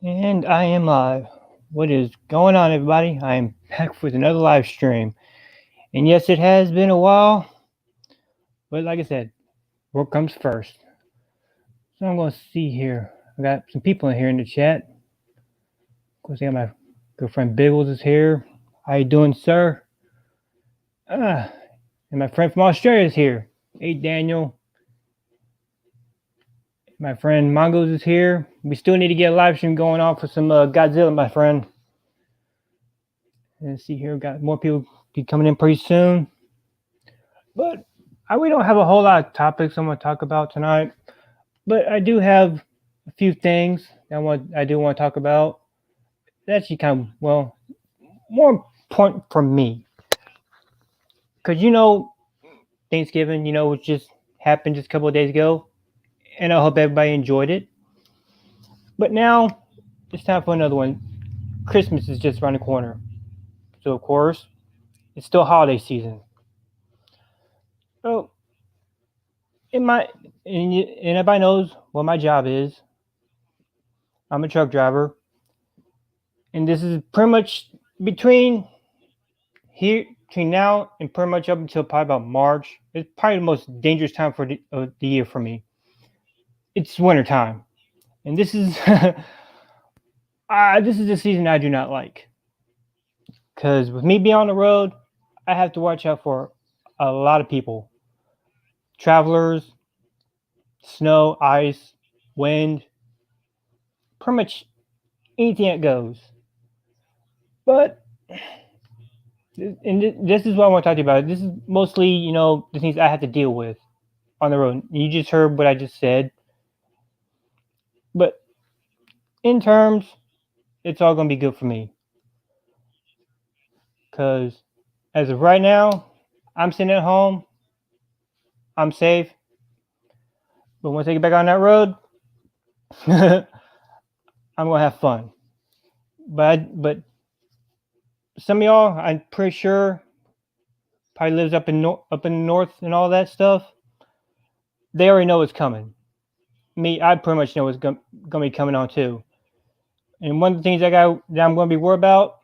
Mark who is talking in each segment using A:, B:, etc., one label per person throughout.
A: And I am live. What is going on, everybody? I am back with another live stream. And yes, it has been a while, but like I said, work comes first. So I'm going to see here. I got some people in here in the chat. Of course, I got my good friend Biggles is here. How you doing, sir? Ah, and my friend from Australia is here. Hey, Daniel. My friend Mongos is here. We still need to get a live stream going on for some Godzilla, my friend. Let's see here. We got more people be coming in pretty soon. But we don't have a whole lot of topics I'm going to talk about tonight. But I do have a few things that I do want to talk about. That's actually kind of, well, more important for me. Because, Thanksgiving, which just happened just a couple of days ago. And I hope everybody enjoyed it. But now it's time for another one. Christmas is just around the corner. So, of course, it's still holiday season. So, in my, and everybody knows what my job is. I'm a truck driver. And this is pretty much between between now and pretty much up until probably about March. It's probably the most dangerous time for the year for me. It's winter time, and this is this is the season I do not like because with me being on the road, I have to watch out for a lot of people, travelers, snow, ice, wind, pretty much anything that goes. But and this is what I want to talk to you about. This is mostly, the things I have to deal with on the road. You just heard what I just said. But in terms, it's all going to be good for me. Because as of right now, I'm sitting at home. I'm safe. But once I get back on that road, I'm going to have fun. But some of y'all, I'm pretty sure, probably lives up in the north and all that stuff. They already know what's coming. Me, I pretty much know what's going to be coming on too. And one of the things that I'm going to be worried about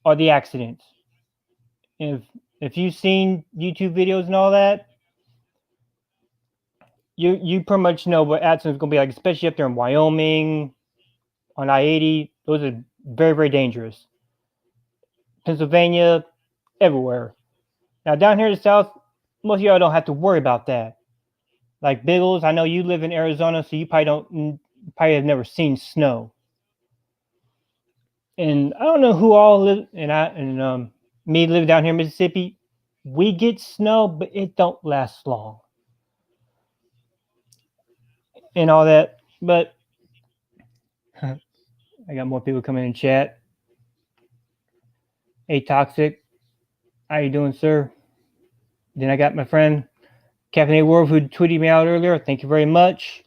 A: are the accidents. If you've seen YouTube videos and all that, you pretty much know what accidents going to be like, especially up there in Wyoming, on I-80. Those are very, very dangerous. Pennsylvania, everywhere. Now down here in the South, most of y'all don't have to worry about that. Like Biggles, I know you live in Arizona, so you probably have never seen snow. And I don't know who all live, me live down here in Mississippi. We get snow, but it don't last long. And all that, but I got more people coming in chat. Hey, Toxic, how you doing, sir? Then I got my friend Captain A World who tweeted me out earlier. Thank you very much.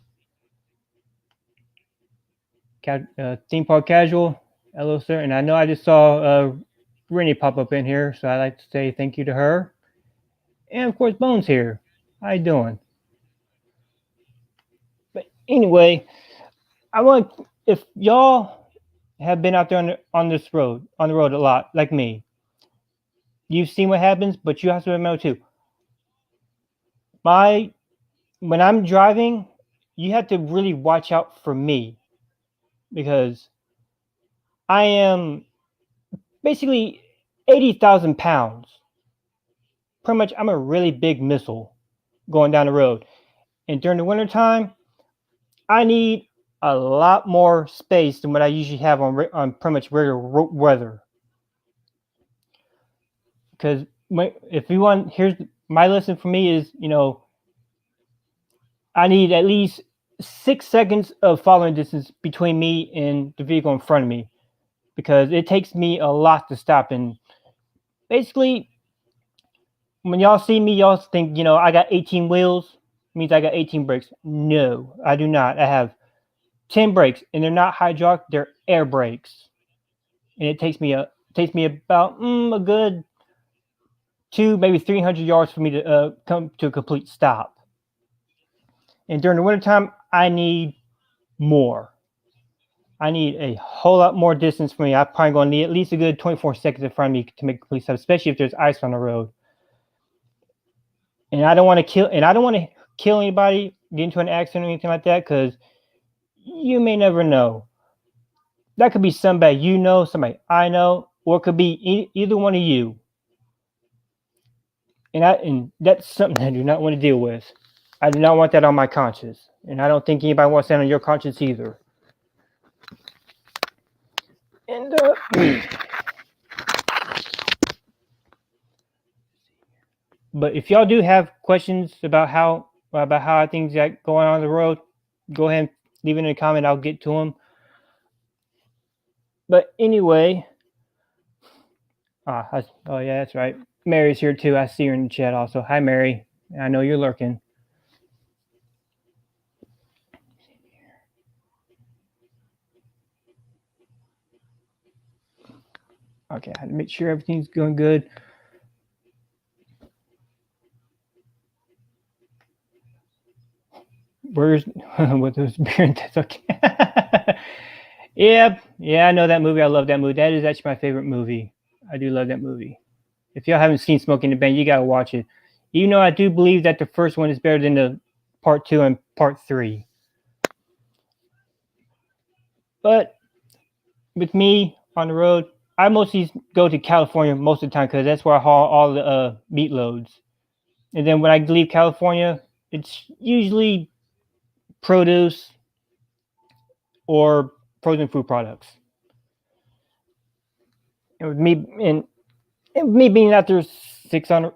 A: Theme Park Casual, hello, sir. And I know I just saw Rennie pop up in here, so I'd like to say thank you to her. And of course, Bones here. How you doing? But anyway, if y'all have been out there on the road a lot, like me, you've seen what happens, but you have to remember too. When I'm driving, you have to really watch out for me because I am basically 80,000 pounds. Pretty much, I'm a really big missile going down the road. And during the wintertime, I need a lot more space than what I usually have on pretty much regular weather. Because here's my lesson for me is, I need at least 6 seconds of following distance between me and the vehicle in front of me, because it takes me a lot to stop. And basically, when y'all see me, y'all think, I got 18 wheels, means I got 18 brakes. No, I do not. I have 10 brakes, and they're not hydraulic, they're air brakes. And it takes me about a good 2, maybe 300 yards for me to come to a complete stop. And during the wintertime, I need more. I need a whole lot more distance from me. I'm probably going to need at least a good 24 seconds in front of me to make a complete stop, especially if there's ice on the road. And I don't want to kill anybody, get into an accident or anything like that, because you may never know. That could be somebody you know, somebody I know, or it could be either one of you. And that's something I do not want to deal with. I do not want that on my conscience, and I don't think anybody wants that on your conscience either. And but if y'all do have questions about how things got going on the road, go ahead and leave it in a comment. I'll get to them. But anyway, oh yeah, that's right. Mary's here too. I see her in the chat also. Hi, Mary. I know you're lurking. Okay, I had to make sure everything's going good. Where's with those beer? That's okay. Yeah, I know that movie. I love that movie. That is actually my favorite movie. I do love that movie. If y'all haven't seen Smoking the Bandit, you gotta watch it. Even though I do believe that the first one is better than the part 2 and part 3. But with me on the road, I mostly go to California most of the time because that's where I haul all the meat loads. And then when I leave California, it's usually produce or frozen food products. And with me being out there 6 to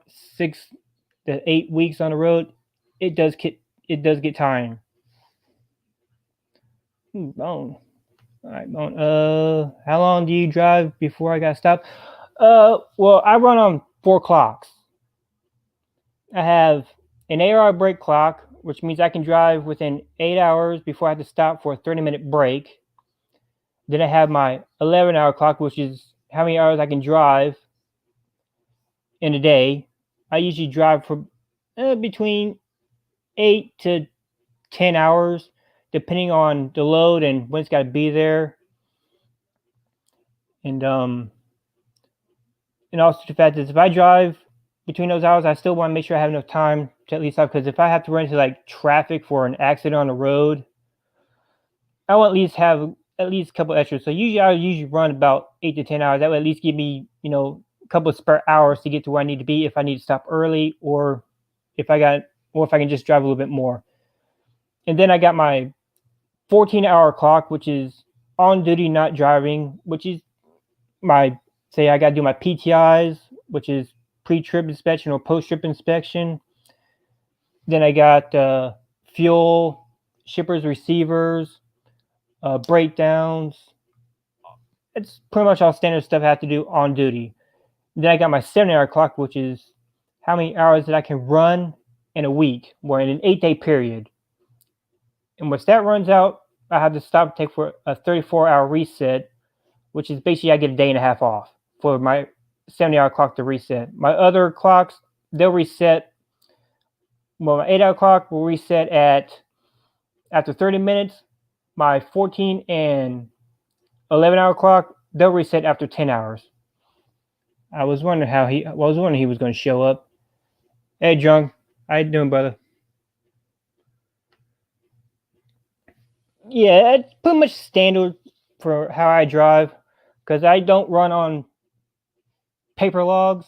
A: 8 weeks on the road, it does get tiring. Bone. All right, Bone. How long do you drive before I got stopped? Well, I run on 4 clocks. I have an 8-hour break clock, which means I can drive within 8 hours before I have to stop for a 30-minute break. Then I have my 11-hour clock, which is how many hours I can drive in a day. I usually drive for between 8 to 10 hours, depending on the load and when it's got to be there. And also the fact is, if I drive between those hours, I still want to make sure I have enough time to at least stop. Because if I have to run into like traffic for an accident on the road, I will at least have at least a couple extras. So I usually run about 8 to 10 hours. That would at least give me, a couple of spare hours to get to where I need to be if I need to stop early, or if I can just drive a little bit more. And then I got my 14-hour clock, which is on duty, not driving, which is I got to do my PTIs, which is pre-trip inspection or post-trip inspection. Then I got fuel, shippers, receivers, breakdowns. It's pretty much all standard stuff I have to do on duty. Then I got my 7-hour clock, which is how many hours that I can run in a week, or in an 8-day period. And once that runs out, I have to stop and take for a 34-hour reset, which is basically I get a day and a half off for my 70-hour clock to reset. My other clocks, they'll reset. Well, my 8-hour clock will reset after 30 minutes. My 14 and 11-hour clock, they'll reset after 10 hours. I was wondering he was going to show up. Hey, Jung, how you doing, brother? Yeah, it's pretty much standard for how I drive, because I don't run on paper logs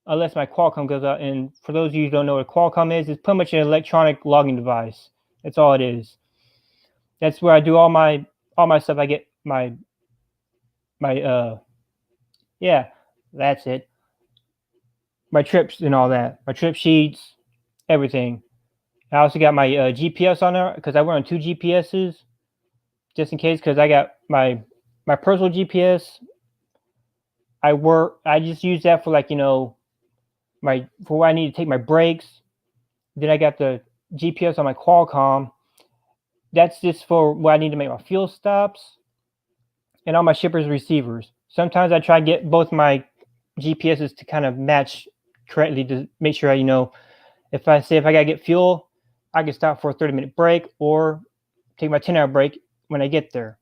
A: unless my Qualcomm goes out. And for those of you who don't know what a Qualcomm is, it's pretty much an electronic logging device. That's all it is. That's where I do all my stuff. I get my that's it. My trips and all that. My trip sheets, everything. I also got my GPS on there because I run on 2 GPSs just in case, because I got my personal GPS. I just use that for for where I need to take my breaks. Then I got the GPS on my Qualcomm. That's just for where I need to make my fuel stops and all my shippers receivers. Sometimes I try to get both my GPSs to kind of match correctly to make sure if I gotta get fuel, I can stop for a 30-minute break or take my 10-hour break when I get there.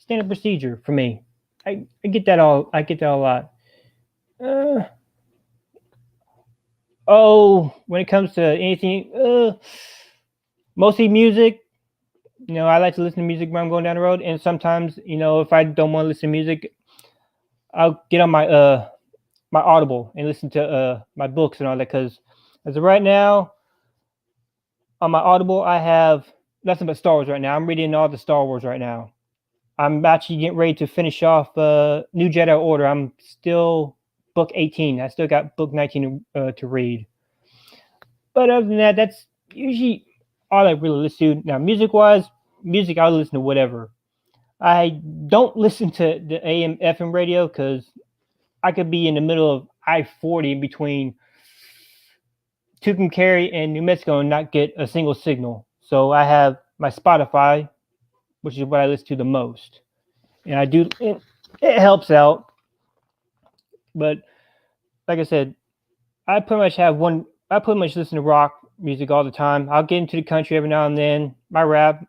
A: standard procedure for me. I get that all. I get that a lot. When it comes to anything, mostly music. I like to listen to music when I'm going down the road, and sometimes, if I don't want to listen to music, I'll get on my Audible and listen to my books and all that. Because as of right now, on my Audible, I have nothing but Star Wars right now. I'm reading all the Star Wars right now. I'm actually getting ready to finish off New Jedi Order. I'm still book 18. I still got book 19 to read. But other than that, that's usually all I really listen to. Now, music-wise, I'll listen to whatever. I don't listen to the AM FM radio because I could be in the middle of I-40 between Tucumcari and New Mexico and not get a single signal. So I have my Spotify, which is what I listen to the most. And I do, it helps out. But like I said, I pretty much listen to rock music all the time. I'll get into the country every now and then. My rap,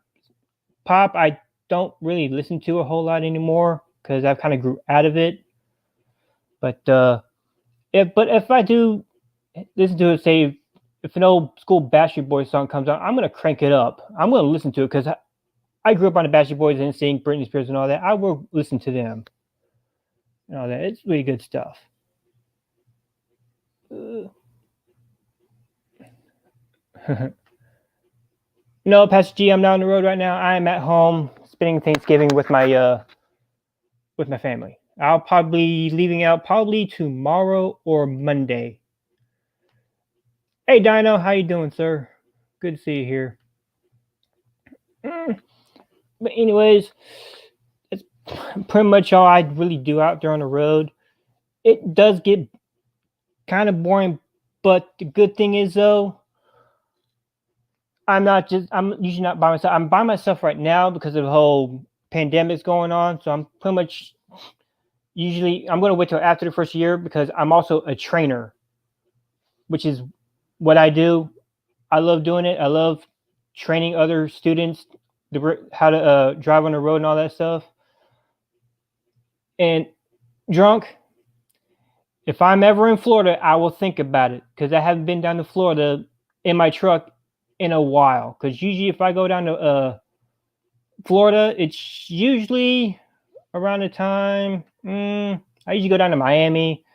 A: pop, I don't really listen to a whole lot anymore because I've kind of grew out of it. But if I do listen to it, say if an old school Backstreet Boys song comes on, I'm gonna crank it up. I'm gonna listen to it because I grew up on the Backstreet Boys and NSYNC, Britney Spears, and all that. I will listen to them and all that. It's really good stuff. No, Pastor G, I'm not on the road right now. I'm at home spending Thanksgiving with my family. I'll probably be leaving out tomorrow or Monday. Hey, Dino, how you doing, sir? Good to see you here. But anyways, it's pretty much all I really do out there on the road. It does get kind of boring, but the good thing is, though, I'm usually not by myself. I'm by myself right now because of the whole pandemic's going on. So I'm pretty much I'm going to wait till after the first year because I'm also a trainer, which is what I do. I love doing it. I love training other students how to drive on the road and all that stuff. And drunk, if I'm ever in Florida, I will think about it because I haven't been down to Florida in my truck in a while. Because usually if I go down to Florida, it's usually around the time I usually go down to Miami.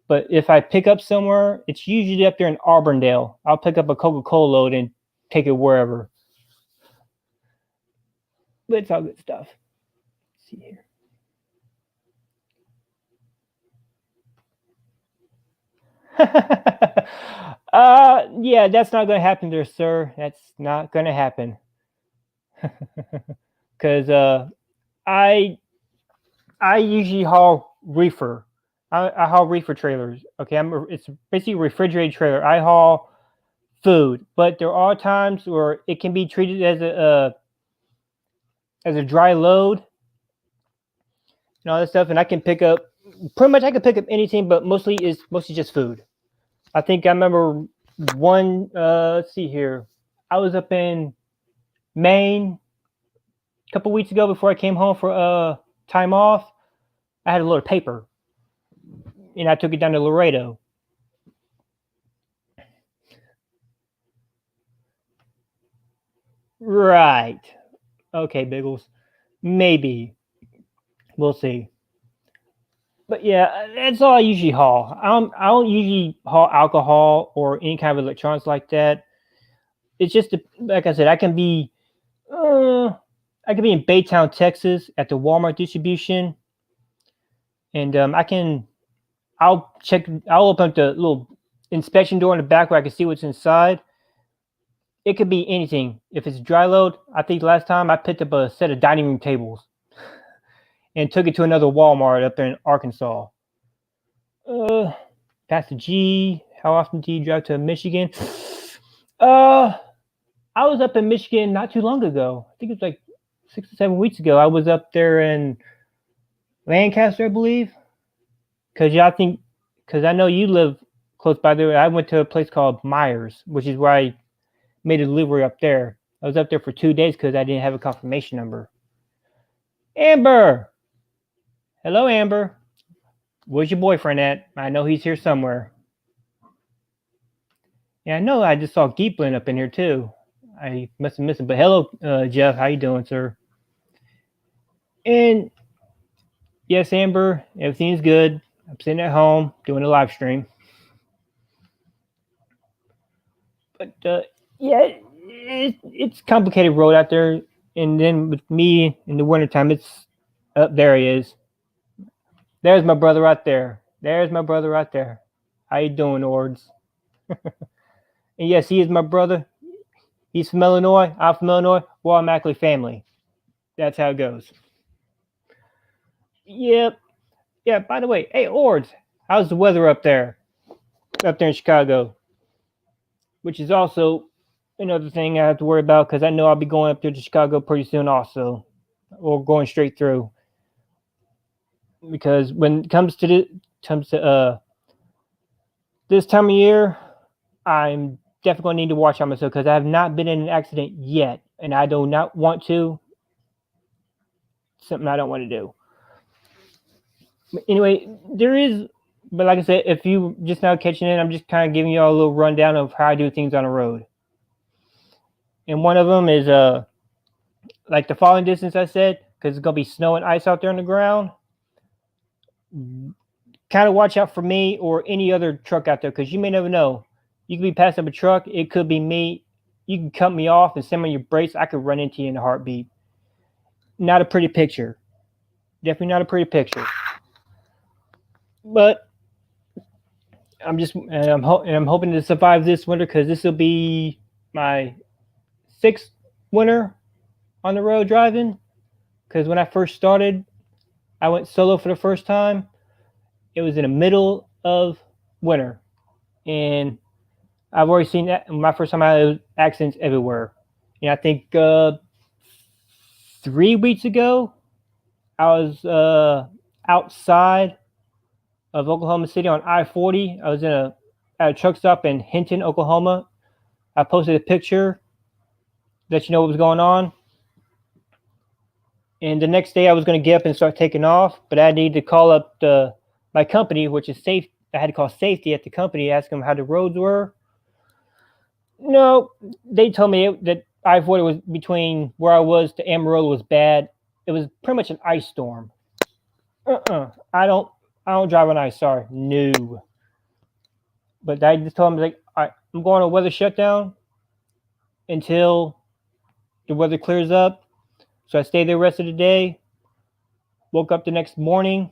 A: But if I pick up somewhere, it's usually up there in Auburndale. I'll pick up a Coca-Cola load and take it wherever. But it's all good stuff. Let's see here. Yeah, that's not going to happen there, sir. That's not going to happen. Because I usually haul reefer. I haul reefer trailers. Okay, it's basically a refrigerated trailer. I haul food, but there are times where it can be treated as a dry load and all that stuff. And I can pick up anything, but mostly just food. I think I remember one. Let's see here. I was up in Maine a couple weeks ago before I came home for time off. I had a load of paper, and I took it down to Laredo. Right. Okay, Biggles. Maybe. We'll see. But yeah, that's all I usually haul. I don't usually haul alcohol or any kind of electronics like that. It's just like I said, I can be in Baytown, Texas, at the Walmart distribution, and I'll open up the little inspection door in the back where I can see what's inside. It could be anything. If it's dry load, I think last time I picked up a set of dining room tables and took it to another Walmart up there in Arkansas. Pastor G, how often do you drive to Michigan? I was up in Michigan not too long ago. I think it was like 6 or 7 weeks ago. I was up there in Lancaster, I believe. Because I know you live close by there. I went to a place called Myers, which is where I made a delivery up there. I was up there for 2 days because I didn't have a confirmation number. Amber! Hello, Amber. Where's your boyfriend at? I know he's here somewhere. Yeah, I know. I just saw Geeplin up in here too. I must have missed him. But hello, Jeff. How you doing, sir? And yes, Amber, everything's good. I'm sitting at home doing a live stream. But yeah, it's complicated road out there. And then with me in the wintertime, it's up there. He is. There's my brother right there. There's my brother right there. How you doing, Ords? And yes, he is my brother. He's from Illinois. I'm from Illinois. We're automatically family. That's how it goes. Yep. Yeah. By the way, hey, Ords, how's the weather up there? Up there in Chicago, which is also another thing I have to worry about because I know I'll be going up there to Chicago pretty soon, also, or going straight through. Because when it comes to this time of year, I'm definitely going to need to watch out myself because I have not been in an accident yet, and I do not want to. Something I don't want to do. But anyway, there is, but like I said, if you just now catching in, I'm just kind of giving you all a little rundown of how I do things on the road. And one of them is like the following distance I said, because it's gonna be snow and ice out there on the ground. Kind of watch out for me or any other truck out there because you may never know. You could be passing up a truck. It could be me. You can cut me off and send me your brakes. I could run into you in a heartbeat. Not a pretty picture. Definitely not a pretty picture. But I'm hoping to survive this winter because this will be my 6th winter on the road driving. Because when I first started, I went solo for the first time. It was in the middle of winter, and I've already seen that. My first time I had accidents everywhere. And I think 3 weeks ago, I was outside of Oklahoma City on I-40. I was at a truck stop in Hinton, Oklahoma. I posted a picture, let you know what was going on. And the next day, I was going to get up and start taking off, but I needed to call up my company, which is safe. I had to call safety at the company, ask them how the roads were. No, they told me that I-40 was between where I was to Amarillo was bad. It was pretty much an ice storm. I don't drive on ice. Sorry, no. But I just told them like, all right, I'm going on a weather shutdown until the weather clears up. So I stayed there the rest of the day. Woke up the next morning.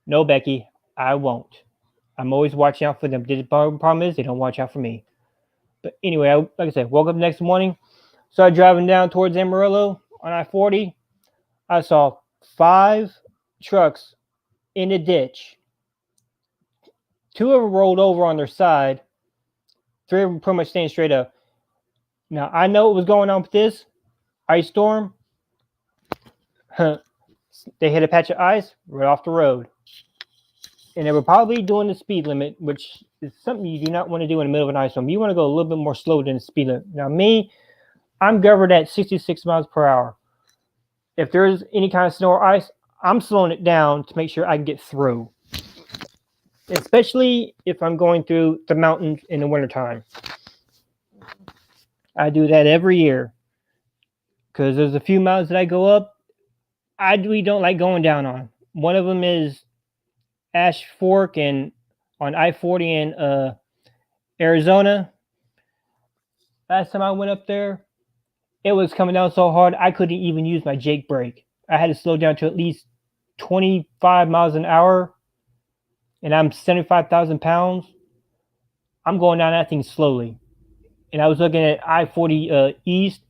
A: No, Becky, I won't. I'm always watching out for them. The problem is they don't watch out for me. But anyway, like I said, woke up the next morning, started driving down towards Amarillo on I-40. I saw 5 trucks in a ditch. 2 of them rolled over on their side. 3 of them pretty much staying straight up. Now, I know what was going on with this ice storm. They hit a patch of ice right off the road. And they were probably doing the speed limit, which is something you do not want to do in the middle of an ice storm. You want to go a little bit more slow than the speed limit. Now, me, I'm governed at 66 miles per hour. If there's any kind of snow or ice, I'm slowing it down to make sure I can get through. Especially if I'm going through the mountains in the wintertime. I do that every year. Because there's a few mountains that I go up, I really don't like going down on. One of them is Ash Fork and on I-40 in Arizona. Last time I went up there, it was coming down so hard I couldn't even use my Jake brake. I had to slow down to at least 25 miles an hour, and I'm 75,000 pounds. I'm going down that thing slowly. And I was looking at I-40 East.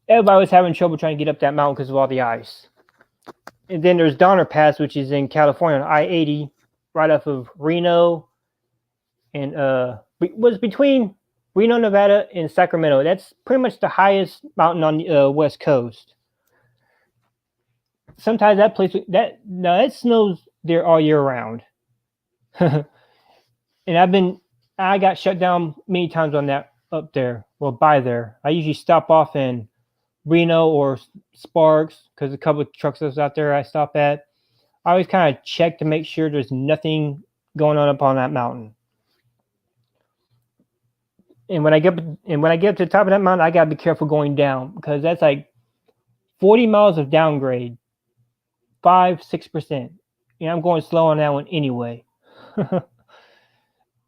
A: Everybody was having trouble trying to get up that mountain because of all the ice. And then there's Donner Pass, which is in California on I-80, right off of Reno, and was between Reno, Nevada, and Sacramento. That's pretty much the highest mountain on the West Coast. Sometimes that place it snows there all year round. And I got shut down many times on that up there. well, by there. I usually stop off in Reno or Sparks because a couple of truck stops out there I stop at. I always kind of check to make sure there's nothing going on up on that mountain. And when I get to the top of that mountain, I gotta be careful going down because that's like 40 miles of downgrade, 5-6%. And I'm going slow on that one anyway.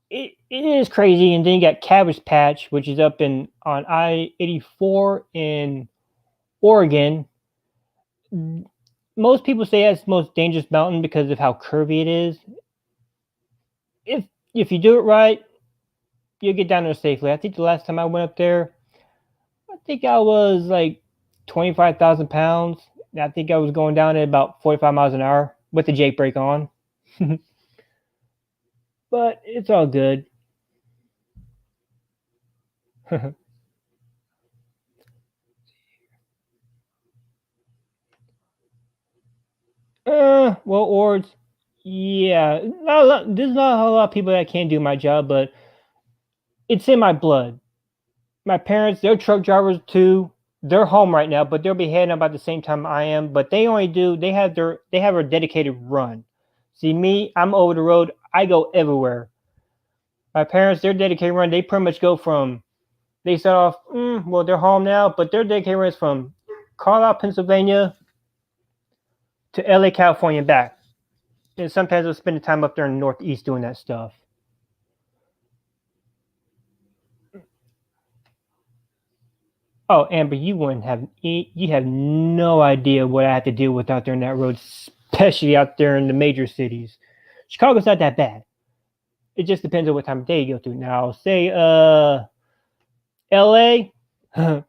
A: It is crazy. And then you got Cabbage Patch, which is up in on I-84 in Oregon. Most people say that's the most dangerous mountain because of how curvy it is. If you do it right, you'll get down there safely. I think the last time I went up there, I think I was like 25,000 pounds. I think I was going down at about 45 miles an hour with the Jake brake on. But it's all good. Well, Ords, yeah, there's not a lot of people that can do my job, but it's in my blood. My parents, they're truck drivers too. They're home right now, but they'll be heading about the same time I am. But they have a dedicated run. See me, I'm over the road. I go everywhere. My parents, their dedicated run, they pretty much go from. They start off. Well, they're home now, but their dedicated run is from Carlisle, Pennsylvania, to LA, California, and back. And sometimes they'll spend the time up there in the Northeast doing that stuff. Oh, Amber, you have no idea what I have to deal with out there in that road, especially out there in the major cities. Chicago's not that bad. It just depends on what time of day you go through. Now, say LA. Now,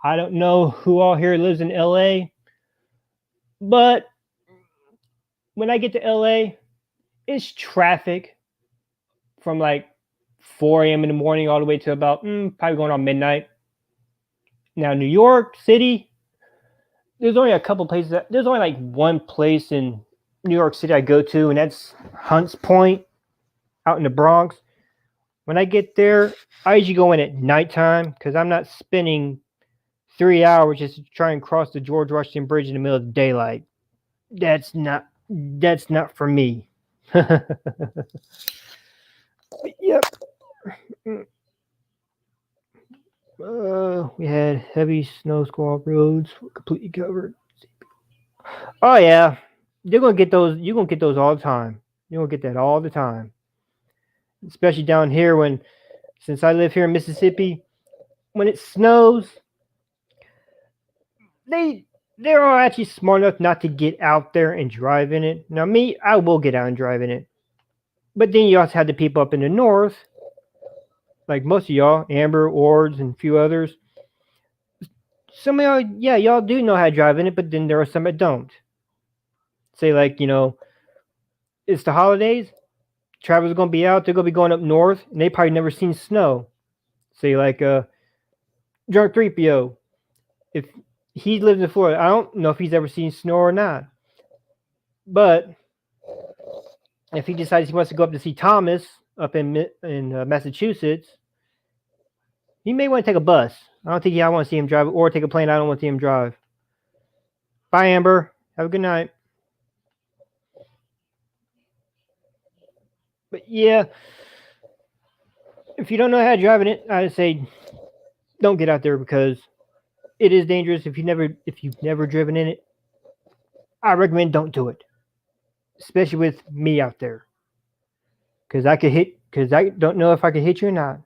A: I don't know who all here lives in LA, but when I get to LA, it's traffic from like 4 a.m. in the morning all the way to about probably going on midnight. Now, New York City, there's only a couple places. There's only like one place in New York City I go to, and that's Hunts Point out in the Bronx. When I get there, I usually go in at nighttime because I'm not spending 3 hours just to try and cross the George Washington Bridge in the middle of the daylight. That's not for me. Yep. We had heavy snow squall roads completely covered. Oh yeah, you're gonna get those. You're gonna get those all the time. You're gonna get that all the time, especially down here. Since I live here in Mississippi, when it snows, they're all actually smart enough not to get out there and drive in it. Now me, I will get out and drive in it, but then you also have the people up in the north, like most of y'all, Amber, Ords, and a few others. Some of y'all, yeah, y'all do know how to drive in it, but then there are some that don't. Say like, it's the holidays, travelers are gonna be out, they're gonna be going up north, and they probably never seen snow. Say like Drunk 3PO. If he lives in Florida, I don't know if he's ever seen snow or not. But if he decides he wants to go up to see Thomas up in Massachusetts, he may want to take a bus. I don't think I want to see him drive, or take a plane. I don't want to see him drive. Bye, Amber. Have a good night. But yeah, if you don't know how to drive in it, I'd say don't get out there because it is dangerous. If you've never driven in it, I recommend don't do it, especially with me out there, because I don't know if I could hit you or not.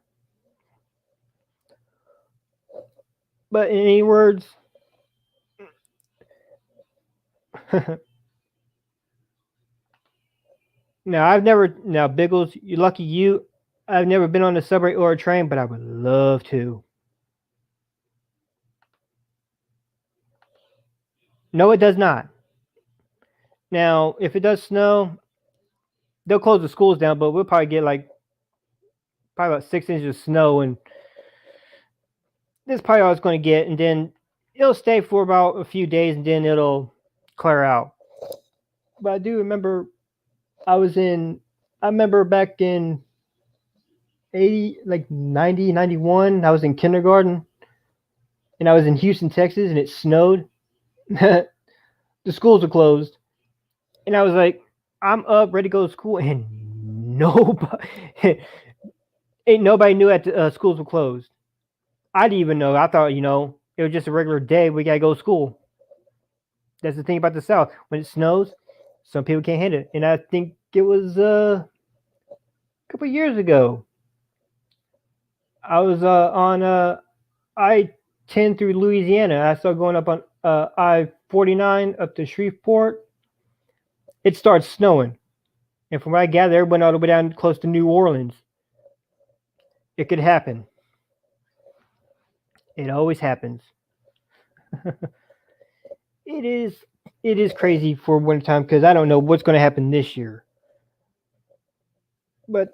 A: But in any words, now Biggles, you're lucky you. I've never been on a subway or a train, but I would love to. No, it does not. Now, if it does snow, they'll close the schools down, but we'll probably get probably about 6 inches of snow, and this is probably all it's going to get, and then it'll stay for about a few days, and then it'll clear out. But I do remember I remember back in
B: 80, like 90, 91. I was in kindergarten, and I was in Houston, Texas, and it snowed. The schools were closed, and I was like, I'm up, ready to go to school, and nobody, ain't nobody knew that the schools were closed. I didn't even know. I thought, it was just a regular day. We gotta go to school. That's the thing about the South. When it snows, some people can't handle it. And I think it was a couple of years ago. I was on I-10 through Louisiana. I started going up on I-49 up to Shreveport. It starts snowing, and from what I gather, it went all the way down close to New Orleans. It could happen. It always happens. It is. It is crazy for wintertime because I don't know what's going to happen this year. But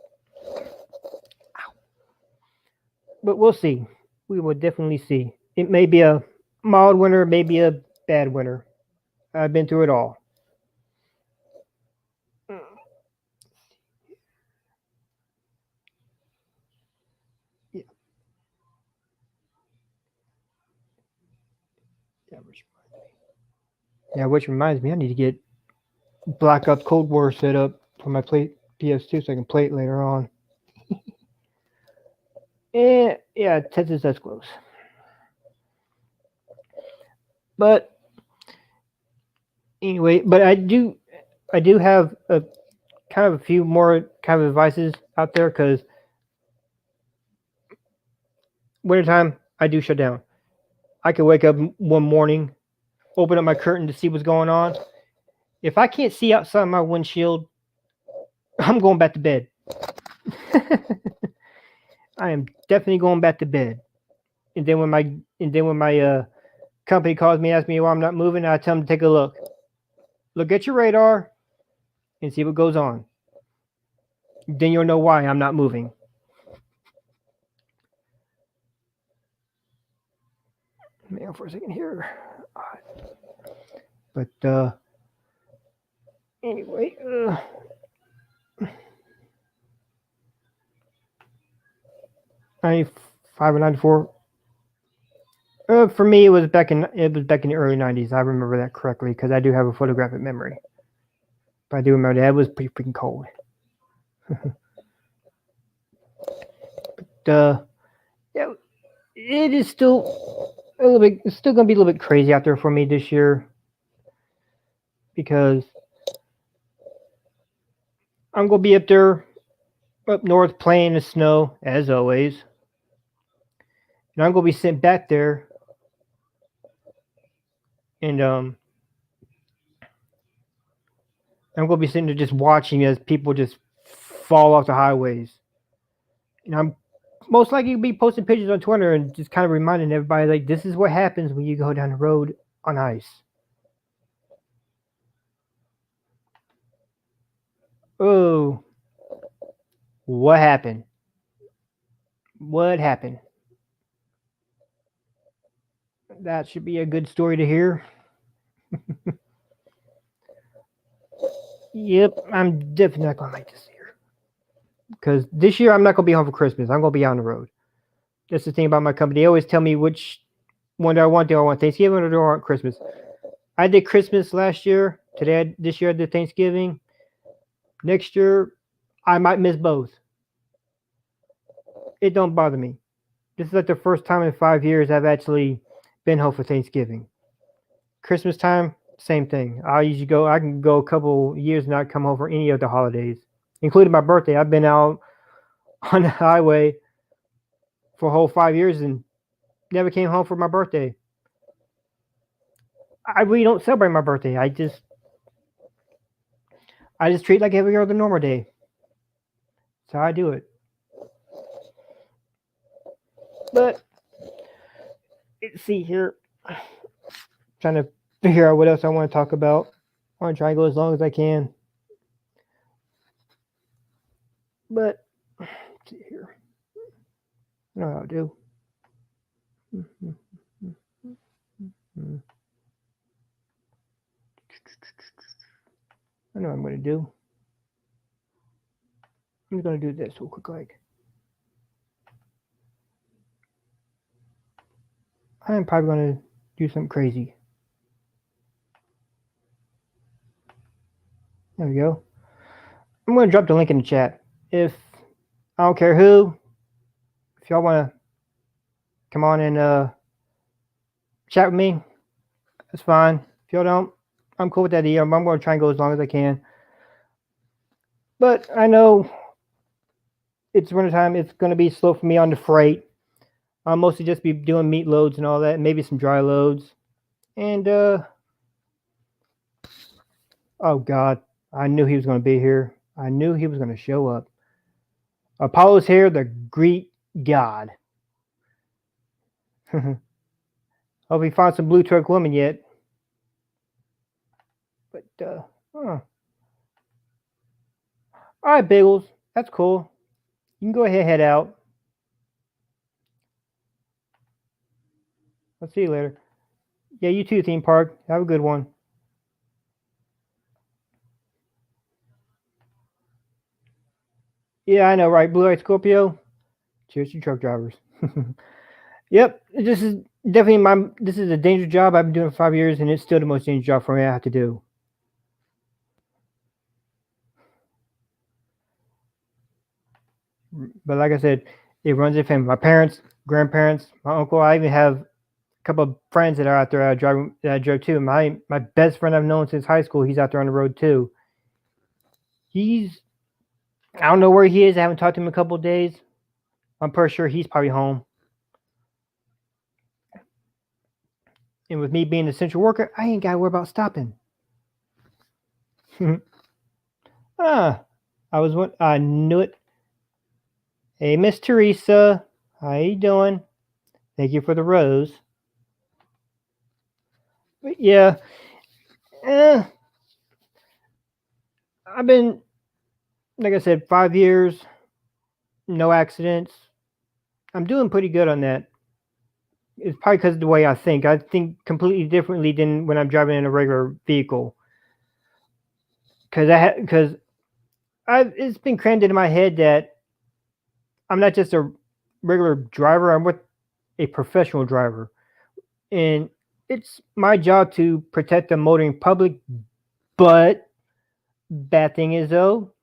B: we'll see. We will definitely see. It may be a mild winter, maybe a bad winter. I've been through it all. Yeah, yeah, which reminds me, I need to get Black Ops Cold War set up for my play PS2 so I can play it later on. And yeah, Texas that's close. But anyway, but I do have a kind of a few more kind of advices out there because wintertime I do shut down. I could wake up one morning, open up my curtain to see what's going on. If I can't see outside my windshield, I'm going back to bed. I am definitely going back to bed. And then when my company calls me, asks me why I'm not moving, I tell them to take a look. Look at your radar and see what goes on. Then you'll know why I'm not moving. Hang on for a second here. But anyway, 95 or 94. For me, it was back in the early 90s. I remember that correctly because I do have a photographic memory. But I do remember that it was pretty freaking cold. uh, yeah, it is still a little bit. It's still gonna be a little bit crazy out there for me this year because I'm gonna be up there up north playing in the snow as always, and I'm gonna be sitting back there and I'm gonna be sitting there just watching as people just fall off the highways, and I'm most likely be posting pictures on Twitter and just kind of reminding everybody like this is what happens when you go down the road on ice. Oh, what happened? What happened? That should be a good story to hear. Yep, I'm definitely not gonna make this year because this year I'm not gonna be home for Christmas. I'm gonna be on the road. That's the thing about my company. They always tell me which one do I want. Do I want Thanksgiving or do I want Christmas? I did Christmas last year. This year I did Thanksgiving. Next year, I might miss both. It don't bother me. This is like the first time in 5 years I've actually been home for Thanksgiving. Christmas time, same thing. I usually go. I can go a couple years and not come home for any of the holidays, including my birthday. I've been out on the highway for a whole 5 years and never came home for my birthday. I really don't celebrate my birthday. I just treat it like every other normal day. So I do it. But let's see here. Trying to figure out what else I want to talk about. I want to try and go as long as I can. But let's see here. I know how to do. I know what I'm going to do. I'm going to do this real quick. Like, I'm probably gonna do something crazy. There we go. I'm gonna drop the link in the chat. If I don't care who, if y'all wanna come on and chat with me, that's fine. If y'all don't, I'm cool with that either. I'm gonna try and go as long as I can. But I know it's winter time. It's gonna be slow for me on the freight. I'll mostly just be doing meat loads and all that, maybe some dry loads. And oh god, I knew he was gonna be here. I knew he was gonna show up. Apollo's here, the Greek god. Hope he found some blue truck woman yet. But all right, Bagels, that's cool. You can go ahead, head out. I'll see you later. Yeah, you too, theme park. Have a good one. Yeah, I know, right? Blue Eyed Scorpio. Cheers to truck drivers. Yep, this is definitely this is a dangerous job I've been doing for 5 years, and it's still the most dangerous job for me I have to do. But like I said, it runs in family. My parents, grandparents, my uncle. I even have a couple of friends that are out there driving that I drove too. My best friend I've known since high school, he's out there on the road too. I don't know where he is. I haven't talked to him in a couple of days. I'm pretty sure he's probably home. And with me being an essential worker, I ain't got to worry about stopping. I knew it. Hey, Miss Teresa, how you doing? Thank you for the rose. But yeah, I've been, like I said, 5 years, no accidents. I'm doing pretty good on that. It's probably because of the way I think. I think completely differently than when I'm driving in a regular vehicle. Because it's been crammed into my head that I'm not just a regular driver. I'm with a professional driver, and it's my job to protect the motoring public. But bad thing is though,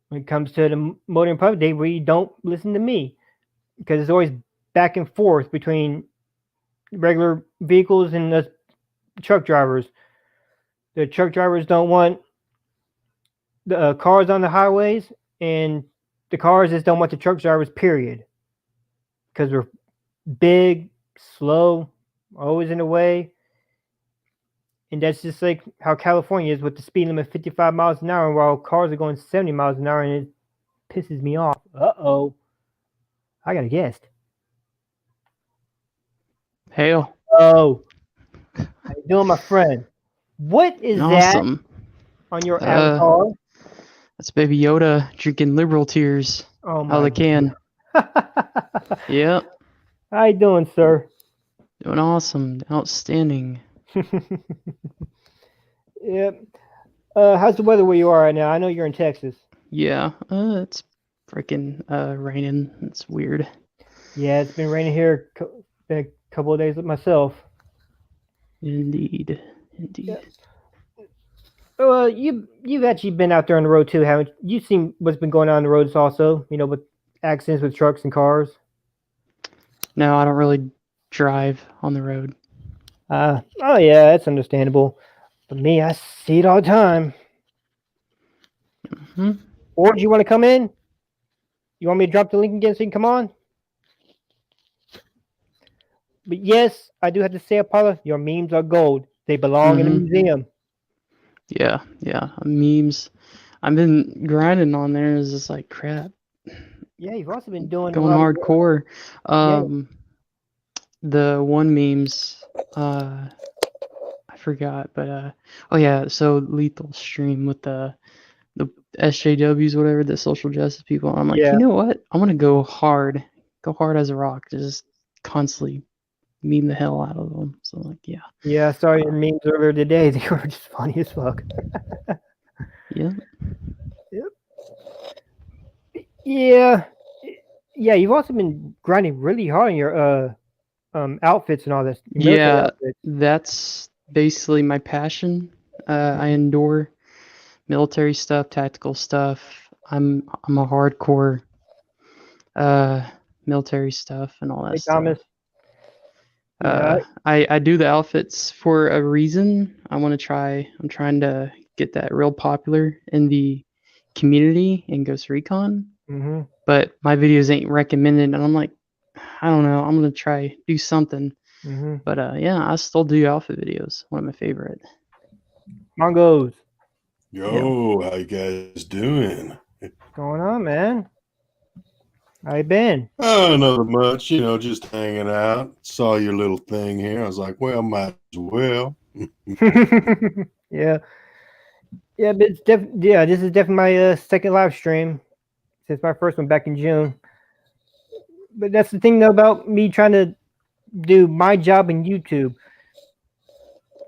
B: when it comes to the motoring public, they really don't listen to me because it's always back and forth between regular vehicles and the truck drivers. The truck drivers don't want the cars on the highways, and the cars just don't want the truck drivers, period. Because we're big, slow, always in the way. And that's just like how California is with the speed limit 55 miles an hour while cars are going 70 miles an hour, and it pisses me off. Uh-oh. I got a guest.
C: Hail.
B: Oh. How you doing, my friend? What is
C: Awesome.
B: that on your avatar?
C: That's Baby Yoda drinking liberal tears
B: Oh
C: out of the can. Yeah.
B: How you doing, sir?
C: Doing awesome. Outstanding.
B: Yep. How's the weather where you are right now? I know you're in Texas.
C: Yeah. It's freaking raining. It's weird.
B: Yeah, it's been raining here. Been a couple of days with myself.
C: Indeed.
B: Yeah. Well, you've actually been out there on the road too, haven't you? You've seen what's been going on the roads also, with accidents with trucks and cars.
C: No, I don't really drive on the road.
B: Oh yeah, that's understandable. But me, I see it all the time.
C: Mm-hmm.
B: Or do you want to come in? You want me to drop the link again so you can come on? But yes, I do have to say, Apollo, your memes are gold. They belong in a museum.
C: Yeah. Memes. I've been grinding on there. It's just like crap.
B: Yeah, you've also been going
C: hardcore. The one memes, I forgot, but oh yeah, so Lethal stream with the SJWs, whatever, the social justice people. And I'm like, you know what? I'm gonna go hard as a rock, just constantly meme the hell out of them. So like, yeah.
B: Yeah, I saw your memes earlier today. They were just funny as fuck.
C: Yeah.
B: Yep. Yeah. Yeah, you've also been grinding really hard on your outfits and all this. Military
C: Yeah,
B: outfits.
C: that's basically my passion. I endure military stuff, tactical stuff. I'm a hardcore military stuff and all that
B: Hey,
C: stuff.
B: Thomas. Yeah.
C: I do the outfits for a reason. I'm trying to get that real popular in the community in Ghost Recon,
B: Mm-hmm.
C: but my videos ain't recommended, and I'm like, I don't know, I'm gonna try do something.
B: Mm-hmm.
C: But yeah, I still do outfit videos. One of my favorite.
B: Mongos.
D: Yo, how you guys doing?
B: What's going on, man? How you been?
D: Oh, not much, just hanging out. Saw your little thing here. I was like, well, might as well.
B: Yeah. Yeah, but this is definitely my second live stream since my first one back in June. But that's the thing though about me trying to do my job in YouTube.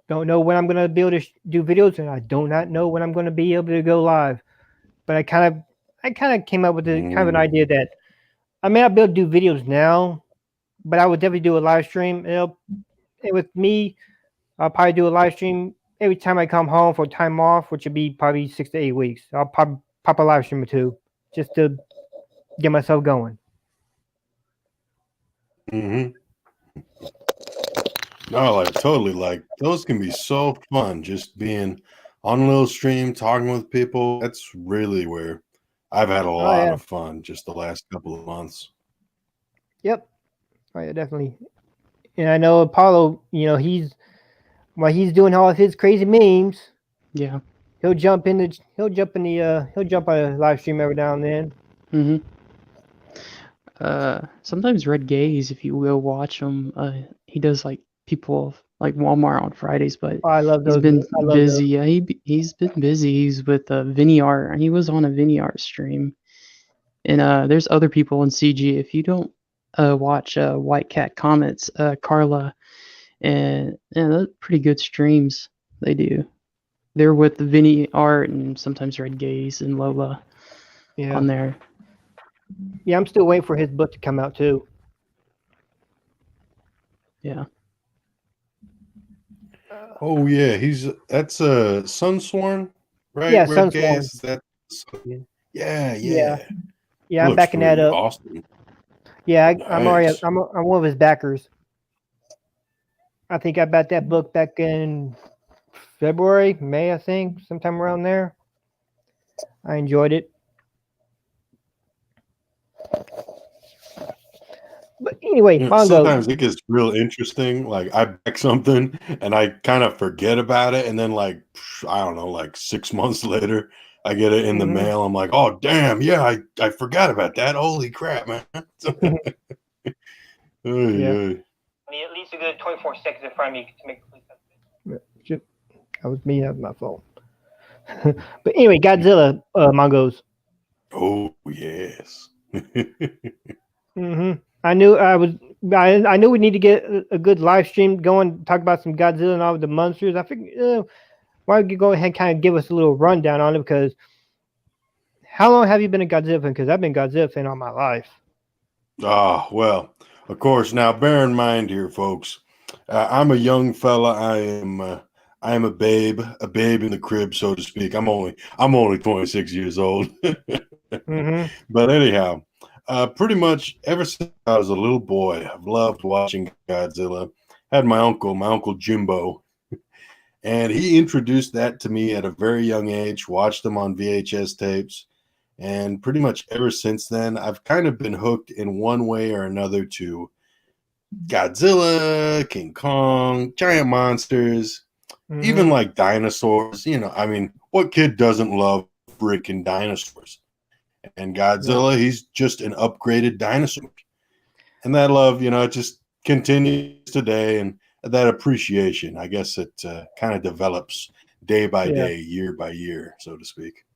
B: Don't know when I'm gonna be able to do videos, and I do not know when I'm gonna be able to go live. But I kind of came up with kind of an idea that I may not be able to do videos now, but I would definitely do a live stream. And with me, I'll probably do a live stream every time I come home for time off, which would be probably 6 to 8 weeks. I'll pop a live stream or two just to get myself going.
D: Mm-hmm. No, like totally. Like those can be so fun. Just being on a little stream, talking with people. That's really where I've had a lot of fun just the last couple of months.
B: Yep. Oh, yeah, definitely. And I know Apollo, while he's doing all of his crazy memes,
C: Yeah.
B: he'll jump on a live stream every now and then.
C: Mm-hmm. Sometimes Red Gaze, if you will watch him, he does like people like Walmart on Fridays, but
B: Oh, I love those.
C: he's been
B: I love
C: busy. Yeah, he's been busy. He's with Vinny Art, and he was on a Vinny Art stream. And there's other people in CG. If you don't watch White Cat Comments, Carla, and those pretty good streams they do. They're with Vinny Art and sometimes Red Gaze and Lola on there.
B: Yeah, I'm still waiting for his book to come out too.
C: Yeah.
D: Oh yeah, that's Sunsworn, right?
B: Yeah,
D: Red
B: Sunsworn.
D: Gaze, that's yeah.
B: I'm backing that up.
D: Awesome.
B: Yeah,
D: Nice.
B: I'm one of his backers. I think I bought that book back in February, May, I think, sometime around there. I enjoyed it. But anyway, Mongo.
D: Sometimes it gets real interesting. Like I back something and I kind of forget about it, and then like I don't know, like 6 months later, I get it in the mail. I'm like, oh damn, yeah, I forgot about that. Holy crap, man!
B: Yeah. I mean, at least a good 24 seconds in front of me to make that was me. That was my fault. But anyway, Godzilla, Mongos.
D: Oh yes.
B: I knew we need to get a good live stream going, talk about some Godzilla and all the monsters. I figured, why don't you go ahead and kind of give us a little rundown on it? Because how long have you been a Godzilla fan? Because I've been a Godzilla fan all my life.
D: Well, of course. Now, bear in mind here, folks, I'm a young fella. I am a babe in the crib, so to speak. I'm only 26 years old. But anyhow, pretty much ever since I was a little boy, I've loved watching Godzilla. I had my uncle Jimbo, and he introduced that to me at a very young age. Watched them on VHS tapes. And pretty much ever since then, I've kind of been hooked in one way or another to Godzilla, King Kong, giant monsters, even like dinosaurs. I mean, what kid doesn't love freaking dinosaurs? And Godzilla, he's just an upgraded dinosaur. And that love, it just continues today. And that appreciation, I guess it kind of develops day by day, year by year, so to speak.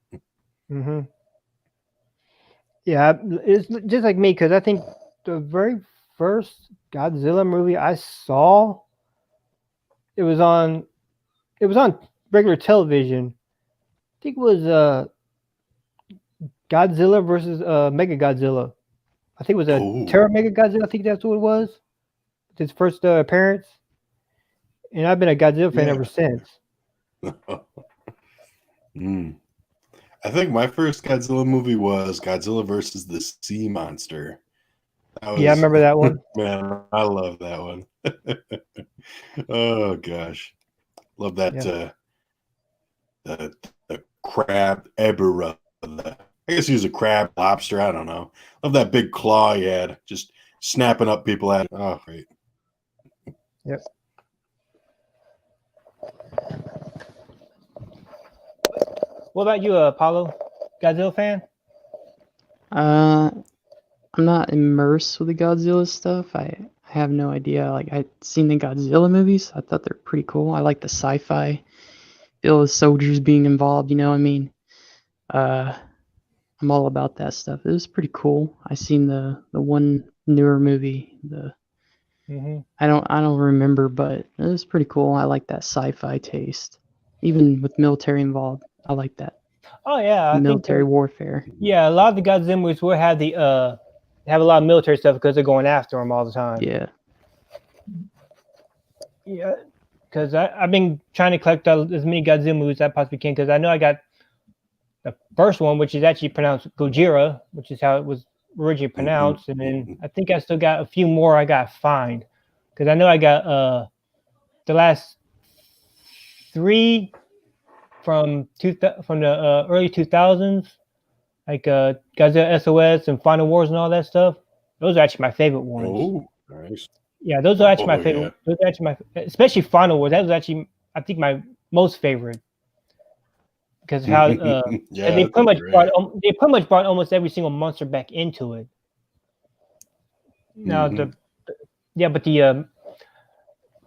B: Yeah, it's just like me, because I think the very first Godzilla movie I saw, it was on regular television. I think it was Godzilla versus Mega Godzilla. I think it was Terra Mega Godzilla. I think that's what it was. his first appearance, and I've been a Godzilla fan
D: Yeah.
B: ever since.
D: Mm. I think my first Godzilla movie was Godzilla versus the Sea Monster. That
B: Yeah, I
D: was,
B: remember that one.
D: man, I love that one. Oh gosh, love that.
B: Yeah.
D: The crab Ebera. I guess he was a crab lobster. I don't know. Love that big claw he had, just snapping up people at. Oh, great.
B: Yep.
A: What about you, Apollo? Godzilla fan?
C: I'm not immersed with the Godzilla stuff. I have no idea. Like I've seen the Godzilla movies. I thought they're pretty cool. I like the sci-fi feel of soldiers being involved. You know, what I mean, I'm all about that stuff. It was pretty cool. I seen the one newer movie. I don't remember, but it was pretty cool. I like that sci-fi taste, even with military involved. I like that
A: Oh yeah, I think
C: military warfare.
A: yeah, a lot of the Godzilla movies will have the have a lot of military stuff because they're going after them all the time.
C: Yeah.
A: Yeah, because I've been trying to collect as many Godzilla movies as I possibly can because I know I got the first one, which is actually pronounced Gojira, which is how it was originally pronounced, and then I think I still got a few more I got to find because I know I got the last 3 from the early 2000s, like Godzilla SOS and Final Wars and all that stuff. Those are actually my favorite ones.
D: Oh, nice.
A: Yeah, those are actually my
D: Oh,
A: favorite.
D: yeah.
A: Those are actually especially Final Wars. That was actually, I think, my most favorite because how
D: Yeah,
A: they
D: that's
A: pretty much
D: great.
A: brought almost every single monster back into it. Now
D: Mhm.
A: but the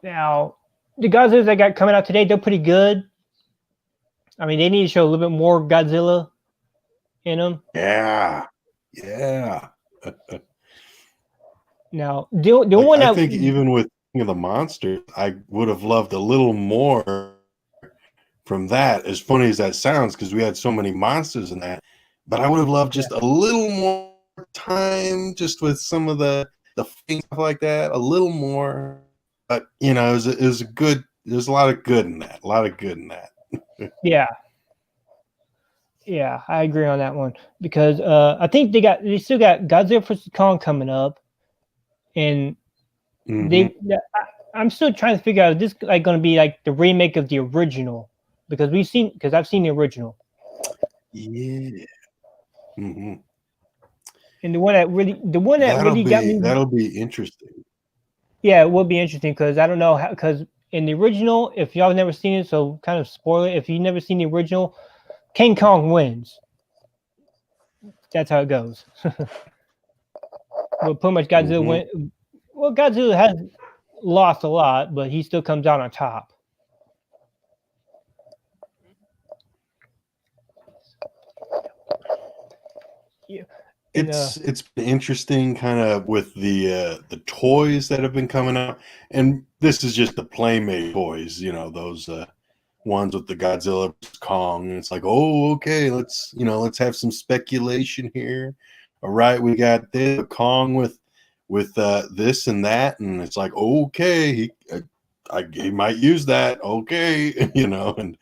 A: now the Godzillas that got coming out today, they're pretty good. I mean, they need to show a little bit more Godzilla in them.
D: Yeah, yeah.
A: Now, the
D: Like,
A: one
D: I
A: that
D: think even with King of the Monsters, I would have loved a little more from that. As funny as that sounds, because we had so many monsters in that, but I would have loved just a little more time, just with some of the things stuff like that, a little more. But you know, it was a good. There's a lot of good in that. A lot of good in that.
A: yeah, I agree on that one because I think they still got Godzilla vs Kong coming up, and
D: Mhm.
A: I'm still trying to figure out if this like going to be like the remake of the original because I've seen the original.
D: Yeah. Hmm.
A: And the one that really got me.
D: That'll be interesting.
A: Yeah, it will be interesting because I don't know how because in the original, if y'all never seen it, so kind of spoil it. If you've never seen the original, King Kong wins. That's how it goes. Well, pretty much Godzilla win. Well, Godzilla has lost a lot, but he still comes out on top. Yeah. And,
D: It's been interesting kind of with the toys that have been coming out, and this is just the Playmate toys, you know, those ones with the Godzilla vs. Kong, and it's like, oh, okay, let's have some speculation here. All right, we got this Kong with this and that, and it's like, okay, he might use that, okay, you know, and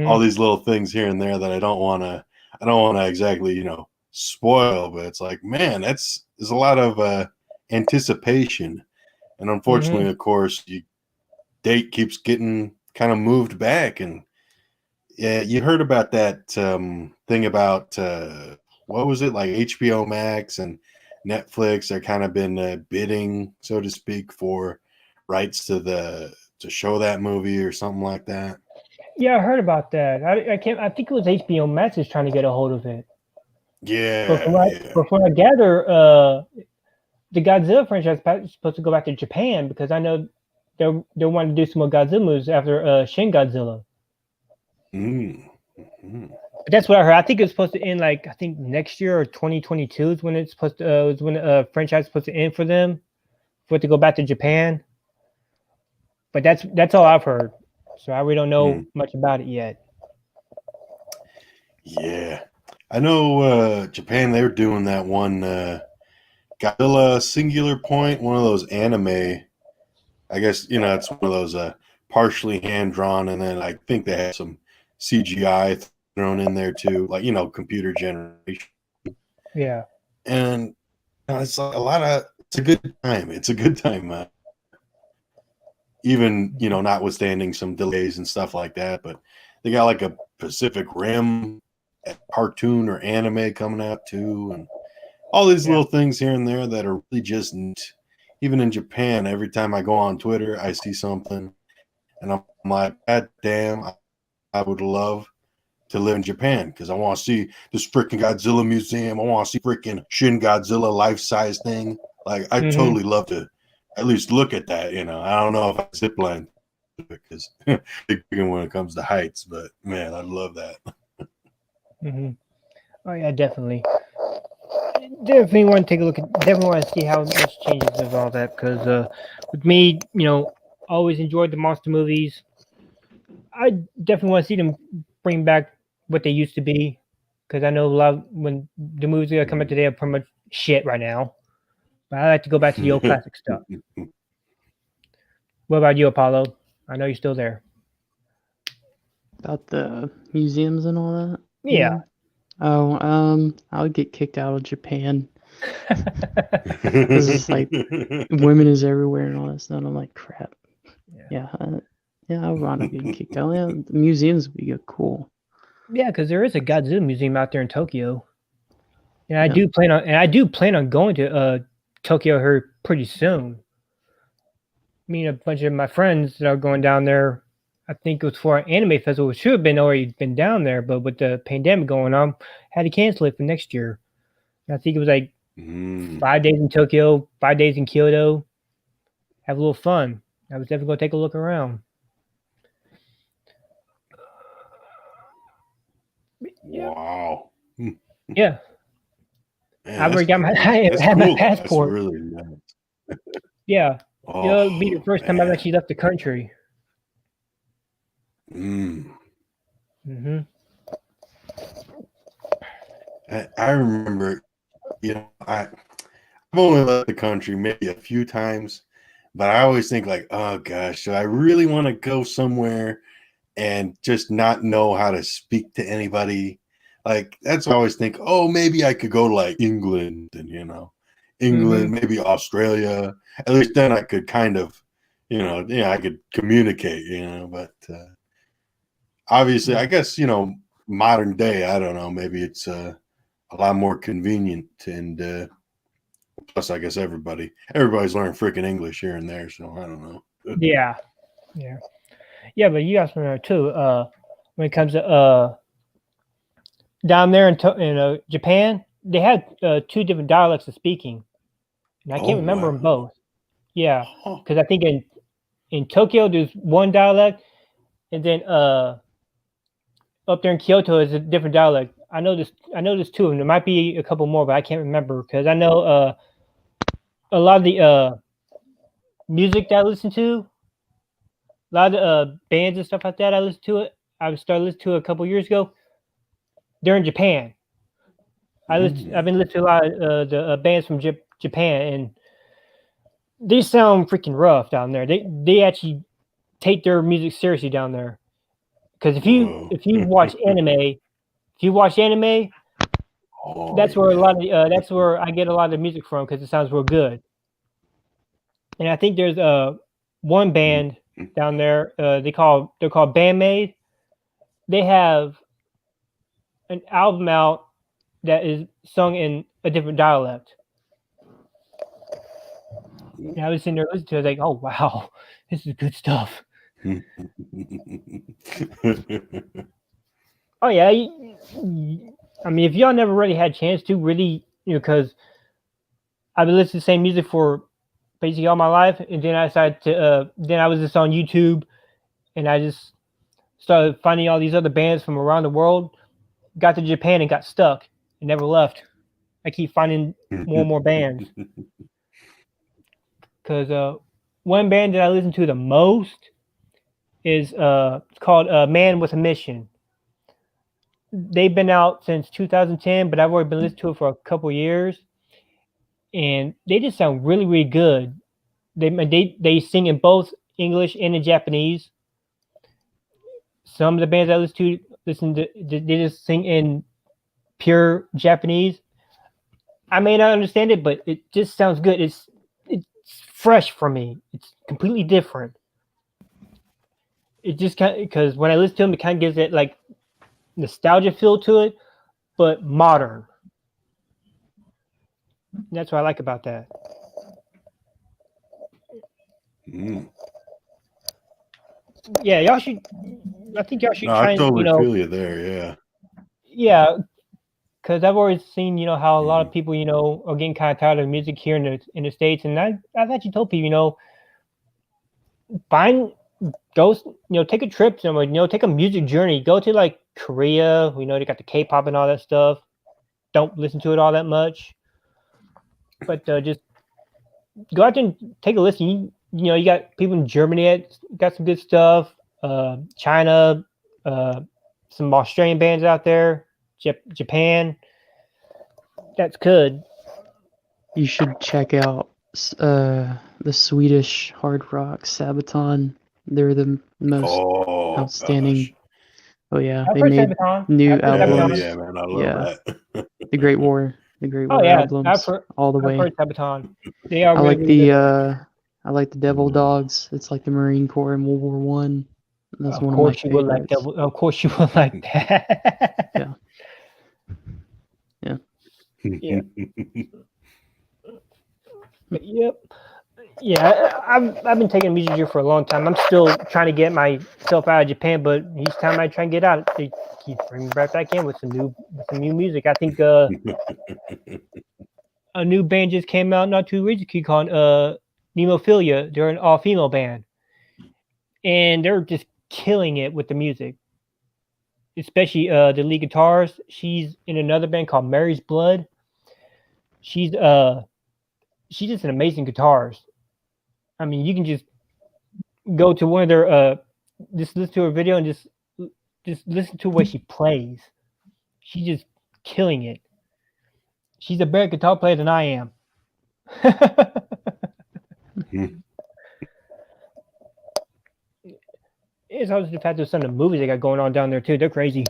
D: all these little things here and there that I don't want to exactly, you know, spoil, but it's like, man, there's a lot of anticipation, and unfortunately, of course, date keeps getting kind of moved back. And yeah, you heard about that thing about what was it, like HBO Max and Netflix? They're kind of been bidding, so to speak, for rights to show that movie or something like that.
A: yeah, I heard about that. I can't. I think it was HBO Max is trying to get a hold of it. But
D: Yeah.
A: from what I gather, the Godzilla franchise is supposed to go back to Japan because I know they want to do some more Godzilla movies after Shin Godzilla.
D: Mm-hmm.
A: But that's what I heard. I think it's supposed to end like I think next year or 2022 is when it's supposed to is when the franchise is supposed to end for them, for it to go back to Japan. But that's all I've heard. So I really don't know much about it yet.
D: Yeah. I know Japan, they were doing that one Godzilla Singular Point, one of those anime I guess it's one of those partially hand drawn, and then I think they have some CGI thrown in there too, like computer generation.
A: Yeah.
D: And it's like it's a good time. It's a good time. Even notwithstanding some delays and stuff like that, but they got like a Pacific Rim cartoon or anime coming out too, and all these little things here and there that are really just neat. Even in Japan, every time I go on Twitter, I see something, and I'm like, God damn, I would love to live in Japan because I want to see this freaking Godzilla museum. I want to see freaking Shin Godzilla life-size thing. Like, I totally love to at least look at that. I don't know if I zip line because big when it comes to heights, but man, I'd love that.
A: Oh yeah, definitely. Definitely want to take a look at. Definitely want to see how much changes of all that. Because with me, always enjoyed the monster movies. I definitely want to see them bring back what they used to be. Because I know a lot when the movies that come out today are pretty much shit right now. But I like to go back to the old classic stuff. What about you, Apollo? I know you're still there.
C: About the museums and all that?
A: Yeah.
C: Oh, I would get kicked out of Japan. It's just like women is everywhere and all that stuff. And I'm like, crap. Yeah, I would want to get kicked out. Yeah, the museums would be cool.
A: Yeah, because there is a Godzilla museum out there in Tokyo, and I do plan on going to Tokyo here pretty soon. Me and a bunch of my friends that are going down there. I think it was for an anime festival. It should have already been down there, but with the pandemic going on, had to cancel it for next year. And I think it was like 5 days in Tokyo, 5 days in Kyoto. Have a little fun. I was definitely going to take a look around.
D: Wow.
A: Yeah.
D: Man,
A: I already got my my passport.
D: That's really nice.
A: Yeah. It'll be the first time I've actually left the country.
D: I remember, I've only left the country maybe a few times, but I always think like, oh gosh, do I really want to go somewhere and just not know how to speak to anybody? Like, that's what I always think, oh, maybe I could go to like England and, England, maybe Australia. At least then I could kind of, I could communicate, but obviously, I guess, modern day, I don't know, maybe it's a lot more convenient, and plus, I guess everybody's learning freaking English here and there, so I don't know.
A: Yeah, but you guys know too. When it comes to down there in Japan, they had 2 different dialects of speaking, and I can't remember them both. Yeah, because I think in Tokyo there's one dialect, and then up there in Kyoto is a different dialect. I know there's 2 of them. There might be a couple more, but I can't remember because I know a lot of the music that I listen to, a lot of the bands and stuff like that. I started listening to a couple years ago. They're in Japan. I've been listening to a lot of the bands from Japan, and they sound freaking rough down there. They actually take their music seriously down there. Because if you watch anime, that's where that's where I get a lot of the music from because it sounds real good. And I think there's one band down there. They're called Bandmade. They have an album out that is sung in a different dialect. And I was sitting there listening to it, like, oh wow, this is good stuff. Oh yeah, I mean, if y'all never really had a chance to really, because I've been listening to the same music for basically all my life, and then I decided to, then I was just on YouTube, and I just started finding all these other bands from around the world. Got to Japan and got stuck and never left. I keep finding more and more bands. Because one band that I listen to the most is called Man with a Mission. They've been out since 2010, but I've already been listening to it for a couple years. And they just sound really, really good. they sing in both English and in Japanese. Some of the bands I listen to they just sing in pure Japanese. I may not understand it, but it just sounds good. It's fresh for me. It's completely different. It just kind because when I listen to them, it kind of gives it like nostalgia feel to it, but modern. And that's what I like about that. Yeah, y'all should. I think y'all should
D: No,
A: try
D: I
A: and
D: totally feel you there. Yeah.
A: Yeah, because I've always seen how a lot of people are getting kind of tired of music here in the States, and I've actually told people take a trip somewhere, take a music journey, go to like Korea, they got the K-pop and all that stuff. Don't listen to it all that much, but just go out there and take a listen. You got people in Germany that got some good stuff. China, some Australian bands out there. Japan. That's good.
C: You should check out the Swedish hard rock Sabaton. They're the most outstanding.
D: Gosh.
C: Oh yeah,
A: I've
C: they
A: heard
C: made
A: Sabaton.
C: new
A: I've heard
C: albums.
D: Yeah, man, I love that.
C: The Great War
A: Oh yeah,
C: albums all the way.
A: I've heard Sabaton. They are
C: I like
A: really
C: I like the Devil Dogs. It's like the Marine Corps in World War One. That's one of my favorites.
A: Of course you would like that.
C: Yeah.
A: Yeah. Yep. Yeah, I've been taking music here for a long time. I'm still trying to get myself out of Japan, but each time I try and get out, they keep bringing me right back in with some new music. I think a new band just came out not too recently called Nemophilia. They're an all-female band, and they're just killing it with the music. Especially the lead guitarist. She's in another band called Mary's Blood. She's just an amazing guitarist. I mean, you can just go to one of their just listen to her video and just listen to what she plays. She's just killing it. She's a better guitar player than I am. It's also the fact that some of the movies they got going on down there too. They're crazy.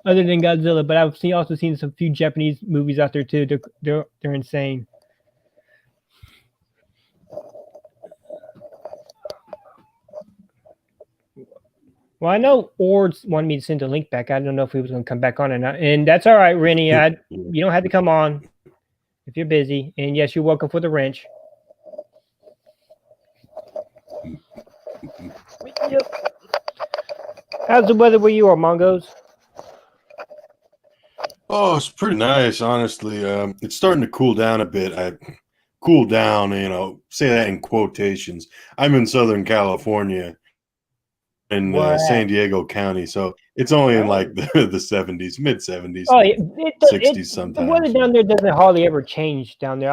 A: Other than Godzilla, but I've also seen some few Japanese movies out there too. They're insane. Well, I know Ords wanted me to send a link back. I don't know if he was going to come back on or not, and that's all right, Rennie. You don't have to come on if you're busy. And yes, you're welcome for the wrench. Yep. How's the weather where you are, Mongos?
D: Oh, it's pretty nice, honestly. It's starting to cool down a bit. Cool down, say that in quotations. I'm in Southern California in San Diego County, so it's only in like the 70s, mid 70s.
A: Oh, yeah.
D: 60s sometimes.
A: The weather down there doesn't hardly ever change down there.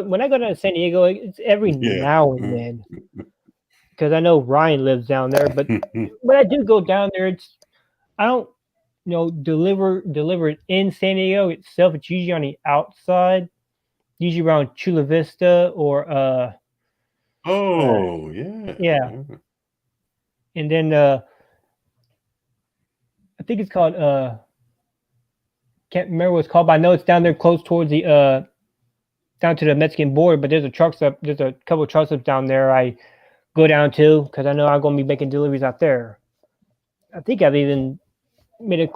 A: When I go down to San Diego, it's every now and then. Because I know Ryan lives down there, but when I do go down there, I don't deliver it in San Diego itself. It's usually on the outside, usually around Chula Vista or yeah. And then I think it's called can't remember what it's called, but I know it's down there close towards the down to the Mexican border. But there's a couple of truck stops down there I go down to because I know I'm going to be making deliveries out there. I think I've even made a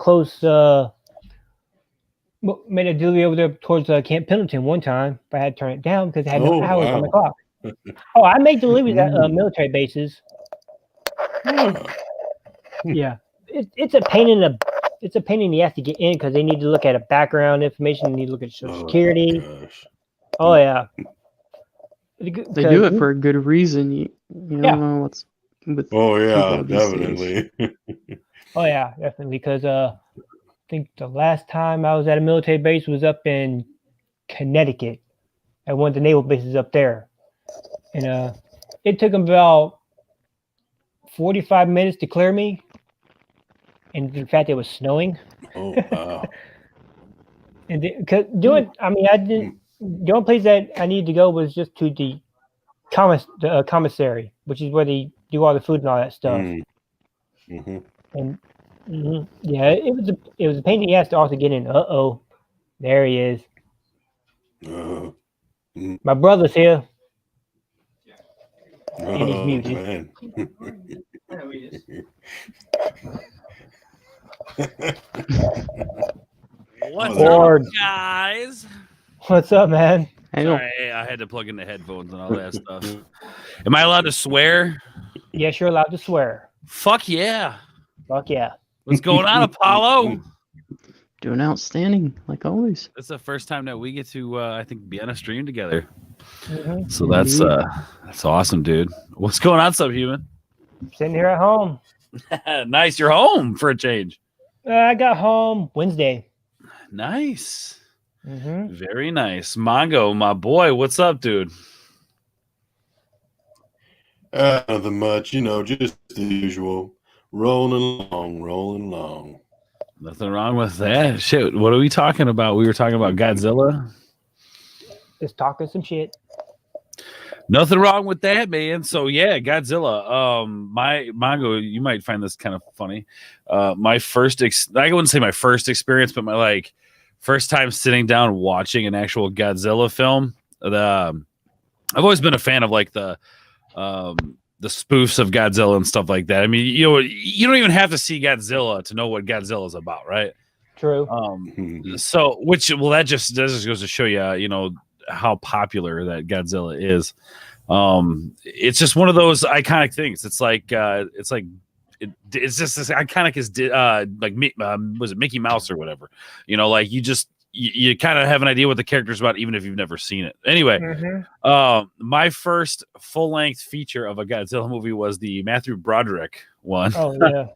A: delivery over there towards Camp Pendleton one time, but I had to turn it down because I had no hours on the clock. Oh, I make deliveries at military bases. Yeah, it's a pain in the ass to get in because they need to look at a background information. They need to look at Social Security. Oh yeah,
C: they do it for a good reason. You don't know what's with.
D: Oh yeah, definitely.
A: Oh yeah, definitely. Because I think the last time I was at a military base was up in Connecticut at one of the naval bases up there, and it took them about 45 minutes to clear me, and in fact, it was snowing.
D: Oh wow!
A: And the only place that I needed to go was just to the commissary, which is where they do all the food and all that stuff.
D: Mm-hmm.
A: And yeah, it was a pain in the ass to also get in. There he is. My brother's here. And he's muted.
D: Man.
E: What's
A: Lord.
E: up, guys?
A: What's up, man?
C: I know.
E: Sorry, I had to plug in the headphones and all that stuff. Am I allowed to swear?
A: Yes, you're allowed to swear.
E: Fuck yeah.
A: Fuck yeah.
E: What's going on, Apollo?
C: Doing outstanding, like always.
E: It's the first time that we get to, I think, be on a stream together.
A: Mm-hmm.
E: So that's awesome, dude. What's going on, Subhuman?
A: Sitting here at home.
E: Nice. You're home for a change.
A: I got home Wednesday.
E: Nice.
A: Mm-hmm.
E: Very nice. Mongo, my boy. What's up, dude?
D: Nothing much, just the usual. Rolling along.
E: Nothing wrong with that. Shit. What are we talking about? We were talking about Godzilla.
A: Just talking some shit.
E: Nothing wrong with that, man. So yeah, Godzilla. My Mongo, you might find this kind of funny. My first, I wouldn't say my first experience, but my first time sitting down watching an actual Godzilla film. I've always been a fan of the spoofs of Godzilla and stuff like that. I mean, you don't even have to see Godzilla to know what Godzilla is about, right?
A: True.
E: So that just goes to show you, how popular that Godzilla is. It's just one of those iconic things. It's just as iconic as was it Mickey Mouse or whatever? You kind of have an idea what the character's about, even if you've never seen it. Anyway, my first full-length feature of a Godzilla movie was the Matthew Broderick one.
A: Oh yeah.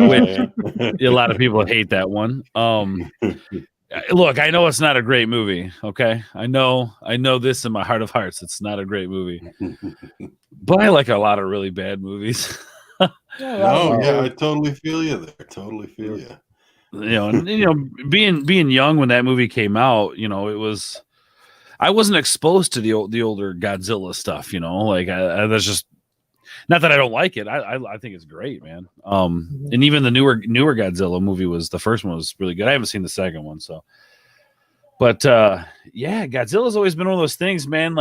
E: Which a lot of people hate that one. Look, I know it's not a great movie. Okay, I know this in my heart of hearts. It's not a great movie, but I like a lot of really bad movies.
D: I totally feel you there. Totally feel you.
E: Being young when that movie came out, I wasn't exposed to the older Godzilla stuff. That's just not that I don't like it. I think it's great, man. And even the newer Godzilla movie the first one was really good. I haven't seen the second one, but Godzilla's always been one of those things, man.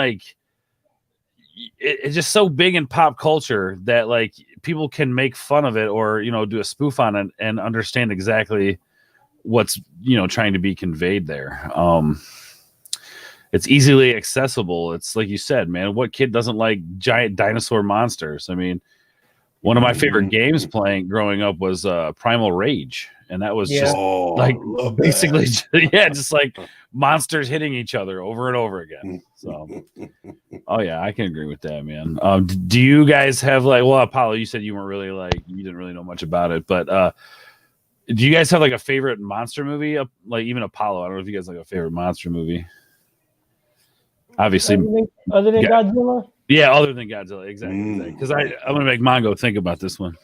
E: It's just so big in pop culture that people can make fun of it or do a spoof on it and understand exactly what's trying to be conveyed there. It's easily accessible. It's like you said, man, what kid doesn't like giant dinosaur monsters? I mean, one of my favorite games playing growing up was Primal Rage, and that was just basically just like monsters hitting each other over and over again. So I can agree with that, man. Do you guys have Apollo, you said you weren't really you didn't really know much about it, but do you guys have a favorite monster movie? Even Apollo, I don't know if you guys like a favorite monster movie. Obviously,
A: other than Godzilla.
E: Yeah, other than Godzilla, exactly. Because I'm gonna make Mongo think about this one.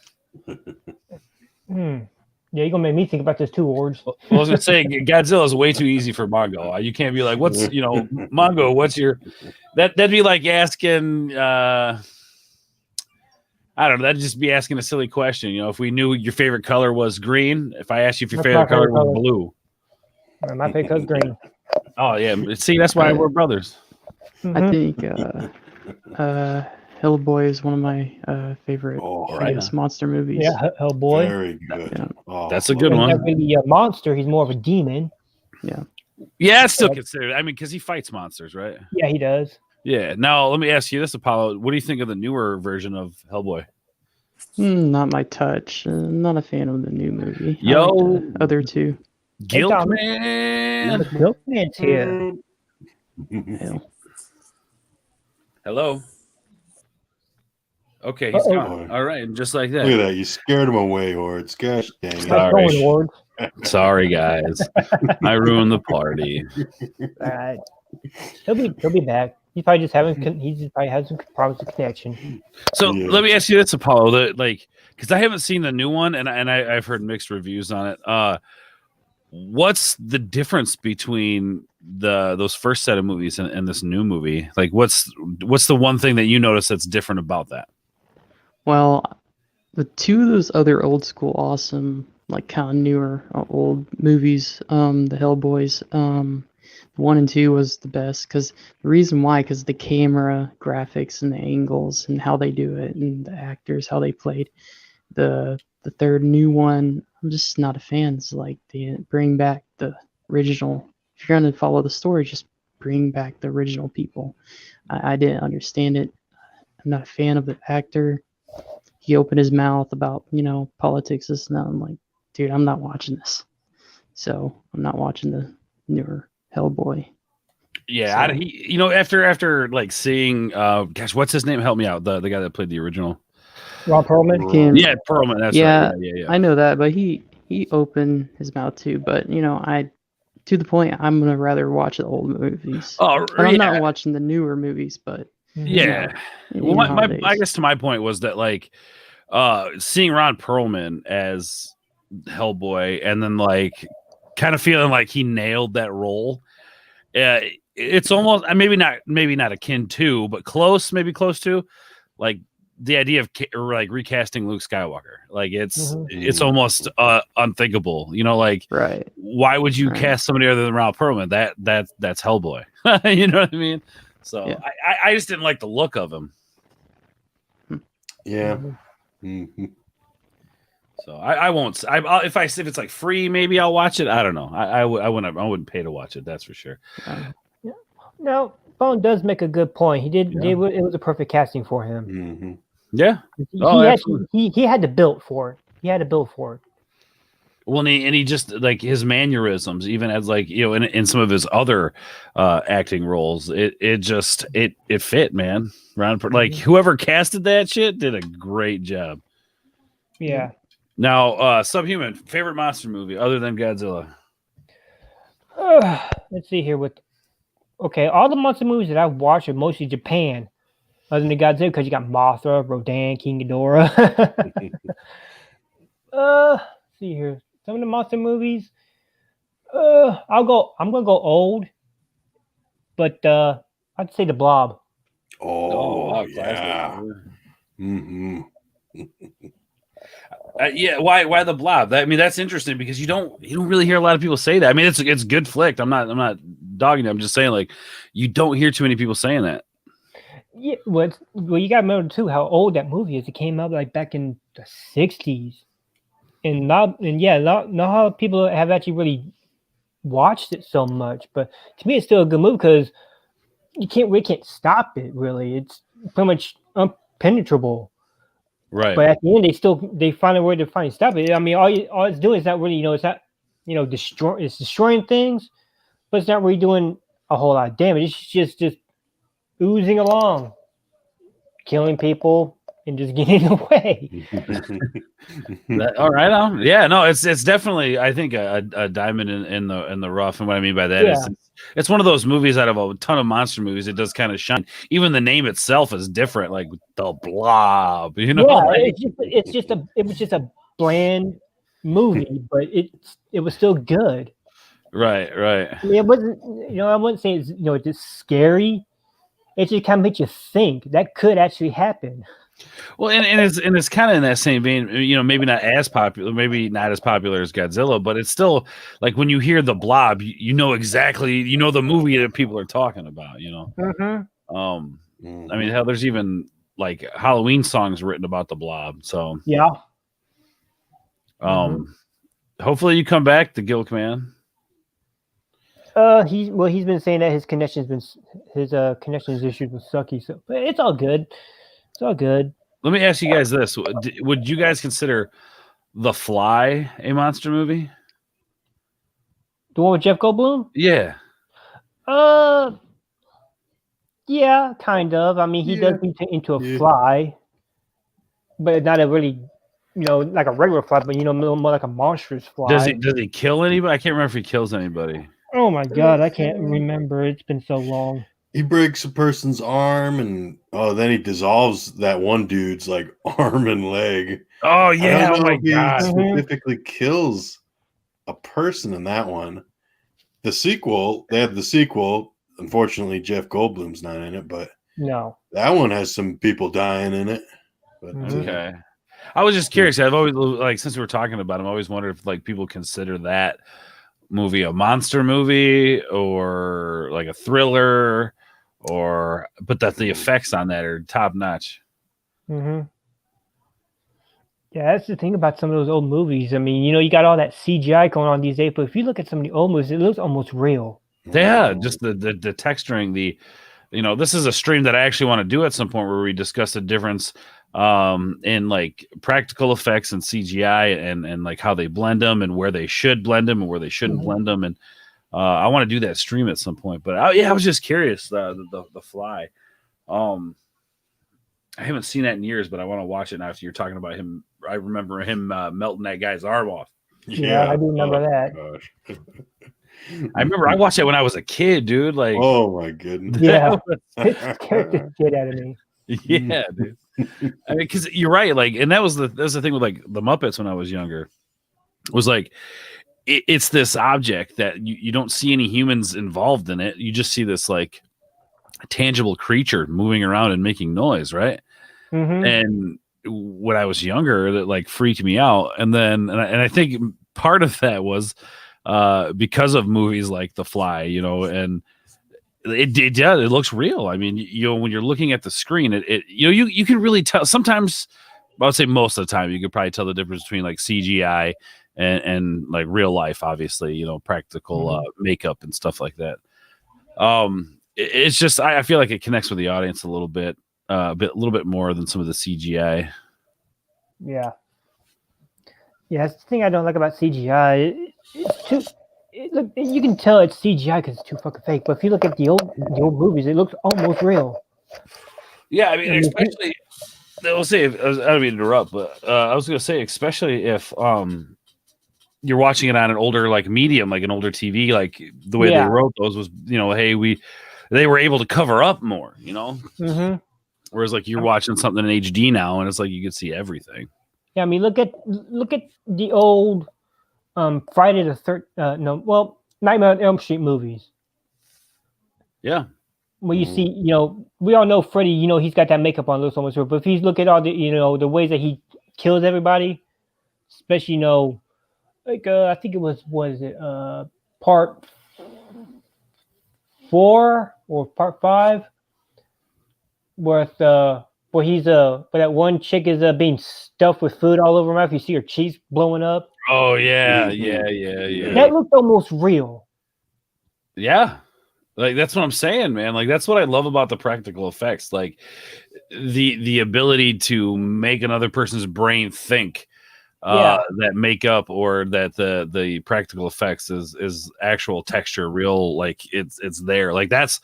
A: Yeah, you're gonna make me think about this too, Orge.
E: Well, I was gonna say Godzilla is way too easy for Mongo. You can't be like, "What's Mongo? What's your?" That'd be like asking. I don't know. That'd just be asking a silly question. If we knew your favorite color was green, if I asked you if your favorite color was blue,
A: my favorite color's green.
E: Oh yeah, see, that's why we're brothers.
C: I think Hellboy is one of my favorite monster movies.
A: Yeah, Hellboy.
D: Very good.
C: Yeah.
D: Oh,
E: that's a good one.
A: He's not really a monster. He's more of a demon.
C: Yeah.
E: Yeah, it's still considered. I mean, because he fights monsters, right?
A: Yeah, he does.
E: Yeah. Now, let me ask you this, Apollo. What do you think of the newer version of Hellboy?
C: Not my touch. Not a fan of the new movie.
E: Yo.
C: I like the other two.
E: Guiltman.
A: Guiltman's here.
C: Hell.
E: Hello. Okay, he's gone. All right, and just like that.
D: Look at that. You scared him away, Hordes. Gosh dang it.
A: How's it going, Orge?
E: Sorry, guys. I ruined the party.
A: All right. He'll be back. He's probably just has some problems with connection.
E: So let me ask you this, Apollo. Because I haven't seen the new one, and I've heard mixed reviews on it. what's the difference between those first set of movies and this new movie? Like, what's the one thing that you notice that's different about that?
C: Well, the two of those other old school awesome, like kind of newer old movies, the Hellboys, 1 and 2 was the best because the reason why, because the camera graphics and the angles and how they do it and the actors, how they played. The third new one, I'm just not a fan. It's like they bring back the original. If you're going to follow the story, just bring back the original people. I didn't understand it. I'm not a fan of the actor. He opened his mouth about, politics, this and that. I'm like, dude, I'm not watching this. So I'm not watching the newer Hellboy.
E: Yeah,
C: So-
E: after like seeing, gosh, what's his name? Help me out. The guy that played the original.
A: Ron Perlman.
C: Can't-
E: Yeah, Perlman. That's
C: Yeah,
E: right. Yeah.
C: I know that, but he opened his mouth too. But to the point, I'm gonna rather watch the old movies.
E: Oh,
C: But I'm
E: yeah.
C: not watching the newer movies. But
E: Yeah.
C: you
E: Well,
C: know how
E: my
C: it
E: I
C: is.
E: guess to my point was that like seeing Ron Perlman as Hellboy and then like kind of feeling like he nailed that role. It's almost maybe not akin to, but close to like the idea of like recasting Luke Skywalker. Like it's almost unthinkable. Like
C: Right.
E: why would you
C: Right.
E: cast somebody other than Ron Perlman? That's Hellboy. You know what I mean? So
C: Yeah.
E: I just didn't like the look of him.
D: Yeah.
A: Mm-hmm.
D: Hmm.
E: So I won't. If it's like free, maybe I'll watch it. I don't know. I wouldn't pay to watch it. That's for sure.
B: No, Bone does make a good point. He did.
E: Yeah.
B: It was a perfect casting for him.
D: Hmm.
E: Yeah.
B: He,
E: Oh,
B: had,
E: absolutely.
B: he had to build for it. He had to build for it.
E: Well, and he just like his mannerisms, even as like in some of his other acting roles, it fit, man. Like whoever casted that shit did a great job.
A: Yeah.
E: Now, Subhuman, favorite monster movie other than Godzilla?
B: Let's see here. All the monster movies that I've watched are mostly Japan, other than Godzilla, because you got Mothra, Rodan, King Ghidorah. Let's see here. Some of the monster movies. I'm gonna go old, but I'd say The Blob.
D: Oh, yeah. Hmm.
E: Yeah, why the Blob? I mean, that's interesting because you don't really hear a lot of people say that. I mean, it's a good flick. I'm not dogging it. I'm just saying like you don't hear too many people saying that.
B: Yeah, well, you got to remember too how old that movie is. It came out like back in the '60s, and not how people have actually really watched it so much. But to me, it's still a good movie because we can't stop it. Really, it's pretty much impenetrable.
E: Right.
B: But at the end, they find a way to finally stop it. I mean, all it's doing is not really, it's not, it's destroying things, but it's not really doing a whole lot of damage. It's just oozing along, killing people, and just getting away.
E: All right. Yeah. No. It's definitely I think a diamond in the rough. And what I mean by that is it's one of those movies out of a ton of monster movies. It does kind of shine. Even the name itself is different, like The Blob.
B: Yeah,
E: like,
B: it was just a bland movie, but it was still good.
E: Right.
B: I mean, it wasn't, I wouldn't say it's, just scary. It just kind of makes you think that could actually happen.
E: Well, and it's kind of in that same vein, maybe not as popular, maybe not as popular as Godzilla, but it's still like when you hear The Blob, you know exactly, the movie that people are talking about,
B: Mm-hmm.
E: I mean, hell, there's even like Halloween songs written about The Blob. So
B: Yeah.
E: hopefully you come back to Gilk, man.
B: He's been saying that his connections issues with Sucky, so but it's all good. It's all good.
E: Let me ask you guys this: would you guys consider The Fly a monster movie?
B: The one with Jeff Goldblum?
E: Yeah.
B: Yeah, kind of. I mean, he does turn into a fly, but not a really, like a regular fly, but more like a monstrous fly.
E: Does he kill anybody? I can't remember if he kills anybody.
B: Oh my god, I can't remember. It's been so long.
D: He breaks a person's arm, and then he dissolves that one dude's like arm and leg.
E: Oh
D: I
E: yeah!
D: don't
E: Oh
D: know
E: my
D: if he
E: god!
D: specifically kills a person in that one. The sequel, they had the sequel. Unfortunately, Jeff Goldblum's not in it, but
B: No.
D: that one has some people dying in it. But
E: Okay. I was just curious. I've always, like, since we were talking about him, I always wondered if like people consider that movie a monster movie or like a thriller, or but that the effects on that are top notch.
B: Mm-hmm. Yeah, that's the thing about some of those old movies. I mean, you got all that CGI going on these days, but if you look at some of the old movies, it looks almost real.
E: Yeah, just the texturing, this is a stream that I actually want to do at some point where we discuss the difference in like practical effects and CGI and like how they blend them and where they should blend them and where they shouldn't blend them. And I want to do that stream at some point. But I was just curious, the Fly. I haven't seen that in years, but I want to watch it now. After you're talking about him, I remember him melting that guy's arm off.
B: Yeah, I do remember that.
D: Gosh.
E: I remember I watched it when I was a kid, dude. Like,
D: Oh my goodness.
B: Yeah, it scared the shit out of me.
E: yeah, dude. I mean, because you're right. Like, and that was the thing with like the Muppets when I was younger. Was like, it's this object that you don't see any humans involved in it. You just see this like tangible creature moving around and making noise, right?
B: Mm-hmm.
E: And when I was younger, that like freaked me out. And then, and I think part of that was because of movies like The Fly, and it looks real. I mean, when you're looking at the screen, you can really tell. Sometimes, I would say most of the time, you could probably tell the difference between like CGI and like real life, obviously, practical makeup and stuff like that. It's just I feel like it connects with the audience a little bit more than some of the CGI.
B: Yeah. Yeah, that's the thing I don't like about CGI. Look, you can tell it's CGI because it's too fucking fake. But if you look at the old movies, it looks almost real.
E: Yeah, I mean, especially I'll say, I don't mean to interrupt, but I was going to say, especially if you're watching it on an older like medium, like an older TV, like the way they wrote those was, hey, they were able to cover up more,
B: Mm-hmm.
E: Whereas like you're watching something in HD now, and it's like you can see everything.
B: Yeah, I mean, look at the old Friday the Nightmare on Elm Street movies.
E: Yeah.
B: Where you see, we all know Freddy, he's got that makeup on, looks almost real. But if you look at all the, the ways that he kills everybody, especially, like I think it was part 4 or part 5, where that one chick is being stuffed with food all over her mouth. You see her cheeks blowing up.
E: Oh yeah.
B: That looked almost real.
E: Yeah. Like that's what I'm saying, man. Like that's what I love about the practical effects. Like the ability to make another person's brain think that makeup or that the practical effects is actual texture, real, like it's there. Like that's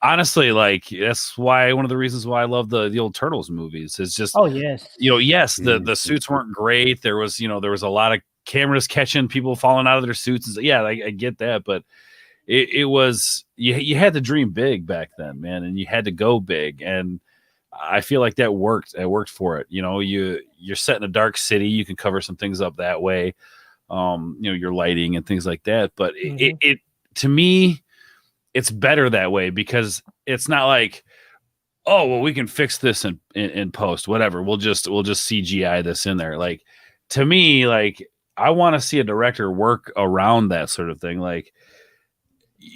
E: honestly, like that's why one of the reasons why I love the old Turtles movies is just yes, the suits weren't great. There was a lot of cameras catching people falling out of their suits. I get that, but it was you had to dream big back then, man, and you had to go big, and I feel like that worked. It worked for it. You're set in a dark city. You can cover some things up that way. Your lighting and things like that. But it to me, it's better that way because it's not like, oh well, we can fix this in post, whatever. We'll just CGI this in there. Like to me, like I want to see a director work around that sort of thing. Like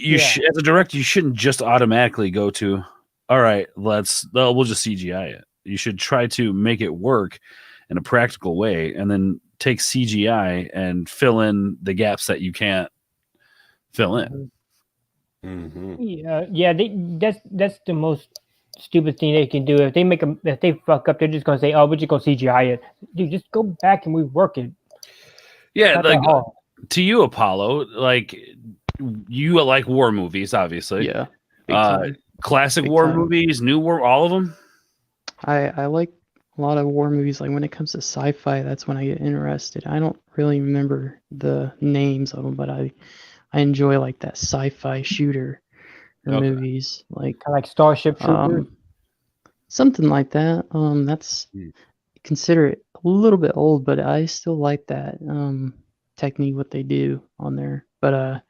E: as a director, you shouldn't just automatically go to, all right, we'll just CGI it. You should try to make it work in a practical way and then take CGI and fill in the gaps that you can't fill in.
B: Mm-hmm. Yeah. That's the most stupid thing they can do. If they fuck up, they're just gonna say, "Oh, we're just gonna CGI it." Dude, just go back and rework it.
E: Yeah, like to you, Apollo, like you like war movies, obviously.
C: Yeah.
E: Classic war movies, new war, all of them.
C: I like a lot of war movies. Like when it comes to sci-fi, that's when I get interested. I don't really remember the names of them, but I enjoy like that sci-fi shooter movies, like
B: kind of like Starship Troopers,
C: something like that. That's consider it a little bit old, but I still like that. technique what they do on there. But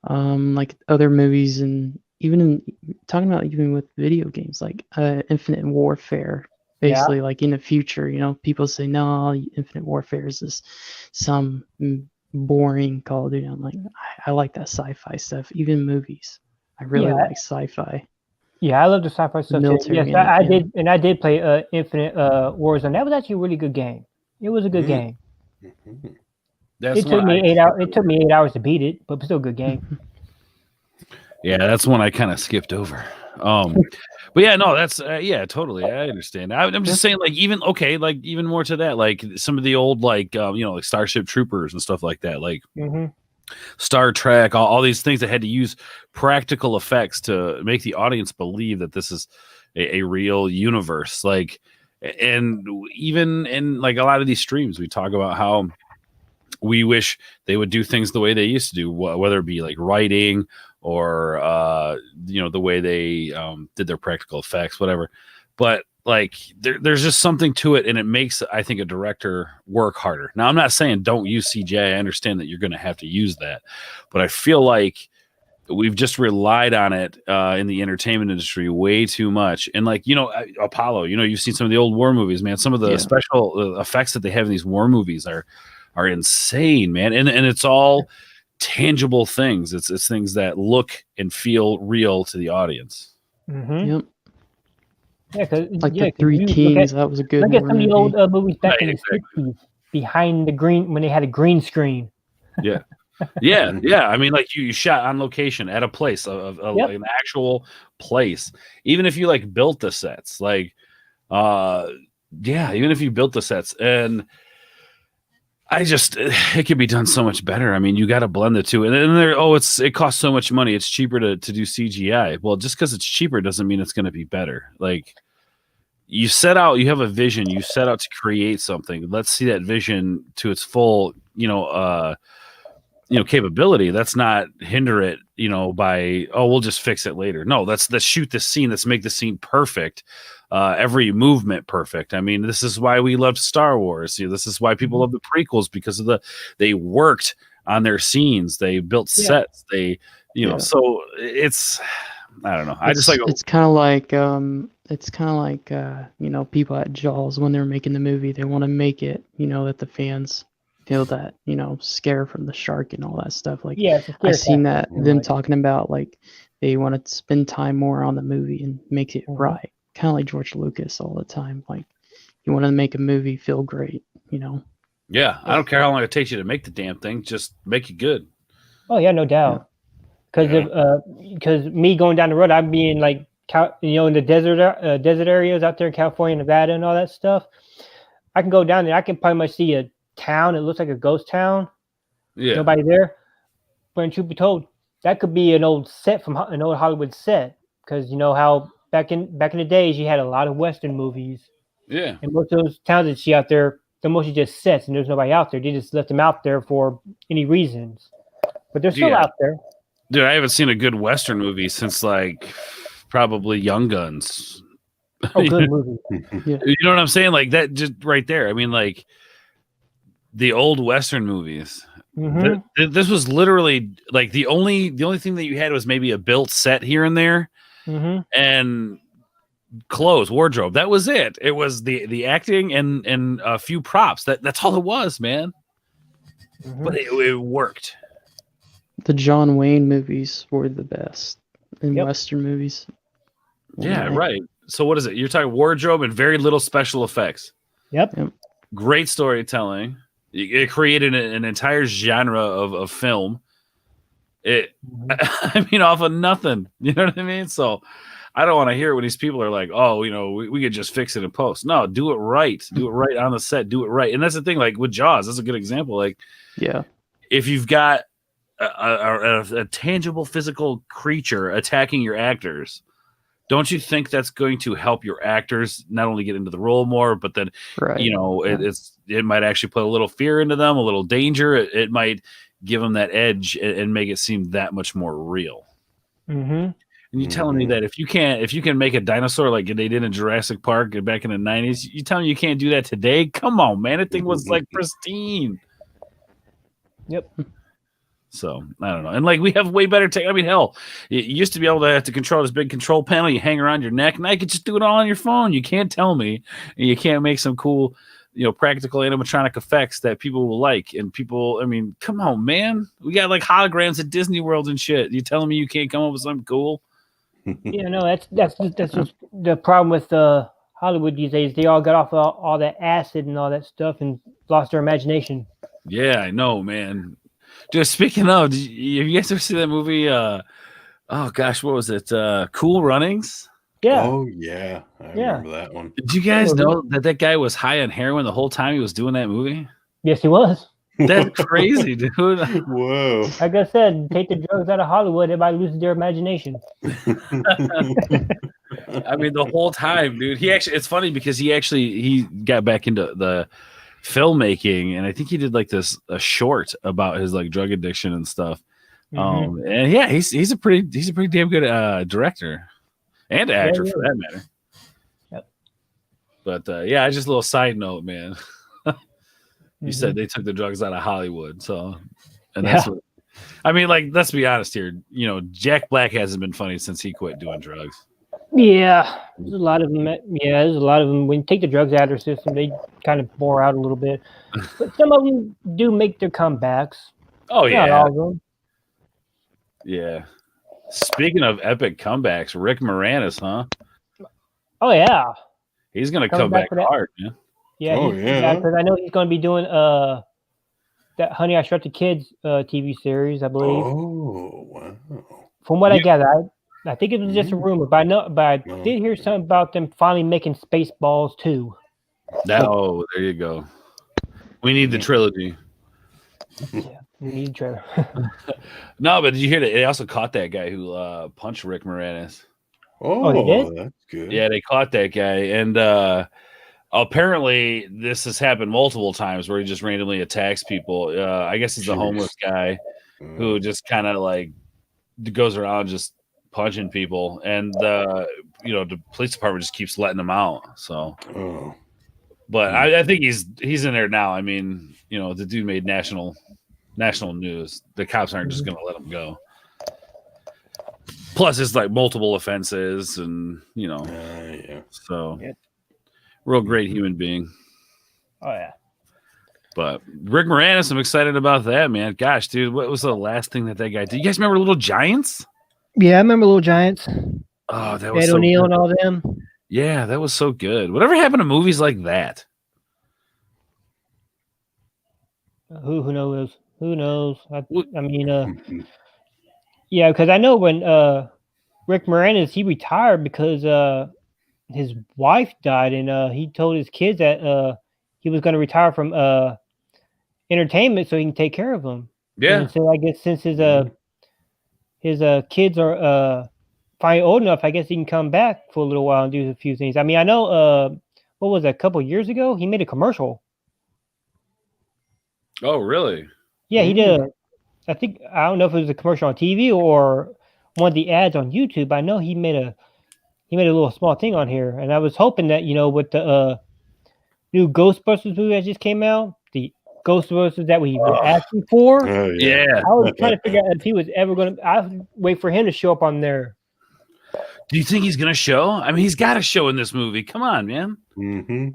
C: like other movies, and even talking about even with video games, like Infinite Warfare. Basically, like in the future, people say no, Infinite Warfare is just some boring Call of Duty. I'm like, I like that sci-fi stuff. Even movies, I really like sci-fi.
B: Yeah, I love the sci-fi stuff too.
C: Military
B: Yes, I did, and I did play Infinite Warzone. That was actually a really good game. It was a good game.
E: That's
B: It took me 8 hours. It took me 8 hours to beat it, but still a good game.
E: Yeah, that's one I kind of skipped over. But yeah, no, that's yeah, totally. I understand. I'm just saying, like, even more to that, like some of the old, like, like Starship Troopers and stuff like that, like Star Trek, all these things that had to use practical effects to make the audience believe that this is a real universe. Like, and even in like a lot of these streams, we talk about how we wish they would do things the way they used to do, whether it be like writing or the way they did their practical effects, whatever. But like there's just something to it, and it makes, I think, a director work harder. Now, I'm not saying don't use CGI. I understand that you're going to have to use that, but I feel like we've just relied on it in the entertainment industry way too much. And like, Apollo, you've seen some of the old war movies, man. Some of the special effects that they have in these war movies are insane, man. And it's all tangible things. It's things that look and feel real to the audience.
C: Yep.
B: Yeah,
C: like the Three Kings, that was a good one.
B: Look at some of the old movies back in the 60s, behind the green, when they had a green screen.
E: Yeah. Yeah. I mean, like you shot on location at a place of like an actual place. Even if you like built the sets, like, even if you built the sets, and it could be done so much better. I mean, you got to blend the two, and then it costs so much money. It's cheaper to do CGI. Well, just because it's cheaper doesn't mean it's going to be better. Like, you have a vision, you set out to create something. Let's see that vision to its full, capability. Let's not hinder it, by, we'll just fix it later. No, let's shoot the scene. Let's make the scene perfect. Every movement perfect. I mean, this is why we loved Star Wars. This is why people love the prequels, because they worked on their scenes. They built sets. They, so it's, I don't know.
C: It's kind of like, people at Jaws, when they're making the movie, they want to make it, that the fans feel that, scare from the shark and all that stuff. Like, I've seen that, them talking about, like, they want to spend time more on the movie and make it right. Kind of like George Lucas all the time. Like, you want to make a movie feel great,
E: Yeah, I don't care how long it takes you to make the damn thing. Just make it good.
B: Oh yeah, no doubt. Because me going down the road, I'm being like, in the desert areas out there in California, Nevada, and all that stuff. I can go down there. I can pretty much see a town. It looks like a ghost town.
E: Yeah,
B: nobody there. But truth be told, that could be an old set from an old Hollywood set, because how back in the days you had a lot of Western movies.
E: Yeah,
B: and most of those towns that you see out there, they're mostly just sets, and there's nobody out there. They just left them out there for any reasons, but they're still out there.
E: Dude, I haven't seen a good Western movie since like probably Young Guns.
B: Oh, good movie.
C: Yeah.
E: You know what I'm saying? Like that, just right there. I mean, like the old Western movies.
B: Mm-hmm.
E: This was literally like the only thing that you had was maybe a built set here and there, and clothes, wardrobe. That was it. It was the acting and a few props. That's all it was, man. But it worked.
C: The John Wayne movies were the best in Western movies.
E: Yeah, right. So what is it? You're talking wardrobe and very little special effects.
B: Yep.
E: Great storytelling. It created an entire genre of film. I mean, off of nothing. You know what I mean? So I don't want to hear when these people are like, oh, we could just fix it in post. No, do it right. Do it right on the set. Do it right. And that's the thing, like with Jaws, that's a good example. Like, if you've got a tangible physical creature attacking your actors, don't you think that's going to help your actors not only get into the role more, but then it might actually put a little fear into them, a little danger. It might give them that edge and make it seem that much more real. And you're telling me that if you can make a dinosaur like they did in Jurassic Park back in the 90s, you telling me you can't do that today? Come on, man. That thing was like pristine.
A: Yep.
E: So I don't know. And like we have way better tech. I mean, hell, you used to be able to have to control this big control panel you hang around your neck. Now you can just do it all on your phone. You can't tell me you can't make some cool, practical animatronic effects that people will like. And people, I mean, come on, man. We got like holograms at Disney World and shit. You telling me you can't come up with something cool?
A: Yeah, no, that's just the problem with Hollywood these days. They all got off all that acid and all that stuff and lost their imagination.
E: Yeah, I know, man. Just speaking of, have you guys ever seen that movie? Oh gosh, what was it? Cool Runnings.
A: Yeah.
D: Oh yeah, I remember that one.
E: Did you guys know that guy was high on heroin the whole time he was doing that movie?
A: Yes, he was.
E: That's crazy, dude.
D: Whoa.
A: Like I said, take the drugs out of Hollywood, everybody loses their imagination.
E: I mean, the whole time, dude. It's funny because he got back into the filmmaking, and I think he did like a short about his like drug addiction and stuff.
A: Mhm.
E: And yeah, he's a pretty damn good director and actor for that matter.
A: Yep.
E: But yeah, just a little side note, man. You said they took the drugs out of Hollywood, so and that's what I mean. Like, let's be honest here. Jack Black hasn't been funny since he quit doing drugs.
A: Yeah, there's a lot of them. Yeah, there's a lot of them. When you take the drugs out of their system, they kind of bore out a little bit. But some of them do make their comebacks.
E: Oh
A: Not
E: yeah,
A: all of them.
E: yeah. Speaking of epic comebacks, Rick Moranis, huh?
A: Oh yeah,
E: He's gonna
A: Coming
E: come
A: back
E: back
A: for that.
E: hard, man.
A: yeah.
D: Oh, yeah.
A: Because I know he's going to be doing that Honey I Shrunk the Kids TV series, I believe.
D: Oh wow.
A: From what I gather, I think it was just a rumor, but I did hear something about them finally making Spaceballs too.
E: Oh, there you go. We need the trilogy.
A: We need a trailer.
E: No, but did you hear that? They also caught that guy who punched Rick Moranis.
D: Oh,
A: they did?
D: that's good.
E: Yeah, they caught that guy, and apparently this has happened multiple times where he just randomly attacks people. I guess he's a homeless guy who just kind of like goes around just punching people, and the police department just keeps letting him out. So,
D: Oh.
E: but I think he's in there now. I mean, the dude made national news. The cops aren't just going to let him go. Plus, it's like multiple offenses, and
D: Yeah.
E: so
A: Yeah.
E: real great human being.
A: Oh yeah.
E: But Rick Moranis, I'm excited about that, man. Gosh, dude, what was the last thing that guy did? You guys remember Little Giants?
A: Yeah, I remember Little Giants.
E: Oh, that was
A: Ed
E: so
A: O'Neill
E: good.
A: and all them.
E: Yeah, that was so good. Whatever happened to movies like that?
A: Who knows? Who knows? I mean,
D: Mhm.
A: yeah, because I know when Rick Moranis he retired because his wife died, and he told his kids that he was going to retire from entertainment so he can take care of them.
E: Yeah.
A: And so I guess since his kids are finally old enough, I guess he can come back for a little while and do a few things. I mean, I know what was it, a couple years ago he made a commercial.
E: Oh, really?
A: Yeah, he did. I think I don't know if it was a commercial on TV or one of the ads on YouTube. I know he made a little small thing on here, and I was hoping that with the new Ghostbusters movie that just came out, the Ghostbusters that we were asking for.
D: Oh,
E: Yeah.
A: I was trying to figure out if he was ever going to. I would wait for him to show up on there.
E: Do you think he's gonna show? I mean, he's got to show in this movie. Come on, man.
D: Mm-hmm.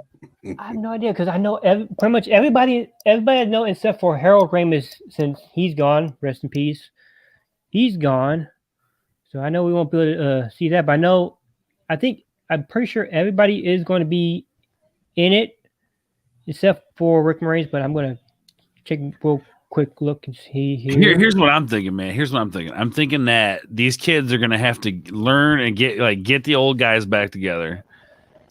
A: I have no idea because I know pretty much everybody I know except for Harold Ramis since he's gone. Rest in peace. He's gone, so I know we won't be able to see that. But I'm pretty sure everybody is going to be in it except for Rick Moranis. But I'm going to take a real quick look and see here.
E: Here's what I'm thinking, man. Here's what I'm thinking. I'm thinking that these kids are gonna have to learn and get the old guys back together.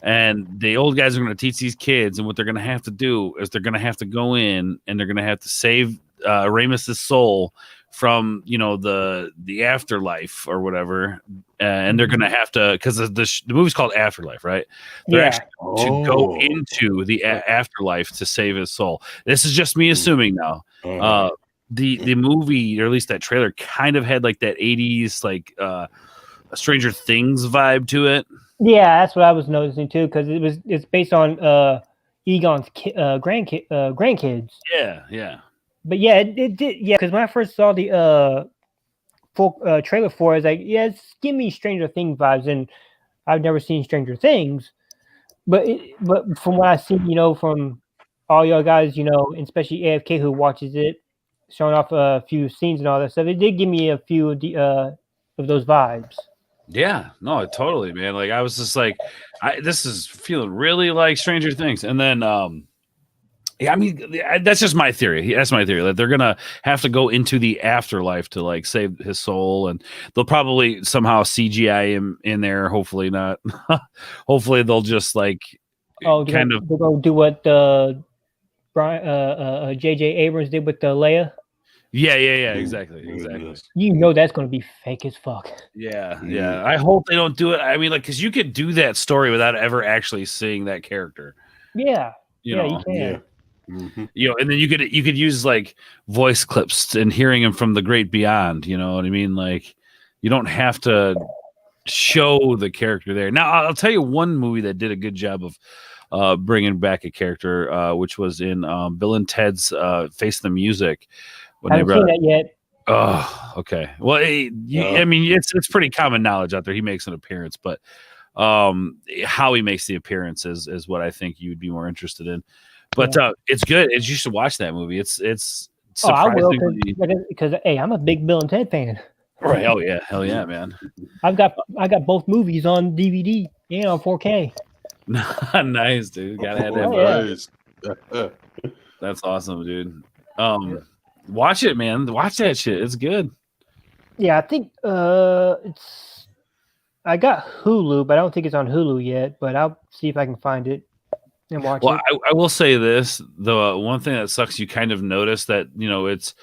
E: And the old guys are going to teach these kids, and what they're going to have to do is they're going to have to go in and they're going to have to save Ramis's soul from the afterlife or whatever, and they're going to have to, because the movie's called Afterlife, right? They're actually to go into the afterlife to save his soul. This is just me assuming now. The movie, or at least that trailer, kind of had like that 80s like a Stranger Things vibe to it.
A: Yeah, that's what I was noticing too, because it's based on Egon's grandkids.
E: Yeah.
A: but yeah, it did. Yeah, because when I first saw the full trailer for it, I was like, yeah, it's giving me Stranger Things vibes, and I've never seen Stranger Things. But from what I've seen, from all y'all guys, and especially AFK who watches it, showing off a few scenes and all that stuff, it did give me a few of those vibes.
E: Yeah, no, totally, man. Like I was just like, this is feeling really like Stranger Things, and then yeah, I mean that's just my theory. That's my theory that they're gonna have to go into the afterlife to like save his soul, and they'll probably somehow CGI him in there. Hopefully not. Hopefully they'll just like
A: they're gonna do what J.J. Abrams did with the Leia.
E: Yeah, exactly.
A: That's gonna be fake as fuck.
E: Yeah. I hope they don't do it. I mean, like, because you could do that story without ever actually seeing that character.
A: Yeah,
E: you
A: can.
D: Yeah. Mm-hmm.
E: And then you could use like voice clips and hearing him from the great beyond. You know what I mean? Like, you don't have to show the character there. Now, I'll tell you one movie that did a good job of bringing back a character, which was in Bill and Ted's Face the Music.
A: I haven't seen that yet.
E: Oh, okay. Well, I mean, it's pretty common knowledge out there. He makes an appearance, but how he makes the appearance is what I think you would be more interested in. But it's good. You should watch that movie. It's surprisingly...
A: I will because hey, I'm a big Bill and Ted fan.
E: Right? Hell yeah, man.
A: I got both movies on DVD and on 4K.
E: Nice, dude. Gotta have that.
D: Nice.
E: That's awesome, dude. Watch it, man. Watch that shit. It's good.
A: Yeah, I think it's. I got Hulu, but I don't think it's on Hulu yet. But I'll see if I can find it and watch it.
E: I will say this: the one thing that sucks, you kind of notice that it's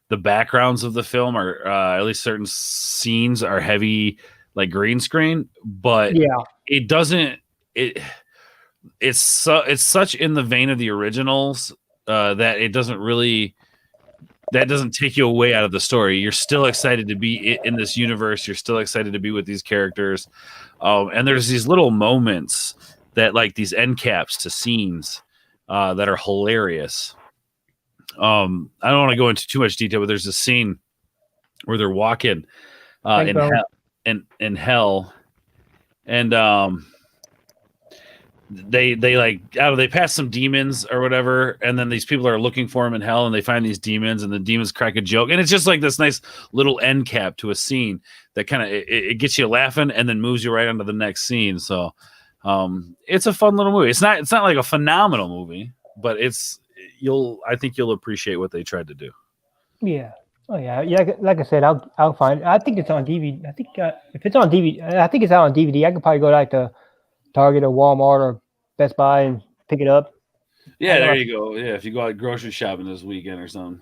E: the backgrounds of the film are at least certain scenes are heavy, like green screen. But it doesn't. It's such in the vein of the originals that it doesn't really. That doesn't take you away out of the story. You're still excited to be in this universe. You're still excited to be with these characters. And there's these little moments that like these end caps to scenes that are hilarious. I don't want to go into too much detail, but there's a scene where they're walking in hell, and they they pass some demons or whatever, and then these people are looking for him in hell, and they find these demons, and the demons crack a joke, and it's just like this nice little end cap to a scene that kind of it gets you laughing and then moves you right onto the next scene. So it's a fun little movie. It's not like a phenomenal movie, but I think you'll appreciate what they tried to do.
A: Yeah. Oh yeah. Like I said, I'll find it. I think it's on DVD. I think if it's on DVD, I think it's out on DVD. I could probably go like to Target or Walmart or Best Buy and pick it up.
E: Yeah, there you go. Yeah, if you go out grocery shopping this weekend or something.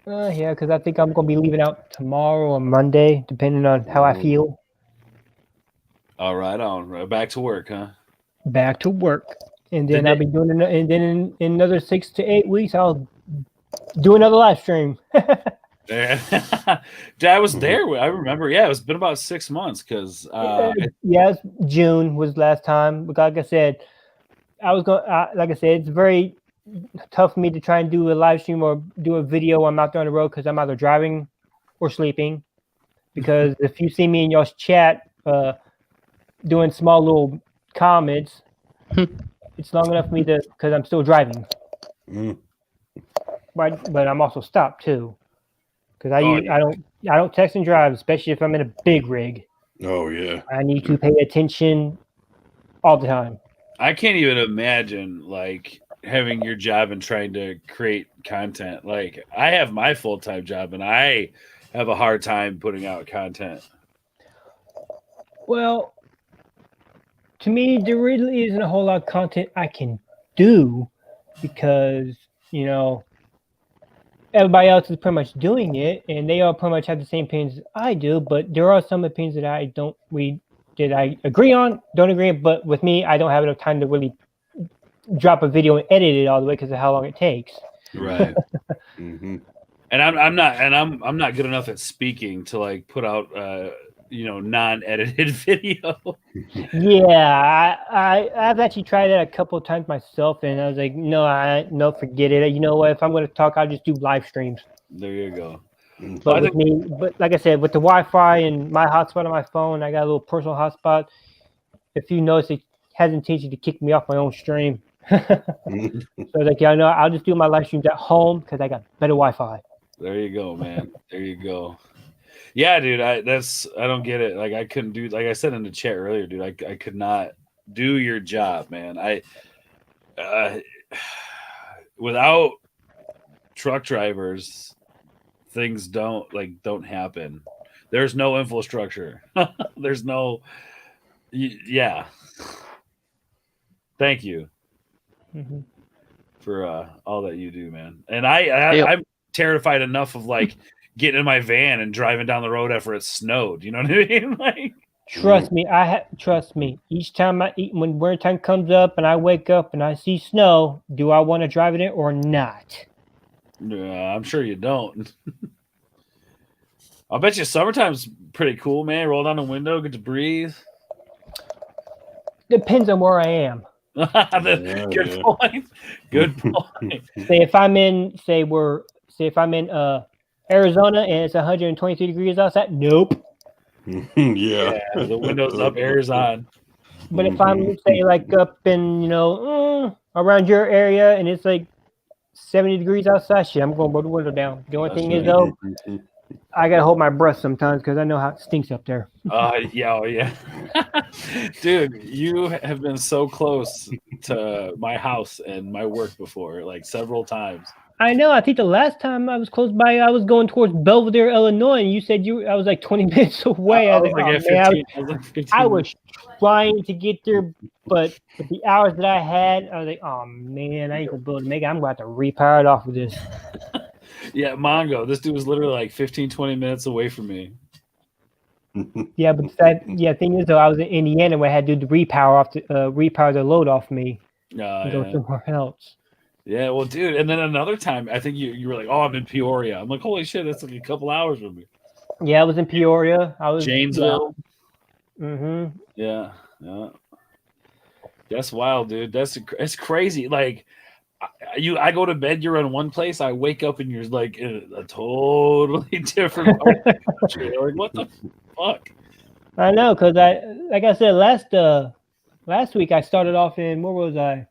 A: Yeah, because I think I'm going to be leaving out tomorrow or Monday, depending on how I feel.
E: All right, on. Back to work, huh?
A: Back to work. And then I'll be doing and then in another 6 to 8 weeks, I'll do another live stream.
E: I was there. I remember. Yeah, it's been about 6 months because.
A: June was last time. But like I said, it's very tough for me to try and do a live stream or do a video when I'm out there on the road because I'm either driving or sleeping. Because if you see me in y'all's chat doing small little comments, it's long enough for me to because I'm still driving. But I'm also stopped too. Because I don't text and drive, especially if I'm in a big rig.
D: Oh yeah.
A: I need to pay attention all the time.
E: I can't even imagine like having your job and trying to create content. Like I have my full-time job and I have a hard time putting out content.
A: Well, to me, there really isn't a whole lot of content I can do because, everybody else is pretty much doing it, and they all pretty much have the same opinions I do. But there are some opinions that I agree on, don't agree. But with me, I don't have enough time to really drop a video and edit it all the way because of how long it takes.
E: Right. And I'm not good enough at speaking to like put out non-edited video.
B: Yeah, I've actually tried that a couple of times myself, and I was like, no, forget it. You know what? If I'm going to talk, I'll just do live streams.
E: There you go.
B: But like I said, with the Wi-Fi and my hotspot on my phone, I got a little personal hotspot. If you notice, it has intention to kick me off my own stream. So like, yeah, I'll just do my live streams at home because I got better Wi-Fi.
E: There you go, man. There you go. Yeah, dude. I don't get it. Like I couldn't do. Like I said in the chat earlier, dude. I could not do your job, man. Without truck drivers, things don't happen. There's no infrastructure. There's no. Yeah. Thank you for all that you do, man. And I'm terrified enough of like getting in my van and driving down the road after it snowed. You know what I mean? Like,
B: trust me. Each time when winter time comes up and I wake up and I see snow, do I want to drive it in or not?
E: I'm sure you don't. I'll bet you summertime's pretty cool, man. Roll down the window, get to breathe.
B: Depends on where I am.
E: Good point. Good point.
B: Say if I'm in, Arizona and it's 123 degrees outside, nope.
D: Yeah.
E: The window's up, air's on.
B: But if I'm say like up in around your area and it's like 70 degrees outside, shit, I'm going to roll the window down. The only thing is though, I gotta hold my breath sometimes because I know how it stinks up there.
E: Yeah. Dude, you have been so close to my house and my work before, like several times.
B: I know. I think the last time I was close by, I was going towards Belvedere, Illinois, and you said I was like 20 minutes away. I was trying to get there, but with the hours that I had, I was like, oh man, I ain't gonna be able to make it. I'm going to have to repower it off of this.
E: Yeah, Mongo. This dude was literally like 15, 20 minutes away from me.
B: Yeah, but thing is though, I was in Indiana where I had to do the repower the load off me. Go somewhere else.
E: Yeah, well, dude, and then another time, I think you were like, "Oh, I'm in Peoria." I'm like, "Holy shit, that's like a couple hours from me."
B: Yeah, I was in Peoria. I was
E: Janesville.
B: Yeah.
E: Yeah. That's wild, dude. It's crazy. Like, I go to bed, you're in one place. I wake up and you're like in a totally different part of the country. Like, what the fuck?
B: I know, because like I said last week, I started off in where was I?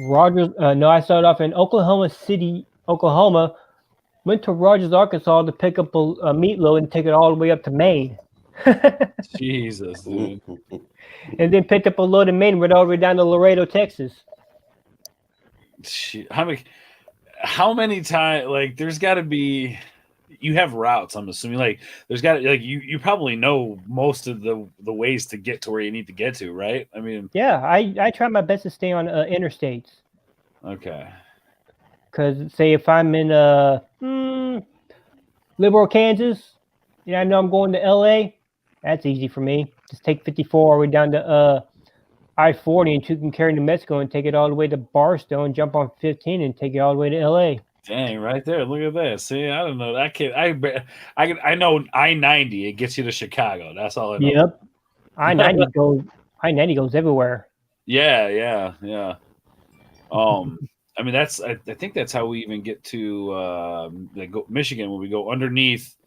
B: Rogers. No, I started off in Oklahoma City, Oklahoma. Went to Rogers, Arkansas to pick up a meat load and take it all the way up to Maine.
E: Jesus, dude.
B: And then picked up a load in Maine, went all the way down to Laredo, Texas.
E: How many times? Like, there's got to be. You have routes. I'm assuming. Like, there's got to like you probably know most of the ways to get to where you need to get to, right? I mean.
B: Yeah, I try my best to stay on interstates.
E: Okay.
B: Because say if I'm in Liberal, Kansas, I know I'm going to LA. That's easy for me. Just take 54 all the way down to I-40 and Tucumcari, New Mexico, and take it all the way to Barstow and jump on 15 and take it all the way to LA.
E: Dang, right there. Look at that. See, I don't know. I know I-90. It gets you to Chicago. That's all I know.
B: Yep. I-90 goes everywhere.
E: Yeah. I mean, I think that's how we even get to Michigan when we go underneath.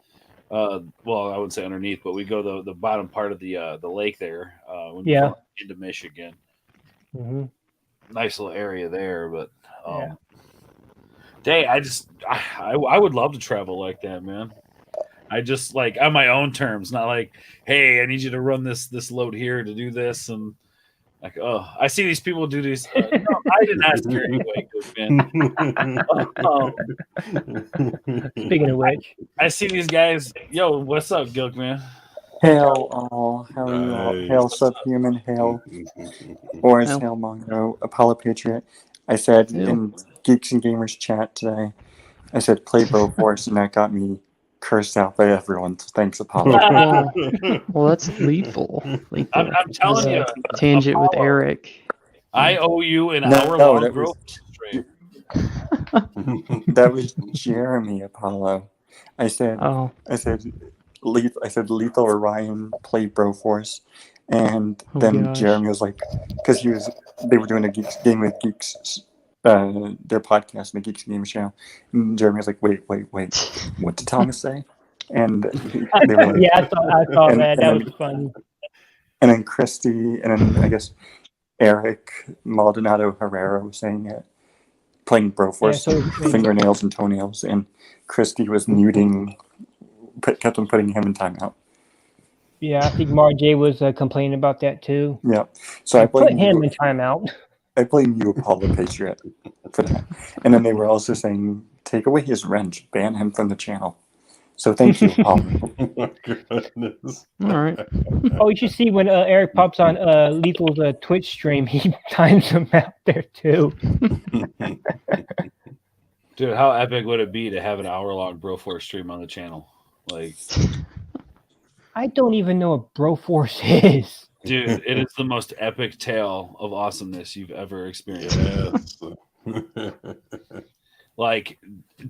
E: Well, I wouldn't say underneath, but we go the bottom part of the lake there. When we go into Michigan.
B: Mm-hmm.
E: Nice little area there, but dang, I would love to travel like that, man. I just like on my own terms, not like, hey, I need you to run this load here to do this, and like, oh, I see these people do these. No, I didn't ask you anyway, man.
B: Speaking of which,
E: I see these guys. Yo, what's up, Gilk, man?
F: Hail all, how are you all? Hail Subhuman, hail Boris, hail Mongo, Apollo Patriot. I said in Geeks and Gamers chat today, I said play Bofors, and that got me cursed out by everyone. Thanks, Apollo.
C: Well, that's lethal.
E: I'm telling you.
C: Tangent Apollo, with Eric.
E: I owe you an hour-long growth stream.
F: That was Jeremy, Apollo. I said, I said Lethal or Ryan play Broforce, and
C: Oh,
F: then
C: gosh.
F: Jeremy was like, because they were doing a Game with Geeks, their podcast, the Geeks Game Show, and Jeremy was like, wait, what did Thomas say? And they were like,
B: Yeah, I saw
F: And-
B: that.
F: and
B: That
F: then-
B: was funny.
F: and then Christy, and then I guess Eric Maldonado Herrera was saying it, playing Broforce,
B: Yeah, so-
F: fingernails and toenails, and Christy was muting, kept on putting him in timeout.
B: Yeah, I think Mar J was complaining about that too.
F: Yeah, so I
B: Put
F: blame
B: him
F: you.
B: in timeout.
F: I blame you, Apollo Patriot, for that. And then they were also saying, take away his wrench, ban him from the channel. So thank you, Apollo.
D: Oh my goodness.
C: All right.
B: Oh, you should see when Eric pops on Lethal's Twitch stream, he times him out there too.
E: Dude, how epic would it be to have an hour-long Broforce stream on the channel? Like,
B: I don't even know what Broforce is.
E: dude, it is the most epic tale of awesomeness you've ever experienced.
D: Yes.
E: Like,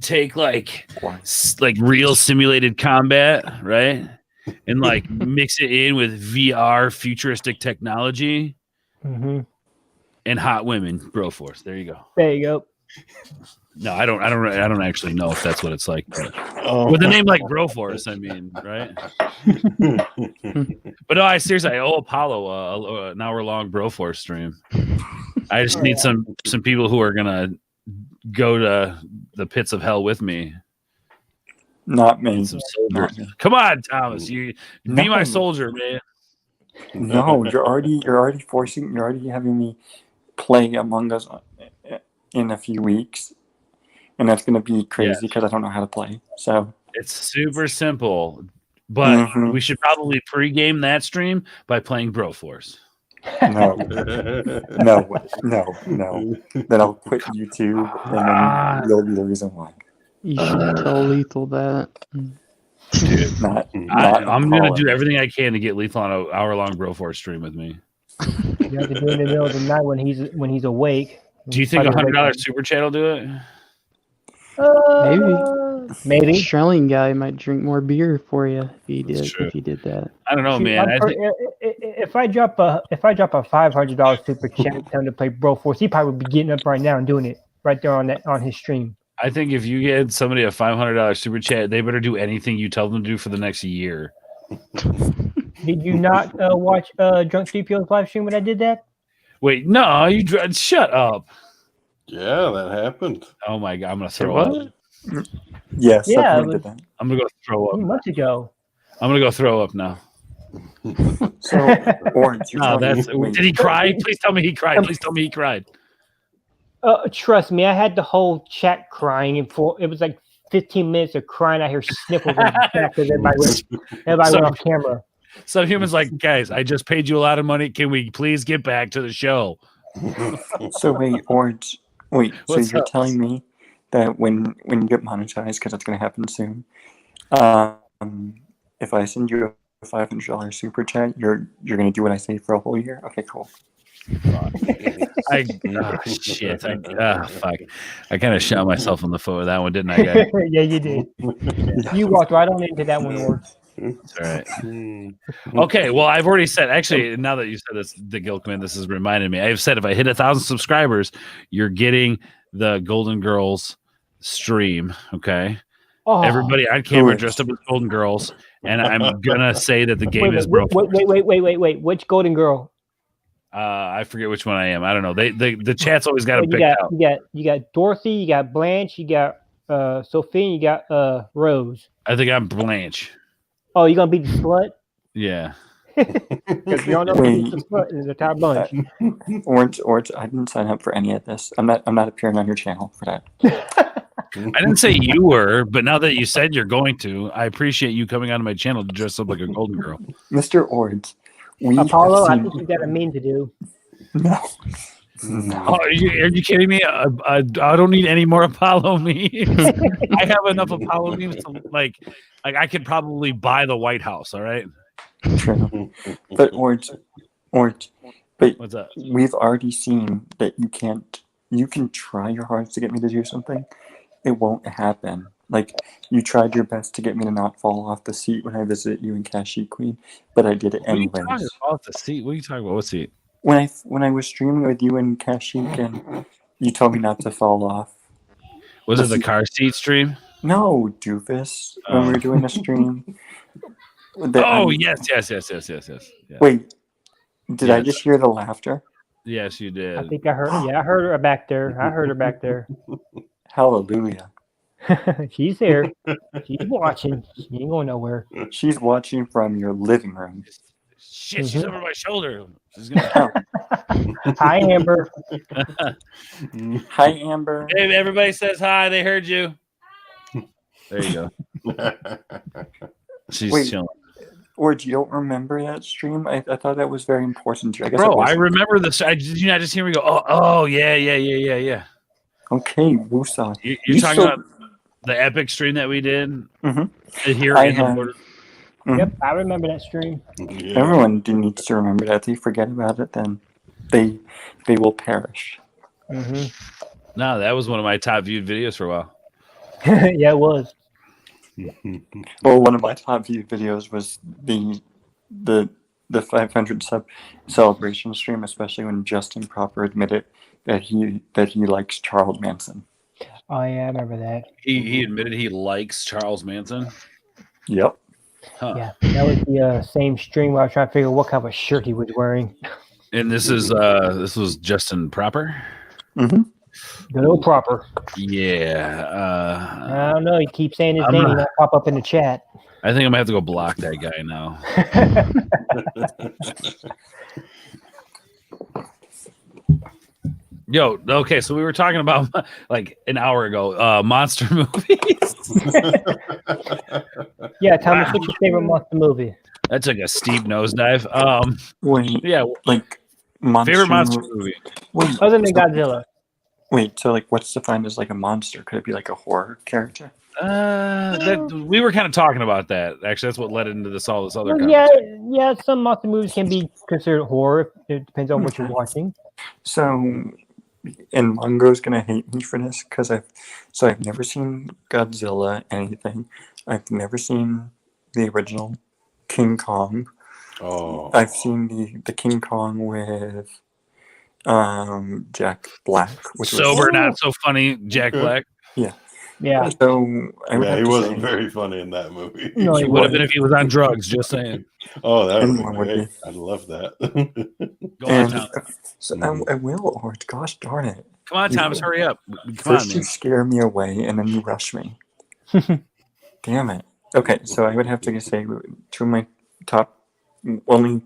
E: take like real simulated combat, right? And like mix it in with VR futuristic technology
B: Mm-hmm.
E: and hot women, Broforce. There you go.
B: There you go.
E: No, I don't actually know if that's what it's like. But
D: Oh
E: with a
D: my
E: name like Broforce, I mean, right? But no, I seriously, I owe Apollo an hour-long Broforce stream. I just need some people who are gonna go to the pits of hell with me.
F: Not me.
E: Some soldiers.
F: Not me.
E: Come on, Thomas, you be my
F: No.
E: soldier, man.
F: No, you're already having me play Among Us in a few weeks, and that's going to be crazy because I don't know how to play. So
E: It's super simple, but
F: Mhm.
E: we should probably pregame that stream by playing Broforce.
F: no, no. Then I'll quit YouTube, and then you'll be the reason why.
C: You should tell Lethal that.
E: Dude,
F: Not
E: I'm gonna
F: Apollo.
E: do everything I can to get Lethal on an hour-long Broforce stream with me.
B: You have to do it in the middle of the night when he's awake.
E: Do you think
B: Probably
E: $100
B: wake
E: super chat will do it?
B: up. Maybe.
C: Australian guy might drink more beer for you
E: That's true.
C: if he did that.
E: I don't know,
B: See,
E: man. I think
B: if I drop a $500 super chat tell him to play Broforce, he probably would be getting up right now and doing it right there on his stream.
E: if you get somebody a $500 super chat, they better do anything you tell them to do for the next year.
B: Did you not watch Drunk CPO's live stream when I did that?
E: Wait, no, shut up.
D: Yeah, that happened.
E: Oh my god, I'm gonna throw
C: What?
E: up.
F: Yes,
B: Yeah,
F: someone
B: it
F: did that.
E: I'm gonna go throw
B: A few
E: up.
B: months ago.
E: I'm gonna go throw up now.
F: So, Orange, you're
E: No,
F: telling me-
E: that's.
F: wait,
E: Did he cry? Please tell me he cried. Please tell me he cried.
B: Trust me, I had the whole chat crying, and it was like 15 minutes of crying. I hear sniffles in the back because everybody went off camera.
E: Some humans like, guys, I just paid you a lot of money. Can we please get back to the show?
F: So wait, Orange. Wait, so
E: What's
F: you're
E: up?
F: telling me that when you get monetized, because that's going to happen soon, if I send you a $500 super chat, you're going to do what I say for a whole year? Okay, cool.
E: Shit. Fuck. I kind of shot myself in the foot with that one, didn't I, guys?
B: Yeah, you did. You walked right on into that one, Ward.
E: That's all right. Okay, well, I've already said, actually, now that you said this, the Gilkman, this has reminded me. I've said if I hit 1,000 subscribers, you're getting the Golden Girls stream. Okay.
B: Oh,
E: Everybody on camera
F: Good.
E: dressed up as Golden Girls. And I'm going to say that the game is
B: wait,
E: broken.
B: wait. Which Golden Girl?
E: I forget which one I am. I don't know. The chat's always got to
B: You
E: pick
B: got,
E: out.
B: you got Dorothy, you got Blanche, you got Sophie, and you got Rose.
E: I think I'm Blanche.
B: Oh, you gonna be the slut?
E: Yeah.
B: Because you don't know who's the slut in the entire bunch.
F: Orange, I didn't sign up for any of this. I'm not appearing on your channel for that.
E: I didn't say you were, but now that you said you're going to, I appreciate you coming onto my channel to dress up like a Golden Girl.
F: Mr. Orange, we
B: Apollo, I
F: have
B: think
F: seen...
B: you got a mean to do.
F: No.
E: Oh, are you kidding me? I don't need any more Apollo memes. I have enough Apollo memes to like I could probably buy the White House. All right.
F: True. But Orange, but
E: What's up?
F: we've already seen that you can try your hardest to get me to do something. It won't happen Like, you tried your best to get me to not fall off the seat when I visited you in Kashyyyk Queen, but I did it
E: What are you
F: anyways.
E: talking about? The seat? What are you talking about? What seat?
F: When I was streaming with you in Kashyyyk and you told me not to fall off.
E: Was it the car seat stream?
F: No, doofus. When we were doing a stream.
E: Yes.
F: Wait, did I
E: Yes.
F: just hear the laughter?
E: Yes, you did.
B: I think I heard her. Yeah, I heard her back there. I heard her back there.
F: Hallelujah.
B: She's here. She's watching. She ain't going nowhere.
F: She's watching from your living room.
E: Shit, she's over my shoulder. She's gonna...
B: Hi, Amber.
F: Hi, Amber.
E: Hey, everybody says hi. They heard you. There you go. She's chilling.
F: Or you don't remember that stream? I thought that was very important to you.
E: Bro, I remember this. Did you not just hear me go, oh, yeah.
F: Okay, Wusa.
E: You're talking about the epic stream that we did here in the border?
B: Yep, I remember that stream.
D: Yeah.
F: Everyone needs to remember that. If they forget about it, then they will perish.
E: No, that was one of my top viewed videos for a while.
B: Yeah, it was.
F: Well, one of my top viewed videos was the 500 sub celebration stream, especially when Justin Proper admitted that he likes Charles Manson.
B: Oh yeah, I remember that.
E: He admitted he likes Charles Manson.
F: Yep.
E: Huh.
B: Yeah, that was the same stream where I was trying to figure out what kind of a shirt he was wearing.
E: And this was Justin Proper.
B: Good old Proper.
E: Yeah.
B: I don't know. He keeps saying his name and that pop up in the chat.
E: I think I'm gonna have to go block that guy now. Yo, okay, so we were talking about like an hour ago, monster movies.
B: Yeah, Thomas, what's your favorite monster movie?
E: That took a steep nosedive.
F: Wait,
E: yeah,
F: like monster
E: favorite monster movie.
F: Wait,
B: Other than Godzilla.
F: Wait, so like, what's defined as like a monster? Could it be like a horror character?
E: We were kind of talking about that. Actually, that's what led into all this other.
B: Yeah. Some monster movies can be considered horror. It depends on what you're watching.
F: So, and Mongo's gonna hate me for this because I've never seen Godzilla anything. I've never seen the original King Kong.
D: Oh,
F: I've seen the King Kong with Jack Black, which
E: sober, not so funny. Jack Black.
B: Yeah.
F: So
D: he wasn't very funny in that movie.
B: No,
E: He would have been if he was on drugs. Just saying.
D: Oh, that
F: Anyone
D: would
F: would
D: be
F: be.
D: I'd love that.
E: Go on,
F: And
E: Tom.
F: so I will, or gosh darn it.
E: Come on, Thomas, hurry up. Come
F: First
E: on,
F: you
E: man.
F: scare me away, and then you rush me. Damn it. Okay, so I would have to say two of my top only.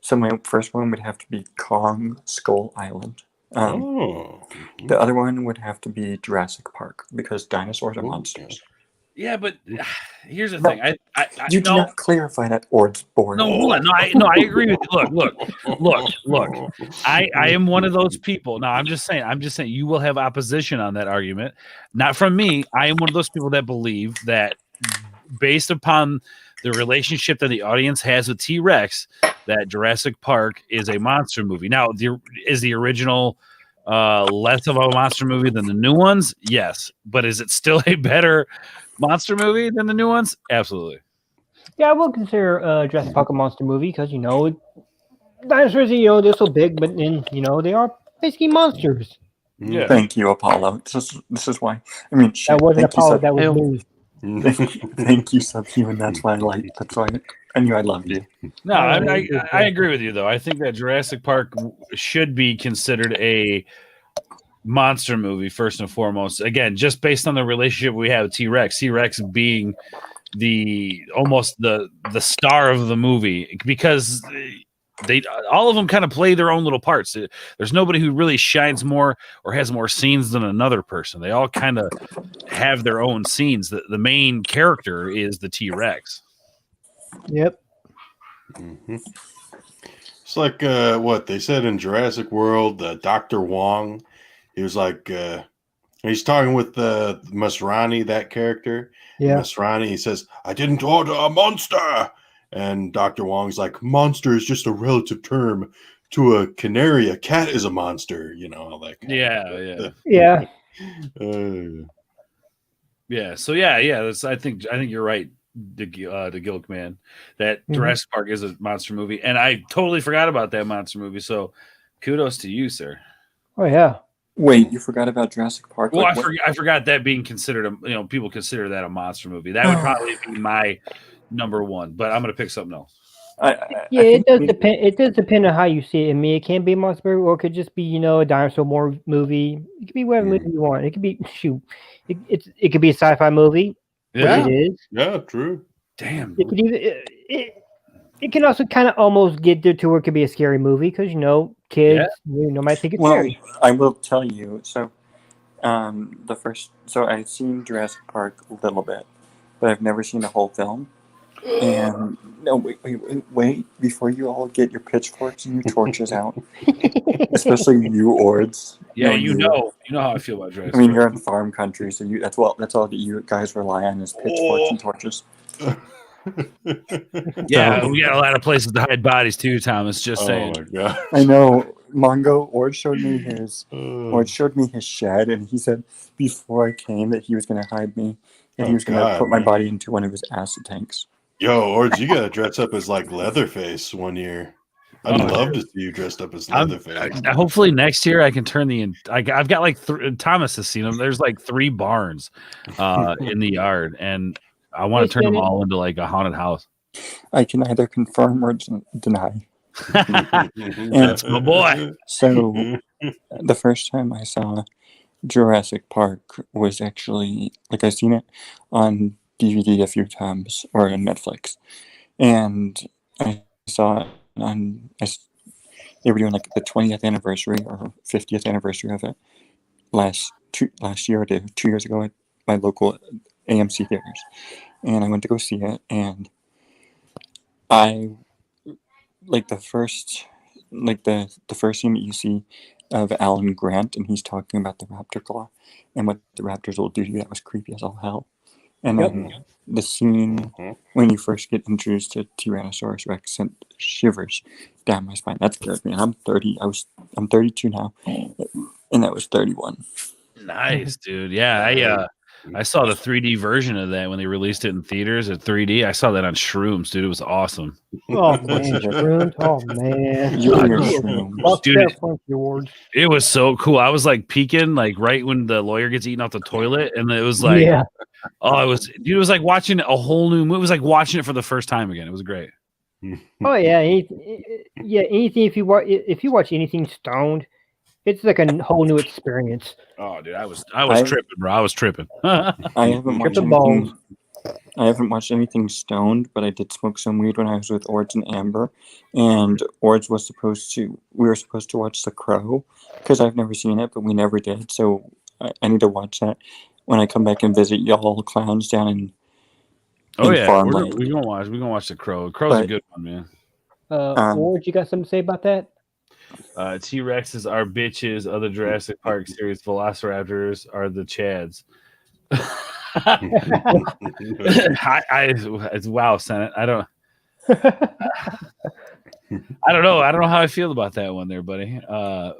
F: So my first one would have to be Kong Skull Island. The other one would have to be Jurassic Park because dinosaurs are monsters.
E: Yeah, but here's the thing.
F: You do not clarify that, or it's boring.
E: No, hold on. No, I agree with you. Look. I am one of those people. No, I'm just saying you will have opposition on that argument. Not from me. I am one of those people that believe that based upon the relationship that the audience has with T-Rex, that Jurassic Park is a monster movie. Now, is the original less of a monster movie than the new ones? Yes. But is it still a better monster movie than the new ones? Absolutely.
B: Yeah, I will consider Jurassic Park a monster movie because, dinosaurs, they're so big, but then, they are basically monsters.
E: Yeah.
F: Thank you, Apollo. This is why. I mean, shit,
B: That wasn't
F: thank you,
B: Apollo, that was me.
F: Thank you, Subhuman. That's why I knew I loved you.
E: No, I agree with you, though. I think that Jurassic Park should be considered a monster movie, first and foremost. Again, just based on the relationship we have with T-Rex. T-Rex being almost the star of the movie because they all of them kind of play their own little parts. There's nobody who really shines more or has more scenes than another person. They all kind of have their own scenes. The main character is the T-Rex.
B: Yep.
D: It's like what they said in Jurassic World. Dr. Wong, he was like he's talking with Masrani, that character.
B: Yeah.
D: Masrani, he says, "I didn't order a monster." And Dr. Wong's like, monster is just a relative term to a canary. A cat is a monster, all that kind
E: Yeah.
B: Yeah.
E: Yeah. So yeah. That's, I think you're right, the Gilk man. That
B: Mhm.
E: Jurassic Park is a monster movie, and I totally forgot about that monster movie. So kudos to you, sir.
B: Oh yeah.
F: Wait, you forgot about Jurassic Park?
E: Well,
F: Like, what?
E: I forgot that being considered people consider that a monster movie. That would probably be my number one, but I'm gonna pick something else.
B: Yeah,
F: think
B: it does
F: we-
B: depend. It does depend on how you see it. I mean, it can be a monster movie, or it could just be a dinosaur movie. It could be whatever movie you want. It could be It could be a sci-fi movie,
E: Yeah.
B: which it is.
D: Yeah, true.
E: Damn.
B: It could even it can also kind of almost get there to where it could be a scary movie because kids might think it's
F: Well,
B: scary.
F: I will tell you. So, I've seen Jurassic Park a little bit, but I've never seen the whole film. And no, wait! Before you all get your pitchforks and your torches out, especially you Ords.
E: Yeah,
F: No,
E: you know how I feel about Jurassic.
F: I mean, you're in farm country, so that's all that you guys rely on is pitchforks and torches.
E: Yeah, we got a lot of places to hide bodies too, Thomas. Just
D: Oh
E: saying.
D: my god.
F: I know. Mongo Ord showed me his
D: Oh,
F: shed, and he said before I came that he was going to hide me, and he
D: Oh,
F: was going to
D: God,
F: put my
D: man.
F: body into one of his acid tanks.
D: yo, Ords, you gotta dress up as like Leatherface one year. I'd
E: Oh,
D: love to see you dressed up as Leatherface.
E: Hopefully next year I can turn I've got like Thomas has seen them. There's like 3 barns in the yard, and I want to turn them all into like a haunted house.
F: I can neither confirm or deny.
E: That's my boy.
F: So the first time I saw Jurassic Park was actually I've seen it on DVD a few times or on Netflix, and I saw it they were doing like the 20th anniversary or 50th anniversary of it last year or 2 years ago at my local AMC theaters, and I went to go see it, and I the first scene that you see of Alan Grant, and he's talking about the raptor claw and what the raptors will do to you. That was creepy as all hell. And then the scene when you first get introduced to Tyrannosaurus Rex sent shivers down my spine. That scared me. And I'm 30. I'm 32 now, and that was 31.
E: Nice, dude. Yeah, I saw the 3D version of that when they released it in theaters at 3D. I saw that on Shrooms, dude. It was awesome.
B: Oh man, Shrooms. Oh man,
F: You and your
B: Yeah.
F: Shrooms.
B: Fuck
E: Dude,
B: that Funky Awards.
E: It was so cool. I was like peeking, like right when the lawyer gets eaten off the toilet, and it was like,
B: Yeah.
E: oh, it was like watching a whole new movie. It was like watching it for the first time again. It was great.
B: Oh yeah, anything if you watch anything stoned, it's like a whole new experience.
E: Oh, dude, I was
F: I-
E: tripping, bro. I was tripping.
F: I haven't watched
B: Tripping balls.
F: anything stoned, but I did smoke some weed when I was with Ords and Amber, and Ords we were supposed to watch The Crow because I've never seen it, but we never did. So I need to watch that when I come back and visit y'all clowns down in.
E: Oh
F: in
E: yeah,
F: farmland.
E: we're gonna watch The Crow. Crow's a
F: But-
E: good one, man.
B: Ward, you got something to say about that?
E: T-Rexes are bitches. Other Jurassic Park series Velociraptors are the Chads. Wow, Senate. I don't know. I don't know how I feel about that one there, buddy. I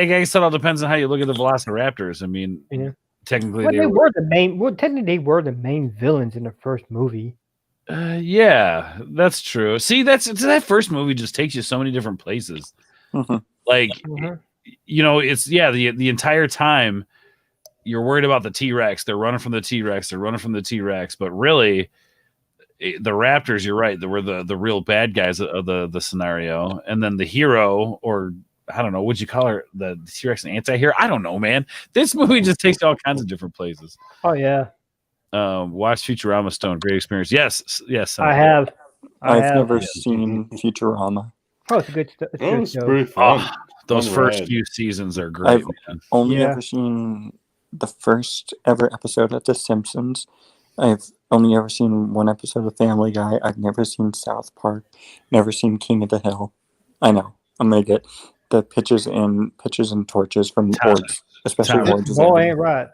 E: guess it all depends on how you look at the Velociraptors. I mean,
B: Yeah.
E: technically
B: Well, they were the main. Well, technically, they were the main villains in the first movie.
E: yeah, that's true. See, that first movie just takes you so many different places.
F: Mhm.
E: Like,
B: Mhm.
E: it's the entire time you're worried about the T-Rex. They're running from the T-Rex. They're running from the T-Rex. But really, the Raptors, you're right. They were the real bad guys of the scenario. And then the hero, or I don't know, would you call her the T-Rex an anti-hero? I don't know, man. This movie just takes you all kinds of different places.
B: Oh yeah,
E: Watch Futurama Stone. Great experience. Yes.
B: I have.
F: I've never seen Futurama.
B: Oh, it's a good stuff.
D: Oh, it's pretty fun.
E: Those
D: Fun
E: first
D: ride.
E: few seasons are great,
F: I've
E: man.
F: only
B: Yeah.
F: ever seen the first ever episode of The Simpsons. I've only ever seen one episode of Family Guy. I've never seen South Park. Never seen King of the Hill. I know. I'm gonna get the pitches and torches from
E: Thomas.
F: Ords, especially
E: Thomas.
F: Ords.
B: Boy, ain't right.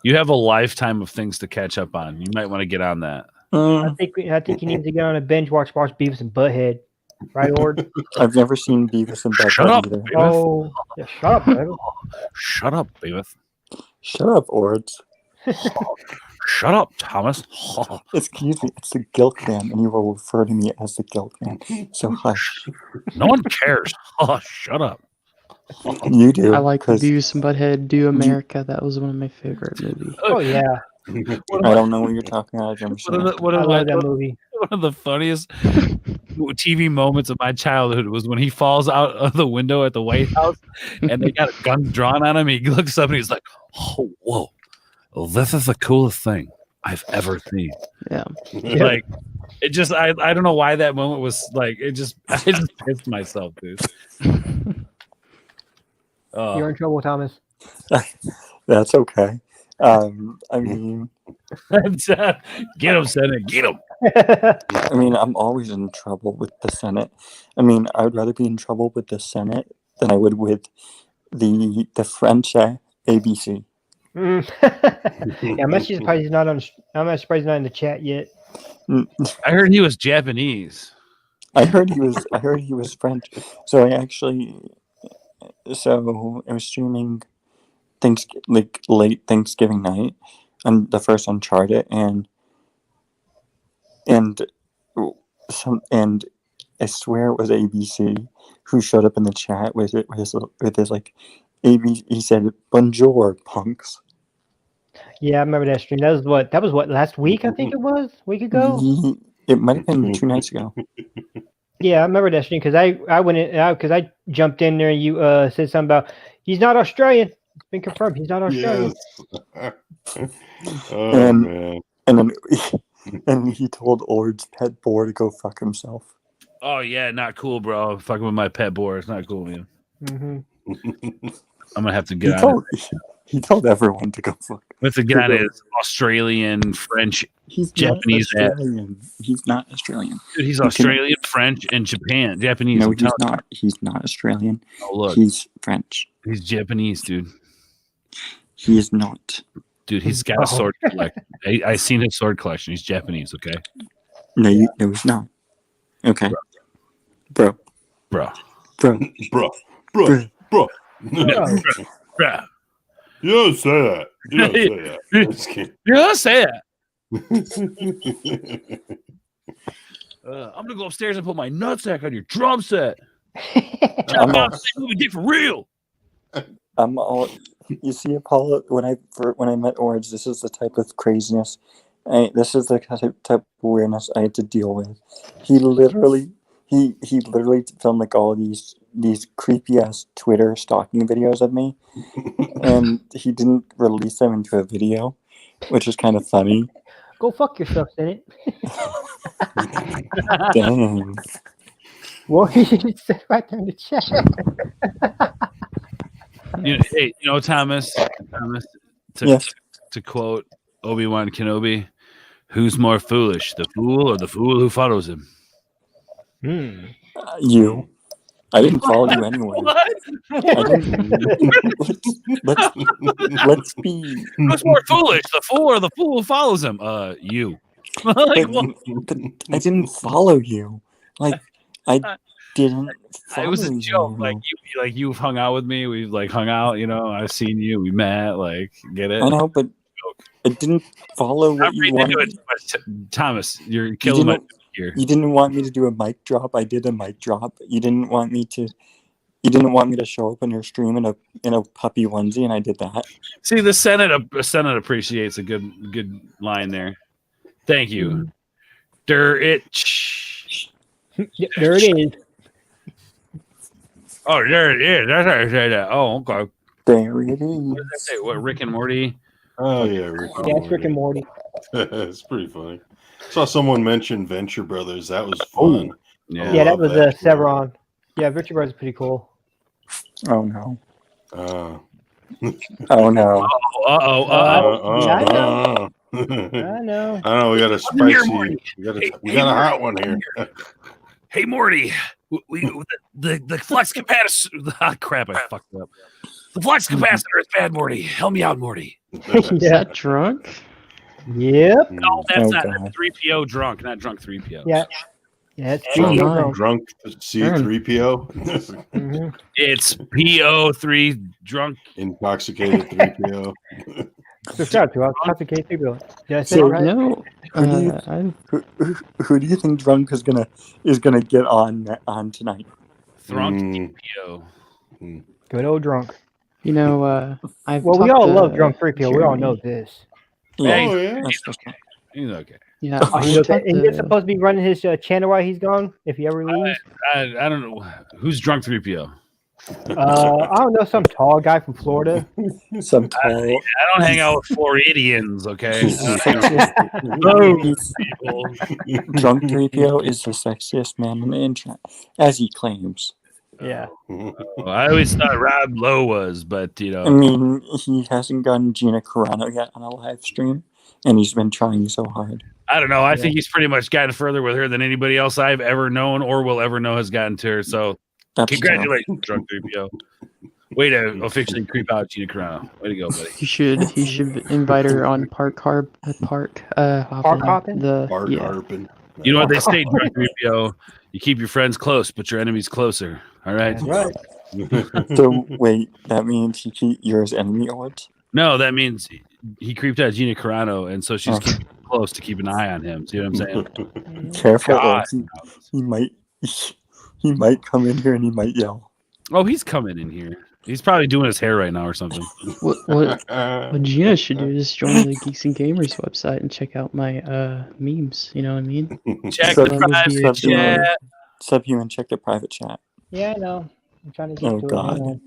E: You have a lifetime of things to catch up on. You might want to get on that.
B: I think you need to get on a binge watch Beavis and Butthead. Right, Ord?
F: I've never seen Beavis and
E: Shut
F: Butthead
E: up,
F: either.
E: Beavis.
B: Oh, yeah, shut up, baby.
E: Shut up, Beavis.
F: Shut up, Ords.
E: Shut up, Thomas.
F: Excuse me, it's the Guilt Man, and you will refer to me as the Guilt Man. So hush.
E: No one cares. Shut up.
F: You do.
C: I like the
F: 'cause
C: Beavis and Butthead Do America. That was one of my favorite movies.
B: Oh yeah,
F: I don't know what you're talking about. I've never seen it.
B: I love that movie.
E: One of the funniest TV moments of my childhood was when he falls out of the window at the White House and they got a gun drawn on him. He looks up and he's like, "Oh, whoa. Well, this is the coolest thing I've ever seen."
C: Yeah.
E: Like, it just, I don't know why that moment was like, I just pissed myself, dude.
B: You're in trouble, Thomas.
F: That's okay. I mean,
E: Get him, Senate. Get him.
F: I mean, I'm always in trouble with the Senate. I mean, I would rather be in trouble with the Senate than I would with the French ABC.
B: Yeah, I'm actually surprised he's not on. I'm not surprised he's not in the chat yet.
E: I heard he was Japanese.
F: I heard he was French. So I was streaming late Thanksgiving night on the first Uncharted and I swear it was ABC who showed up in the chat with his like ABC. He said "Bonjour, punks."
B: Yeah, I remember that stream. That was what last week? I think it was a week ago.
F: It might have been 2 nights ago.
B: Yeah, I remember that stream because I went in because I jumped in there and you said something about he's not Australian. It's been confirmed he's not Australian.
D: Yes. Oh man.
F: And he told Ord's pet boar to go fuck himself.
E: Oh, yeah, not cool, bro. I'm fucking with my pet boar. It's not cool, man.
B: Mm-hmm.
E: I'm going to have to get on it.
F: He told everyone to go fuck.
E: With the guy is Australian, French,
F: He's
E: Japanese.
F: Not Australian. He's not Australian.
E: Dude, he's Australian, French, and Japanese.
F: No, he's not. He's not Australian.
E: Oh, look.
F: He's French.
E: He's Japanese, dude.
F: He is not.
E: Dude, he's got a sword collection. I seen his sword collection. He's Japanese, okay?
F: No, he's not. Okay. Bro.
E: Bro.
D: Bro.
E: Bro.
D: You don't say that. You don't say that. Just kidding.
E: You don't say that. I'm going to go upstairs and put my nutsack on your drum set. We did for real.
F: You see, Apollo, when I met Orange, this is the type of craziness, this is the type of weirdness I had to deal with. He literally filmed like all these creepy ass Twitter stalking videos of me, and he didn't release them into a video, which is kind of funny.
B: Go fuck yourself, Senate.
F: Dang.
B: Well, he said right there in the chat.
E: Thomas,
F: Yes.
E: to quote Obi-Wan Kenobi, who's more foolish, the fool or the fool who follows him?
F: You. I didn't follow you anyway. Let's be.
E: Who's more foolish, the fool or the fool who follows him? You.
F: But I didn't follow you. Like I didn't.
E: It was a joke.
F: You.
E: Like you've hung out with me. We've like hung out. I've seen you. We met. Like, get it?
F: I know, but I didn't follow what you wanted.
E: Thomas, you're killing my here.
F: You didn't want me to do a mic drop. I did a mic drop. You didn't want me to show up on your stream in a puppy onesie, and I did that.
E: See, the Senate appreciates a good line there. Thank you. There it
B: is.
E: Oh, there it is. That's how I say that. Oh, okay.
F: There it is.
E: What did I say? What, Rick and Morty?
D: Oh yeah, Rick and
B: It's Rick and Morty.
D: It's pretty funny. Saw someone mention Venture Brothers. That was fun.
B: Yeah, that was Severon. Yeah, Venture Brothers is pretty cool.
F: Oh no.
D: Oh
F: no.
B: I know.
D: I know. We got a spicy. We got a hot one here.
E: Hey Morty, the flux capacitor. Ah, crap! I fucked up. The flux capacitor is bad, Morty. Help me out, Morty.
C: Is that drunk?
B: Yep.
E: No, that's not 3PO drunk, not drunk 3PO.
B: Yeah. Yeah, it's
D: drunk C3PO.
B: Mm-hmm.
E: It's PO3 drunk.
D: Intoxicated 3PO.
B: Subscribe to us. K Bill. Did I say
F: So-
B: it right?
C: No,
F: Who do you- Who do you think Drunk is gonna get on tonight?
E: Thrunk TPO.
B: Good old Drunk.
C: I've
B: Well, we
C: talked
B: all
C: to
B: love Drunk 3PO. We all
C: Jeremy.
B: know this.
F: Yeah,
D: Oh, yeah.
F: that's just fine.
E: He's okay.
C: Yeah,
B: Oh,
C: I've
B: he's okay.
C: talked
B: And he's
C: to-
B: supposed to be running his channel while he's gone, if he ever leaves.
E: I don't know who's drunk 3PO.
B: I don't know, some tall guy from Florida.
F: Some tall.
E: I don't hang out with Floridians, okay?
F: Drunk 3PO is the sexiest man on the internet, as he claims.
B: Yeah.
E: I always thought Rob Lowe was, but
F: I mean, he hasn't gotten Gina Carano yet on a live stream, and he's been trying so hard.
E: I don't know. I think he's pretty much gotten further with her than anybody else I've ever known or will ever know has gotten to her. So
F: That's
E: congratulations, Drunk 3PO. Way to officially creep out Gina Carano. Way to go, buddy.
C: He should invite her on Park
B: Park hopping?
D: Harping.
E: You know what they say, Drunk 3PO? You keep your friends close, but your enemies closer. All right?
B: Right.
F: So wait, that means you're his enemy, Orbs?
E: No, that means he creeped out Gina Carano, and so she's keeping close to keep an eye on him. See what I'm saying?
F: Careful,
E: God.
F: Orbs. He might come in here and he might yell.
E: Oh, he's coming in here. He's probably doing his hair right now or something.
C: What Gina should do is join the Geeks and Gamers website and check out my memes. You know what I mean?
E: Check
F: So-
E: the private chat.
F: Subhuman, check the private chat.
B: Yeah, I know. I'm trying to get
F: Oh,
B: to
F: God.
B: it.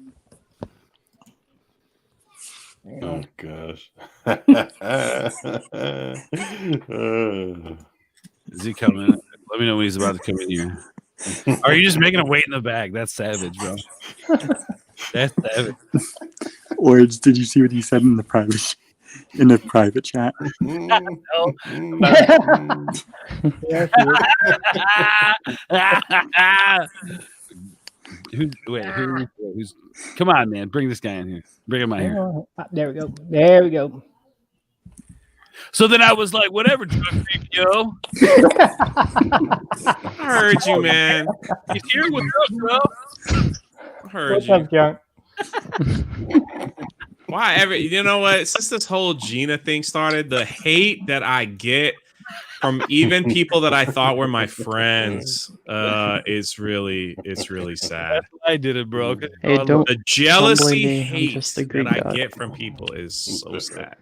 D: Oh gosh.
E: Is he coming? Let me know when he's about to come in here. Are you just making him wait in the bag? That's savage, bro. That's savage.
F: Orbs, did you see what he said in the private chat?
B: Yeah,
E: Who's? Come on, man! Bring this guy in here. Bring him out here.
B: there we go. There we go.
E: So then I was like, whatever, Drunk 3PO.
G: I heard you, man.
E: He's here. What's up, bro?
G: I heard
B: What's
G: you.
B: up, Junk?
G: Why ever? You know what? Since this whole Gina thing started, the hate that I get from even people that I thought were my friends, it's really sad.
E: I did it, bro.
C: Hey, don't
G: The jealousy,
C: me. I'm
G: hate
C: just a
G: that
C: Greek
G: I
C: god.
G: get from people is so sad.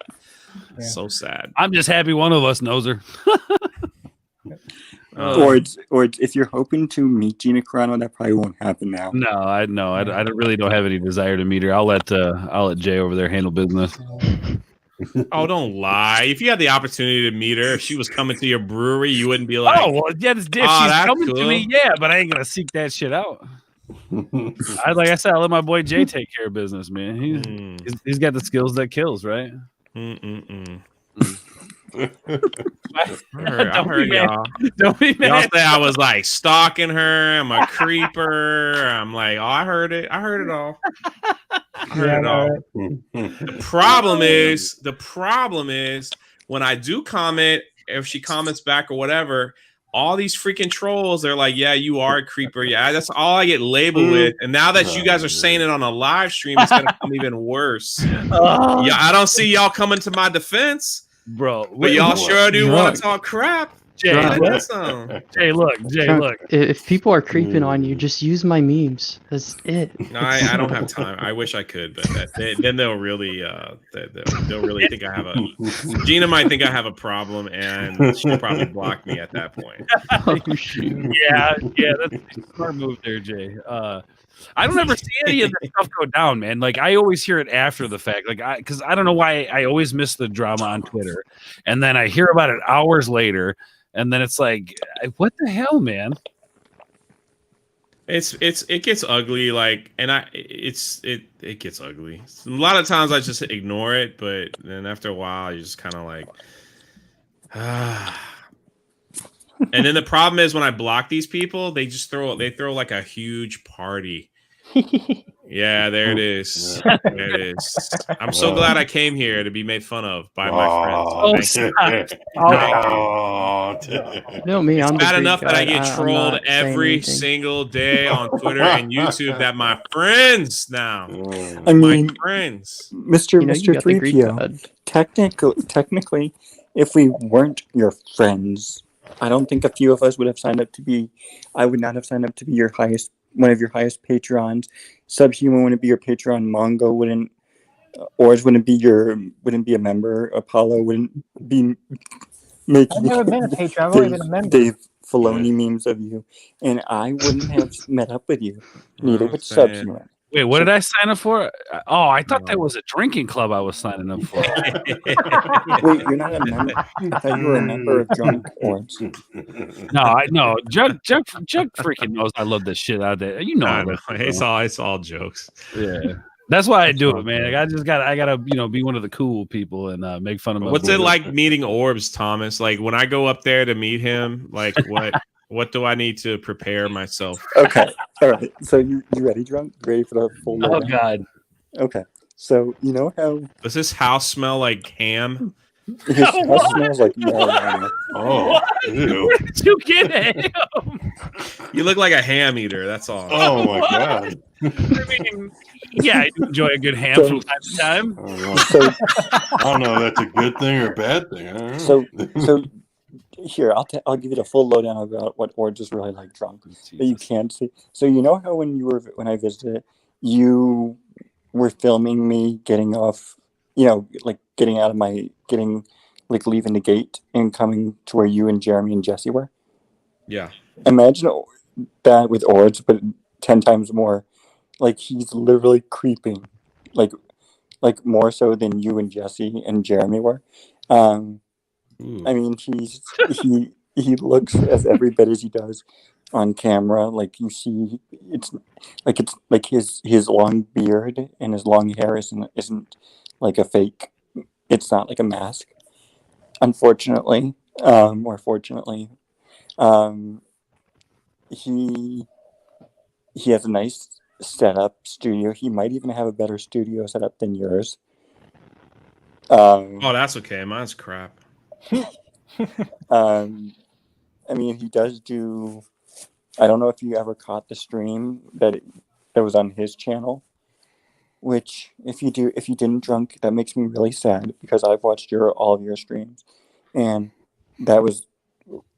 B: Yeah.
G: So sad.
E: I'm just happy one of us knows her.
F: Orbs, if you're hoping to meet Gina Carano, that probably won't happen now.
E: No, I really don't have any desire to meet her. I'll let Jay over there handle business.
G: Oh, don't lie. If you had the opportunity to meet her, if she was coming to your brewery, you wouldn't be like,
E: Oh well, yeah, if she's
G: that's
E: coming to
G: cool.
E: me, yeah, but I ain't gonna seek that shit out. Like I said, I let my boy Jay take care of business, man.
G: mm,
E: He's got the skills that kills, right?
G: I heard
E: be mad.
G: y'all.
E: Don't be
G: Y'all
E: mad.
G: say I was like stalking her. I'm a creeper. I'm like, oh, I heard it. I heard it all. I heard it all. The problem is when I do comment, if she comments back or whatever, all these freaking trolls, they're like, yeah, you are a creeper. Yeah, that's all I get labeled with. And now that you guys are saying it on a live stream, it's gonna come even worse.
E: Oh,
G: Yeah, I don't see y'all coming to my defense,
E: bro.
G: but y'all sure do
C: Drunk.
G: want to talk crap.
E: Jay,
C: Drunk.
E: look,
G: That's some.
E: Jay, look.
C: If people are creeping on you, just use my memes. That's it.
G: No, I don't have time. I wish I could, but then they'll really they'll really think I have a Gina might think I have a problem, and she'll probably block me at that point.
C: Oh, shoot.
E: Yeah, that's a smart move there, Jay. I don't ever see any of that stuff go down, man. Like I always hear it after the fact, because I don't know why I always miss the drama on Twitter, and then I hear about it hours later, and then it's like, what the hell, man?
G: It gets ugly, like, and it gets ugly. A lot of times I just ignore it, but then after a while you just kind of like, And then the problem is when I block these people, they throw like a huge party. Yeah, there it is. There it is. I'm so glad I came here to be made fun of by my friends. Thank you.
C: No, me, I'm
G: It's bad
C: the
G: enough
C: Greek
G: that I
C: god.
G: get
C: I'm
G: trolled
C: not saying
G: every
C: anything.
G: single day on Twitter and YouTube that my friends now.
F: I mean,
G: my friends.
F: Mr.
C: You know, you
F: Mr.
C: got the Greek
F: 3PO,
C: god.
F: technically, if we weren't your friends, I don't think a few of us would have signed up to be. I would not have signed up to be one of your highest patrons. Subhuman wouldn't be your patron. Mongo wouldn't. Ours wouldn't be a member. Apollo wouldn't be making.
B: I've never been a patron. I've only been a member.
F: Dave Filoni memes of you, and I wouldn't have met up with you. Neither would
G: saying.
F: Subhuman.
E: Wait, what did I sign up for? Oh, I thought that was a drinking club I was signing up for.
F: Wait, you're not a member? I thought you were a member of Drunk Orbs.
E: No. Jug freaking knows I love this shit out there. You know, I love
G: It's all jokes.
E: Yeah, that's why I do it, man. Like, I gotta be one of the cool people and make fun of.
G: What's it like meeting Orbs, Thomas? Like when I go up there to meet him, like what do I need to prepare myself?
F: Okay, all right. So you ready, Drunk? Ready for the full?
E: Oh God.
F: Okay. So you know how
G: Does this house smell like ham?
F: his house smells like marijuana.
D: Oh, ew.
E: Where did you get it?
G: You look like a ham eater. That's all.
D: Oh my god.
E: I mean, yeah, I do enjoy a good ham from time to time.
F: So
D: I don't know if that's a good thing or a bad thing. I don't know.
F: so here I'll give you the full lowdown about what Orange is really like drunk that you can't see. So you know how when I visited, you were filming me getting off, like leaving the gate and coming to where you and Jeremy and Jesse were.
G: Yeah.
F: Imagine that with Orange, but 10 times more. Like he's literally creeping, like more so than you and Jesse and Jeremy were. I mean, he looks as every bit as he does on camera. Like you see, it's like his long beard and his long hair isn't like a fake. It's not like a mask, unfortunately, or fortunately. He has a nice setup studio. He might even have a better studio setup than yours.
G: Oh, that's okay. Mine's crap.
F: I mean, he does do. I don't know if you ever caught the stream that was on his channel. Which, if you didn't, Drunk, that makes me really sad because I've watched all of your streams, and that was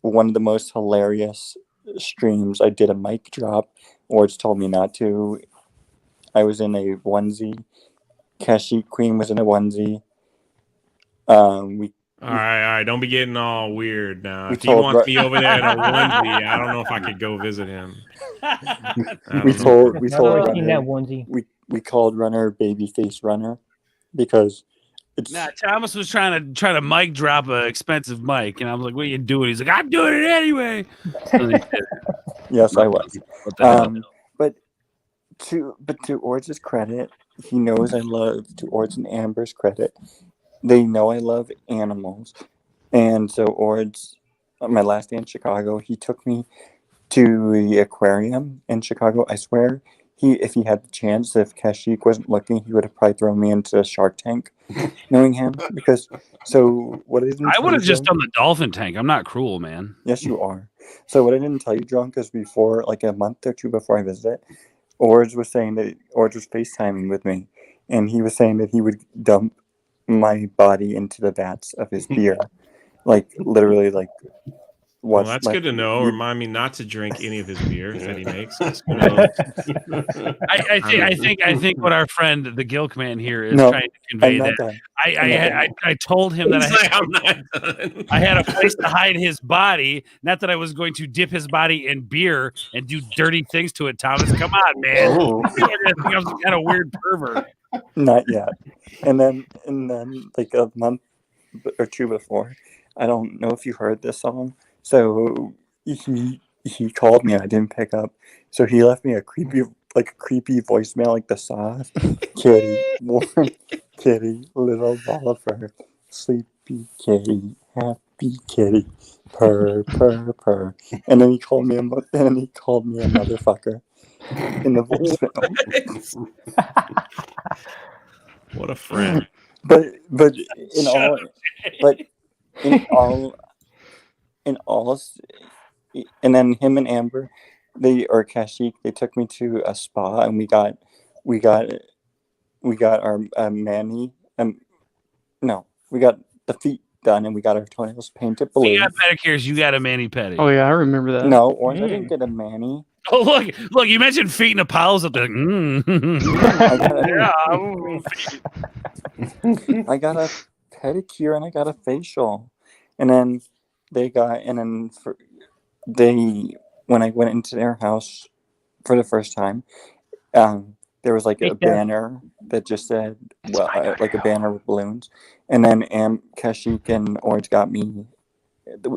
F: one of the most hilarious streams. I did a mic drop, Orge told me not to. I was in a onesie. Kashi Queen was in a onesie.
G: All right. Don't be getting all weird now. If he wants me over there in a onesie, I don't know if I could go visit him.
F: We told
B: onesie.
F: We called Runner Babyface Runner because it's.
E: Nah, Thomas was trying to mic drop an expensive mic, and I was like, "What are you doing?" He's like, "I'm doing it anyway."
F: Yes, I was. But to Orge's credit, he knows I love. To Orge and Amber's credit, they know I love animals, and so Orge, my last day in Chicago, he took me to the aquarium in Chicago. I swear, if he had the chance, if Kashyyyk wasn't looking, he would have probably thrown me into a Shark Tank, knowing him. Because what I
E: would have just done the dolphin tank. I'm not cruel, man.
F: Yes, you are. So what I didn't tell you, Drunk, is before, like a month or two before I visited, Orge was FaceTiming with me, and he was saying that he would dump my body into the vats of his beer, like literally, like.
G: Well, that's good to know. Remind me not to drink any of his beers that he makes.
E: I think what our friend the Gilk man here is trying to convey that I told him that I had a place to hide his body, not that I was going to dip his body in beer and do dirty things to it. Thomas, come on, man! I think I was kind of weird pervert.
F: Not yet. And then like a month or two before, I don't know if you heard this song. So he called me and I didn't pick up. So he left me a creepy voicemail like the Saw. Kitty, warm kitty, little ball of fur, sleepy kitty, happy kitty, purr, purr, purr. And then he called me a motherfucker. in the voicemail.
G: What a friend.
F: But in all, but in all, and then him and Amber, or Kashyyyk, they took me to a spa, and we got our mani. No, we got the feet done, and we got our toenails painted blue.
E: You got pedicures, you got a mani-pedi.
C: Oh yeah, I remember that.
F: No, Orange, I didn't get a mani.
E: Oh look! You mentioned feet and Apollo's up there.
F: I got a pedicure and I got a facial, and then when I went into their house for the first time, there was like a banner that just said, like a banner with balloons, and then Kashyyyk and Orange got me.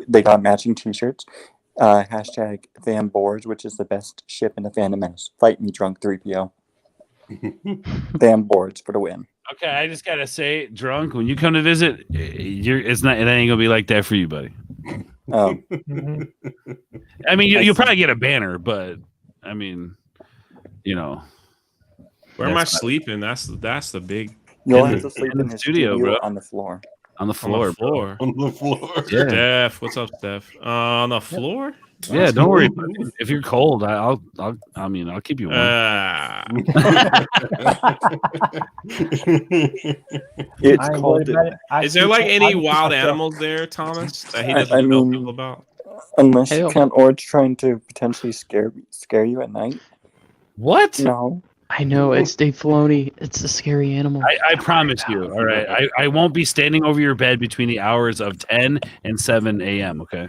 F: They got matching T-shirts. Hashtag #ThamBoards, which is the best ship in the Phantom Menace. Fight me, drunk 3PO. #ThamBoards for the win.
E: Okay, I just gotta say, drunk, when you come to visit, it ain't gonna be like that for you, buddy.
F: Oh.
E: I mean, you'll probably get a banner, but I mean,
G: Where am I sleeping? That's the big.
F: You'll have to sleep in the
E: studio, bro.
F: On the floor.
E: On the floor.
D: On the floor.
E: Yeah.
G: Steph, what's up, Steph? On the floor?
E: Yeah, don't worry. If you're cold, I'll keep you warm.
F: It's cold.
G: Is there like any wild animals there, Thomas, that he doesn't know people about?
F: Unless you count Orange trying to potentially scare you at night.
E: What?
F: No.
C: I know, it's Dave Filoni. It's a scary animal.
E: I promise you. All right. I won't be standing over your bed between the hours of 10 and 7 a.m., okay?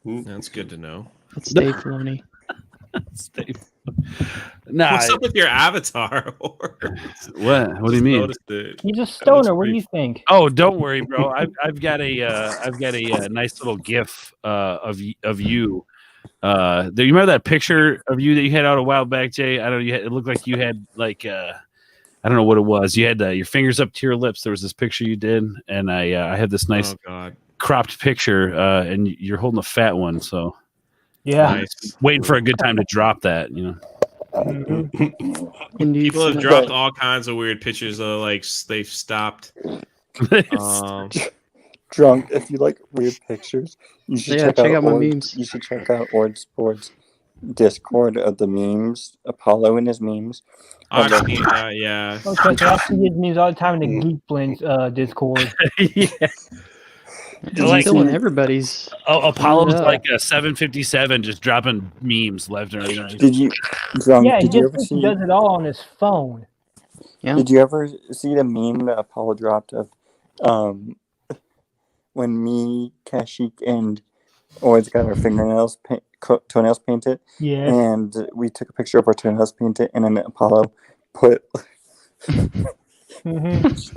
G: That's good to know.
C: It's Dave Filoni.
E: It's Dave. Nah,
G: what's up with your avatar?
E: What do you mean?
B: He's a stoner. What do you think?
E: Oh, don't worry, bro. I've got a nice little GIF of you. Do you remember that picture of you that you had out a while back, Jay? I don't know. It looked like you had like I don't know what it was. You had your fingers up to your lips. There was this picture you did, and I had this nice cropped picture, and you're holding a fat one. So
B: yeah,
G: nice.
E: Waiting for a good time to drop that.
C: Indeed,
G: people have dropped all kinds of weird pictures of like they've stopped.
F: Drunk, if you like weird pictures, you should check out
C: my memes.
F: You should check out Orange Sports Discord of the memes, Apollo and his memes.
G: Yeah.
B: Okay, so I see his memes all the time in the Geek Blends Discord.
E: Yeah.
C: Like on everybody's.
E: Apollo's like a 757, just dropping memes left and right.
F: Did you, Drunk?
B: Yeah,
F: did you ever see?
B: He does it all on his phone.
C: Yeah.
F: Did you ever see the meme that Apollo dropped of, when me, Kashyyyk, and Orange got our toenails painted?
B: Yeah.
F: And we took a picture of our toenails painted, and then Apollo put.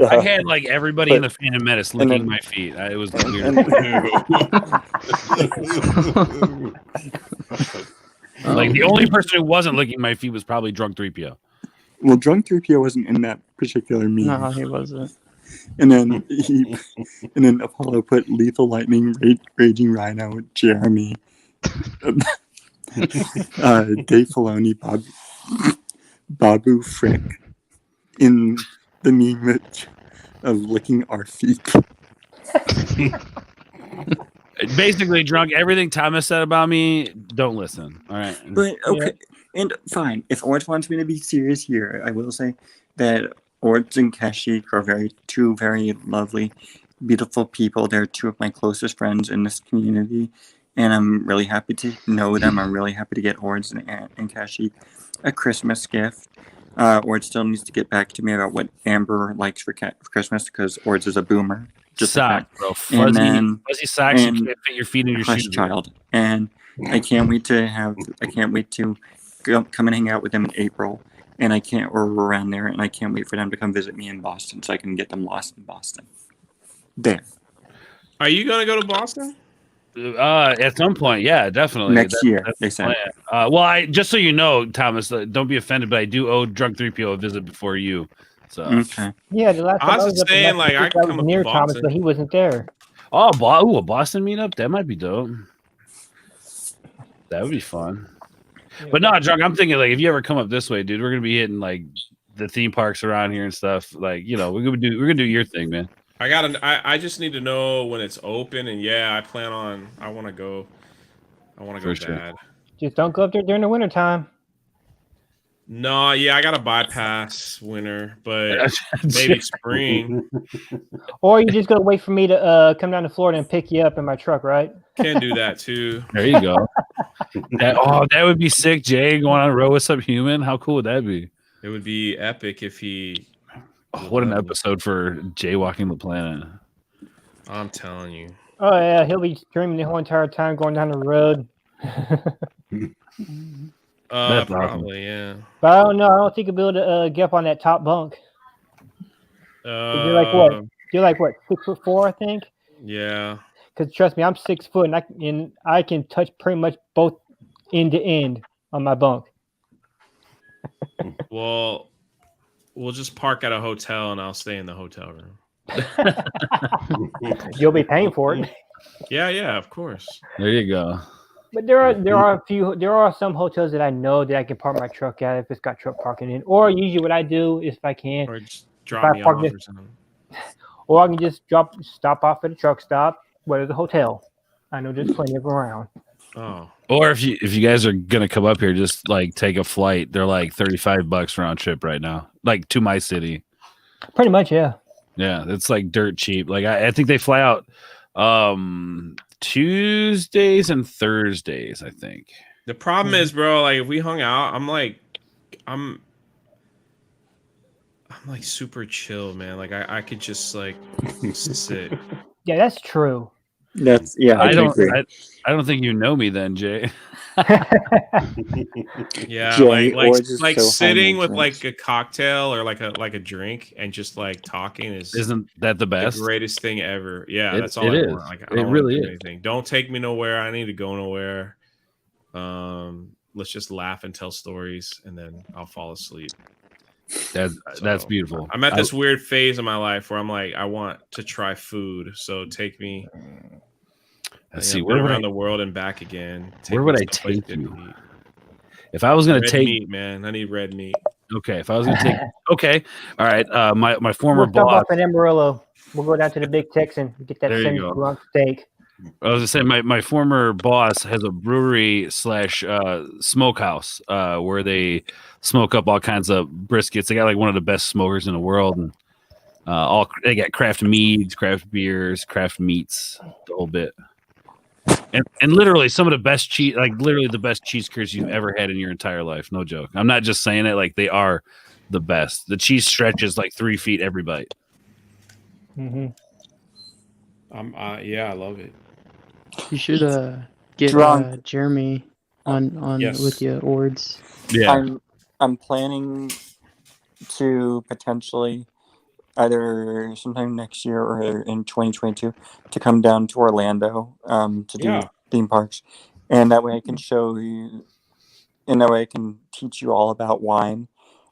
E: I had like everybody in the Phantom Menace licking my feet. It was weird. Like the only person who wasn't licking my feet was probably Drunk 3PO.
F: Well, Drunk 3PO wasn't in that particular meme.
C: No, he wasn't.
F: And then Apollo put Lethal Lightning, Raging Rhino, Jeremy, Dave Filoni, Babu Frick in the meme of licking our feet.
E: Basically, Drunk, everything Thomas said about me, don't listen. All right.
F: But okay, and fine. If Orange wants me to be serious here, I will say that Orange and Kashyyyk are two very lovely, beautiful people. They're two of my closest friends in this community, and I'm really happy to know them. I'm really happy to get Orange and Kashyyyk a Christmas gift. Orange still needs to get back to me about what Amber likes for Christmas, because Orange is a boomer. Just
E: sock, bro. Fuzzy socks. You can't fit your feet in your shoes.
F: Child. And I can't wait to come and hang out with them in April. And we're around there, and I can't wait for them to come visit me in Boston so I can get them lost in Boston. There.
G: Are you gonna go to Boston?
E: At some point, yeah, definitely.
F: Next year, they said.
E: Well, just so you know, Thomas, don't be offended, but I do owe Drunk 3PO a visit before you. So
F: okay.
B: Yeah, the last time
G: I was saying, like, I could come
B: near
G: to
B: Thomas,
G: Boston.
B: but he wasn't there.
E: Oh, a Boston meetup? That might be dope. That would be fun. But not drunk. I'm thinking like if you ever come up this way, dude, we're gonna be hitting like the theme parks around here and stuff. Like, you know, we're gonna do your thing, man.
G: I just need to know when it's open, and yeah, I want to go. I want to go bad.
B: Just don't go up there during the wintertime.
G: No, yeah, I gotta bypass winter, but maybe spring.
B: Or you just gotta wait for me to come down to Florida and pick you up in my truck, right?
G: Can do that too.
E: There you go. That would be sick, Jay, going on a road with some human. How cool would that be?
G: It would be epic if he.
E: Oh, what an episode for jaywalking the planet.
G: I'm telling you.
B: Oh yeah, he'll be dreaming the whole entire time going down the road.
E: That's
G: probably, yeah.
B: But I don't know. I don't think he'll be able to get up on that top bunk. You're like what? You're like what? 6'4", I think.
G: Yeah.
B: Because trust me, I'm 6 foot, and I can touch pretty much both end to end on my bunk.
G: Well, we'll just park at a hotel, and I'll stay in the hotel room.
B: You'll be paying for it.
G: Yeah, of course.
E: There you go.
B: But there are some hotels that I know that I can park my truck at if it's got truck parking in. Or usually what I do is if I can,
G: or just drop me off or something.
B: Or I can just stop off at a truck stop where there's a hotel. I know there's plenty of them around.
G: Oh.
E: Or if you guys are gonna come up here, just like take a flight. They're like $35 round trip right now, like to my city.
B: Pretty much, yeah.
E: Yeah, it's like dirt cheap. Like I think they fly out Tuesdays and Thursdays, I think.
G: The problem is, bro, like if we hung out, I'm like super chill, man. Like I could just like sit.
B: Yeah, that's true.
E: I don't think you know me then, Jay.
G: Yeah,
F: Jay,
G: like
F: so
G: sitting with
F: high-maintenance.
G: like a cocktail or like a drink and just like talking
E: Isn't that the best?
G: the greatest thing ever. Yeah,
E: It-
G: that's all
E: it
G: I
E: is.
G: want. Like, I
E: It
G: don't wanna
E: really
G: do
E: is.
G: anything. Don't take me nowhere. I need to go nowhere. Let's just laugh and tell stories, and then I'll fall asleep.
E: That's
G: So,
E: beautiful.
G: I'm at this weird phase in my life where I'm like, I want to try food. So take me.
E: Let's see,
G: Been
E: where would
G: around
E: I,
G: the world and back again.
E: where
G: me
E: would I
G: someplace
E: take
G: good
E: you?
G: to eat.
E: if I was gonna
G: Red
E: take
G: meat, man. I need red meat.
E: okay, if I was gonna take okay, all right. My former
B: We'll stop
E: boss.
B: off in Amarillo. We'll go down to the Big Texan and get that
E: There you
B: semi
E: go.
B: blunt steak.
E: I was gonna say my former boss has a brewery / smokehouse where they smoke up all kinds of briskets. They got like one of the best smokers in the world, and they got craft meads, craft beers, craft meats, the whole bit. And literally some of the best cheese, like literally the best cheese curds you've ever had in your entire life. No joke. I'm not just saying it. Like they are the best. The cheese stretches like 3 feet every bite.
B: Mm-hmm.
G: Yeah, I love it.
C: You should get
F: Drunk.
C: Jeremy on
G: Yes.
C: with you, Ords.
E: Yeah.
F: I'm planning to potentially either sometime next year or in 2022 to come down to Orlando to do
G: Yeah.
F: theme parks, and that way I can show you, and that way I can teach you all about wine,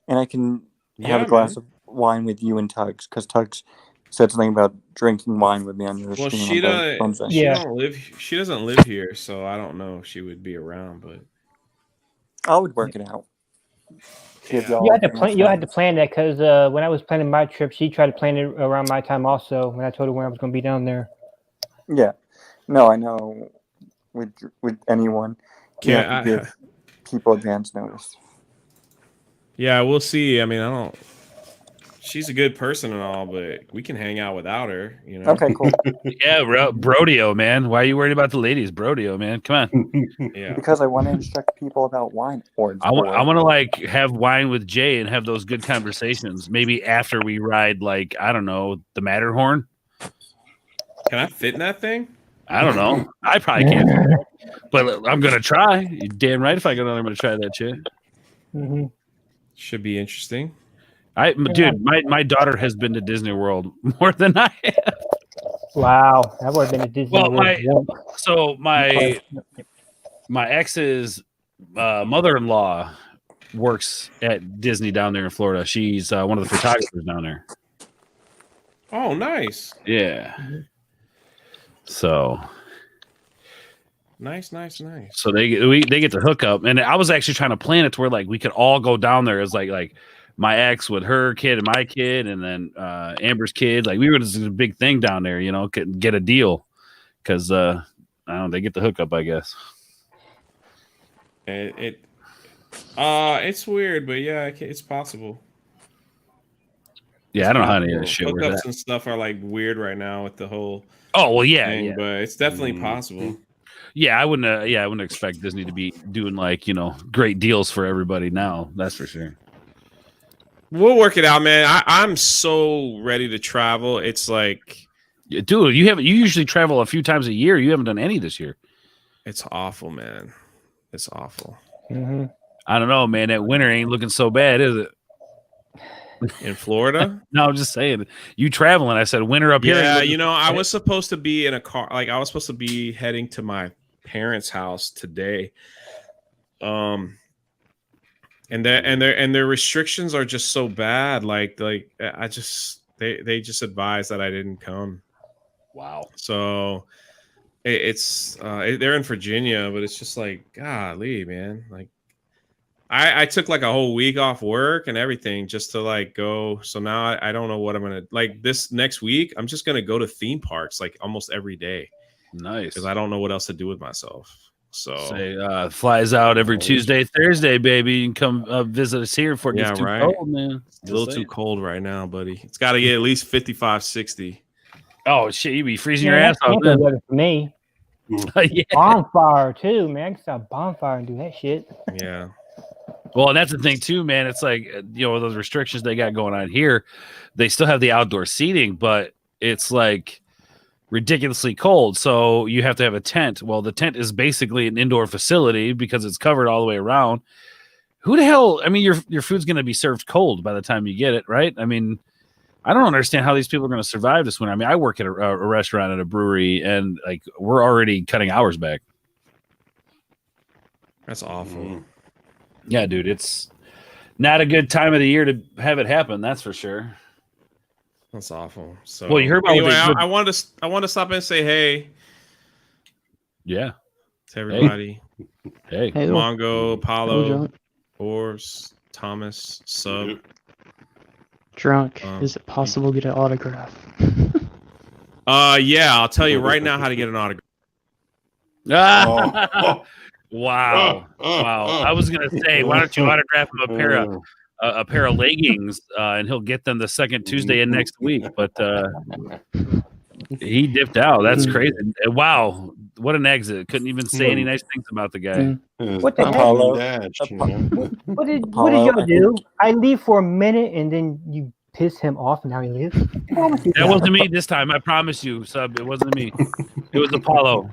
F: and I can have a glass of wine with you and Tugs, because Tugs said something about drinking wine with me on your
G: Well,
F: stream
G: she
F: on
G: doesn't.
F: Wednesday.
G: She
B: Yeah.
G: don't live. She doesn't live here, so I don't know if she would be around. But
F: I would work it out. Give
G: Yeah.
F: y'all
B: You had to
F: my
B: plan. You had to
F: friends.
B: plan that because when I was planning my trip, she tried to plan it around my time also. When I told her when I was going to be down there.
F: Yeah, no, I know. With anyone, you
G: Yeah,
F: have to give people advance notice.
G: yeah, we'll see. I mean, I don't. She's a good person and all, but we can hang out without her. You know.
F: Okay, cool.
E: Yeah, Brodeo, man. Why are you worried about the ladies? Brodeo, man. Come on.
G: Yeah.
F: Because I want to instruct people about wine.
E: I want to like have wine with Jay and have those good conversations. Maybe after we ride, like, I don't know, the Matterhorn.
G: Can I fit in that thing?
E: I don't know. I probably can't, but I'm gonna try. You're damn right. If I go down there, I'm gonna try that shit.
B: Mm-hmm.
G: Should be interesting.
E: Dude, my daughter has been to Disney World more than I have.
B: Wow, that would have been a Disney
E: Well,
B: World.
E: So my ex's mother-in-law works at Disney down there in Florida. She's one of the photographers down there.
G: Oh, nice.
E: Yeah. So
G: Nice.
E: So they get to hook up, and I was actually trying to plan it to where like we could all go down there as like my ex with her kid and my kid, and then Amber's kid. Like we were just a big thing down there, you know, get a deal because I don't know, they get the hookup, I guess.
G: It's weird, but yeah, it's possible.
E: Yeah, I don't know how any of this shit works.
G: Hookups and stuff are like weird right now with the whole.
E: Oh well, yeah,
G: thing, but it's definitely possible.
E: Yeah, I wouldn't expect Disney to be doing like, you know, great deals for everybody now. That's for sure.
G: We'll work it out, man. I'm so ready to travel. It's like,
E: dude, you usually travel a few times a year. You haven't done any this year.
G: It's awful, man. It's awful.
B: Mm-hmm.
E: I don't know, man. That winter ain't looking so bad, is it?
G: In Florida?
E: No, I'm just saying. You traveling? I said winter up here.
G: Yeah, you know, I was supposed to be in a car. Like I was supposed to be heading to my parents' house today. And their restrictions are just so bad. Like I just they just advised that I didn't come.
E: Wow.
G: So it's they're in Virginia, but it's just like, golly, man. Like I took like a whole week off work and everything just to like go. So now I don't know what I'm gonna like this next week. I'm just gonna go to theme parks like almost every day.
E: Nice,
G: because I don't know what else to do with myself. So
E: say flies out every Tuesday, Thursday, baby. You can come visit us here before it gets too cold, man.
G: It's a little too cold right now, buddy. It's got to get at least 55, 60.
E: Oh shit, you be freezing your ass off.
B: For me.
E: Yeah.
B: Bonfire too, man. I can start bonfire and do that shit.
G: Yeah.
E: Well, and that's the thing too, man. It's like, you know, those restrictions they got going on here, they still have the outdoor seating, but it's like ridiculously cold. So you have to have a tent. Well, the tent is basically an indoor facility because it's covered all the way around. Who the hell? I mean, your food's going to be served cold by the time you get it, right? I mean, I don't understand how these people are going to survive this winter. I mean, I work at a restaurant at a brewery, and like we're already cutting hours back.
G: That's awful.
E: Yeah, dude, it's not a good time of the year to have it happen. That's for sure.
G: That's awful. So,
E: well, you heard about
G: anyway, I wanted to stop and say hey.
E: Yeah.
G: To everybody.
E: Hey.
G: Mongo, Apollo, Orbs, Thomas, Sub.
C: Drunk. Is it possible to get an autograph?
G: Yeah, I'll tell you right now how to get an autograph.
E: Wow. I was gonna say, why don't you autograph him a pair of leggings, and he'll get them the second Tuesday in next week. But he dipped out. That's crazy. Wow, what an exit! Couldn't even say any nice things about the guy.
B: What the hell? What did y'all do? I leave for a minute and then you piss him off and now he leaves.
E: That wasn't me this time. I promise you, Sub. It wasn't me. It was Apollo.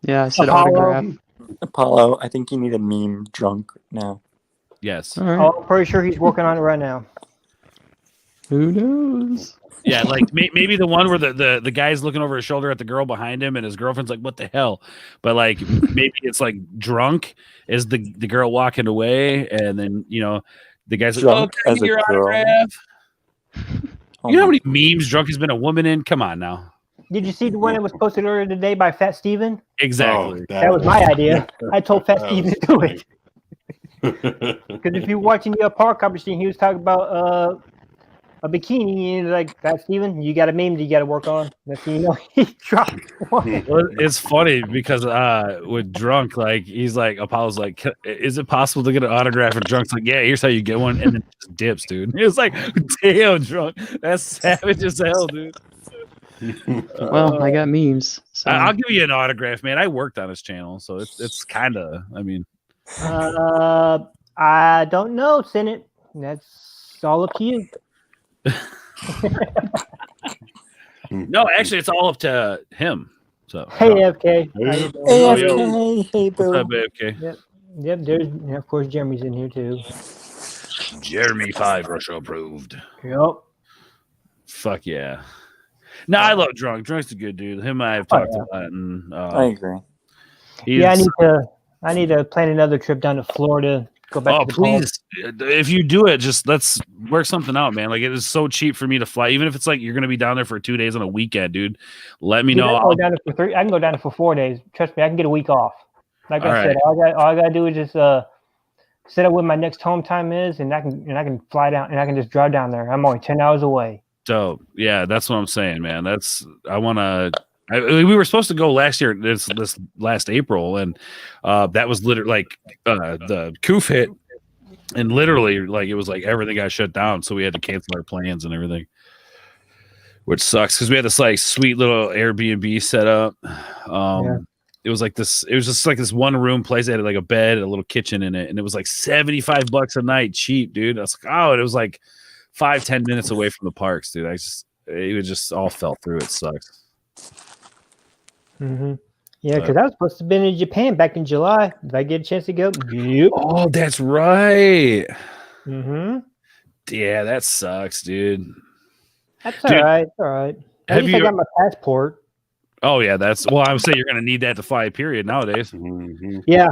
C: Yeah, I said autograph.
F: Apollo, I think you need a meme drunk now.
E: Yes.
C: All right.
B: Oh, I'm pretty sure he's working on it right now.
C: Who knows?
E: Yeah, like maybe the one where the guy's looking over his shoulder at the girl behind him, and his girlfriend's like, "What the hell?" But like maybe it's like drunk is the girl walking away, and then you know the guy's like,
F: Drunk
E: "Oh, can I
F: as
E: get
F: a
E: your
F: girl.
E: autograph?"
F: Oh
E: You know how
F: my-
E: many memes drunk has been a woman in? Come on now.
B: Did you see the one that was posted earlier today by Fat Steven?
E: Exactly.
B: That was my idea. I told Fat Steven to do it. Because if you're watching the park conversation, he was talking about a bikini, and like, Fat Steven, you got a meme that you got to work on. Next thing you know, he dropped one.
E: Well, it's funny because with drunk, like he's like Apollo's like, is it possible to get an autograph? And drunk's like, yeah, here's how you get one, and then just dips, dude. It's like, damn, drunk, that's savage as hell, dude.
C: Well, I got memes. So.
E: I'll give you an autograph, man. I worked on his channel, so it's kind of. I mean,
B: I don't know, Senate. That's all up to you.
E: no, actually, it's all up to him. So,
B: Hey, FK.
F: Hey,
E: what's
F: boo.
E: up, AFK?
B: Yep. There's, and of course, Jeremy's in here too.
E: Jeremy 5 Russia approved.
B: Yep.
E: Fuck yeah. No, I love Drunk. Drunk's a good dude. Him and I have talked a lot, and
F: I agree.
B: Yeah, I need to plan another trip down to Florida. Go back.
E: Oh,
B: to the
E: please. if you do it, just let's work something out, man. Like, it is so cheap for me to fly, even if it's like you're gonna be down there for 2 days on a weekend, dude. Let me know.
B: I can go down there for 3. I can go down there for 4 days. Trust me, I can get a week off. Like
E: All
B: I said,
E: right.
B: all I gotta do is just set up when my next home time is, and I can fly down, and I can just drive down there. I'm only 10 hours away.
E: Dope. Yeah, that's what I'm saying, man. We were supposed to go last year, this last April, and that was literally like the coof hit, and literally like it was like everything got shut down, so we had to cancel our plans and everything, which sucks because we had this like sweet little Airbnb set up. It was like this. It was just like this one room place that had like a bed, a little kitchen in it, and it was like $75 a night, cheap, dude. I was like, oh, it was like 5-10 minutes away from the parks, dude. It just all fell through. It sucks.
B: Mm-hmm. Yeah, because I was supposed to have been in Japan back in July. Did I get a chance to go? Yep.
E: Oh, that's right.
B: Mm-hmm.
E: Yeah, that sucks, dude.
B: That's all right. All right. At least I got my passport.
E: Oh yeah, I would say you're gonna need that to fly. Period. Nowadays.
D: Mm-hmm.
B: Yeah.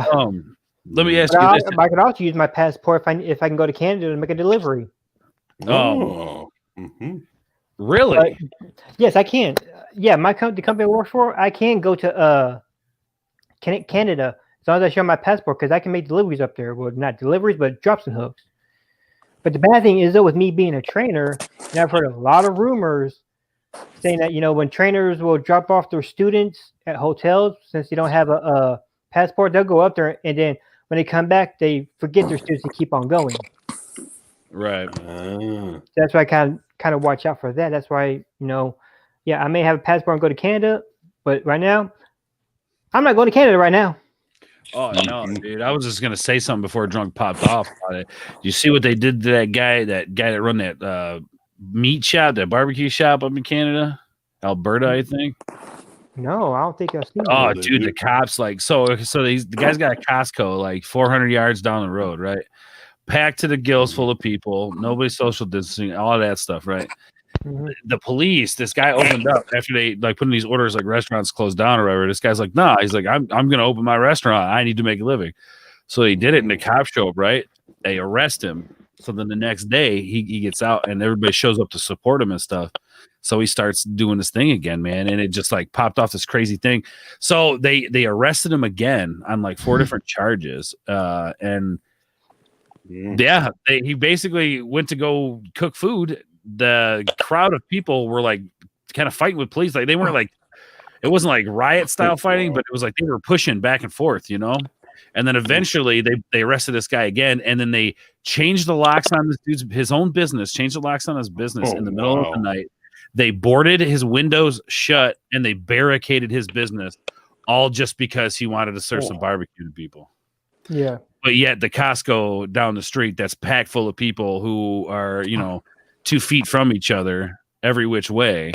E: Let me ask you this.
B: I could also use my passport if I can go to Canada and make a delivery.
D: Oh. Mm-hmm.
E: Really?
B: Yes, I can. Yeah, the company I work for, I can go to Canada as long as I show my passport because I can make deliveries up there. Well, not deliveries, but drops and hooks. But the bad thing is, though, with me being a trainer, and I've heard a lot of rumors saying that, when trainers will drop off their students at hotels, since they don't have a passport, they'll go up there, and then when they come back, they forget their students and keep on going.
E: Right.
B: So that's why I kind of watch out for that. That's why, I may have a passport and go to Canada, but right now, I'm not going to Canada right now.
E: Oh no, dude! I was just gonna say something before Drunk popped off about it. You see what they did to that guy that run that meat shop, that barbecue shop up in Canada, Alberta, I think.
B: No, I don't think I've seen.
E: Oh, dude, the cops like the guy's got a Costco like 400 yards down the road, right? Packed to the gills, full of people, nobody social distancing, all of that stuff, right? Mm-hmm. The police, this guy opened up after they like putting these orders like restaurants closed down or whatever. This guy's like, nah, he's like, I'm gonna open my restaurant. I need to make a living. So he did it, and the cops show up, right? They arrest him. So then the next day he gets out and everybody shows up to support him and stuff. So he starts doing this thing again, man. And it just like popped off this crazy thing. So they arrested him again on like 4 different charges. And yeah, he basically went to go cook food. The crowd of people were like kind of fighting with police. Like they weren't like, it wasn't like riot style fighting, but it was like they were pushing back and forth, And then eventually they arrested this guy again, and then they changed the locks on this dude's his own business, changed the locks on his business in the middle of the night. They boarded his windows shut and they barricaded his business, all just because he wanted to serve some barbecue to people.
B: Yeah.
E: But yet the Costco down the street that's packed full of people who are, 2 feet from each other every which way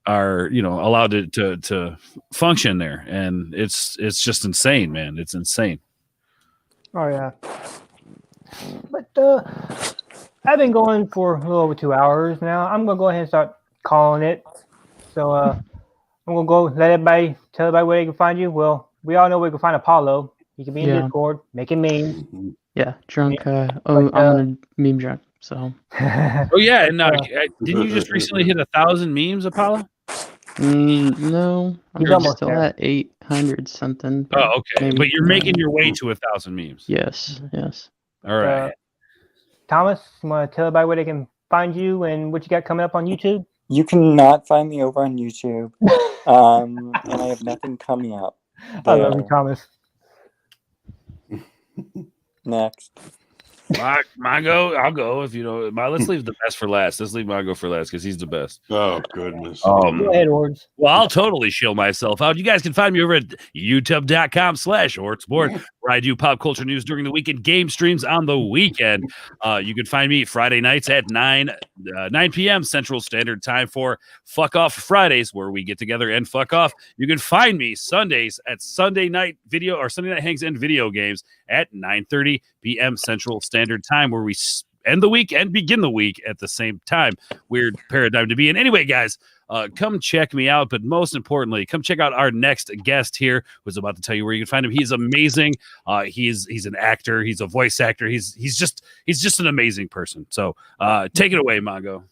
E: are allowed to function there, and it's just insane, man. It's insane.
B: Oh yeah. But I've been going for a little over 2 hours now. I'm gonna go ahead and start calling it. So I'm gonna go tell everybody where they can find you. Well, we all know where you can find Apollo. You can be in Discord, making memes.
C: Yeah, Drunk. I'm on a meme drunk. So.
E: Oh yeah, and didn't you just recently hit 1,000 memes, Apollo?
C: No, I'm still at 800 something.
E: Oh, okay. But you're making your way to 1,000 memes.
C: Yes.
E: All right.
B: Thomas, you want to tell everybody where they can find you and what you got coming up on YouTube?
F: You cannot find me over on YouTube, and I have nothing coming up.
B: I love you, Thomas.
F: Next.
E: Mongo, I'll go if let's leave the best for last. Let's leave Mongo for last because he's the best.
D: Oh goodness.
B: Go ahead, Ords.
E: Well, I'll totally shill myself out. You guys can find me over at youtube.com/OrdsPort, where I do pop culture news during the week and game streams on the weekend. You can find me Friday nights at 9 p.m. Central Standard Time for Fuck Off Fridays, where we get together and fuck off. You can find me Sundays at Sunday Night Hangs and Video Games at 9:30 p.m. Central Standard Time, where we end the week and begin the week at the same time. Weird paradigm to be in. Anyway, guys, come check me out. But most importantly, come check out our next guest here, who's about to tell you where you can find him. He's amazing. He's an actor. He's a voice actor. He's just an amazing person. So take it away, Mongo.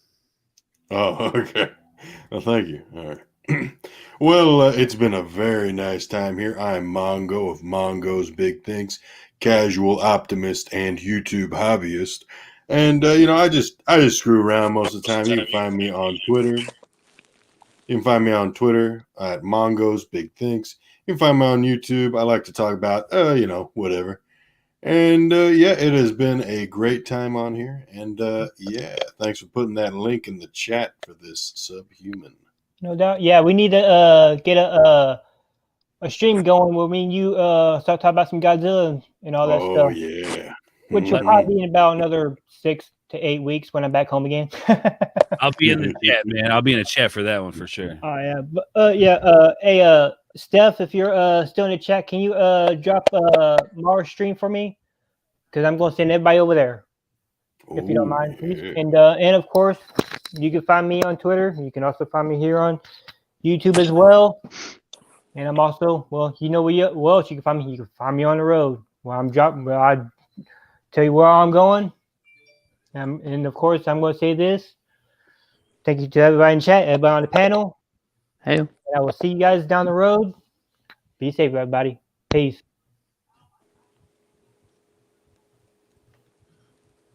D: Oh, okay. Well, thank you. All right. Well, it's been a very nice time here. I'm Mongo of Mongo's Big Things, casual optimist and YouTube hobbyist. And I just screw around most of the time. You can find me on Twitter. You can find me on Twitter at Mongo's Big Things. You can find me on YouTube. I like to talk about whatever. And it has been a great time on here. And thanks for putting that link in the chat for this Subhuman.
B: No doubt. Yeah, we need to get a stream going where me and you start talking about some Godzilla and all that stuff.
D: Oh yeah.
B: Which will probably be in about another 6 to 8 weeks when I'm back home again.
E: I'll be in the chat, man. I'll be in a chat for that one for sure.
B: Oh yeah. Hey, Steph, if you're still in the chat, can you drop Mars stream for me? Because I'm going to send everybody over there. If you don't mind, please. And of course, you can find me on Twitter. You can also find me here on YouTube as well. And I'm also, where else you can find me? You can find me on the road where I'm dropping. Where I tell you where I'm going. And of course, I'm going to say this. Thank you to everybody in chat, everybody on the panel.
C: Hey.
B: And I will see you guys down the road. Be safe, everybody. Peace.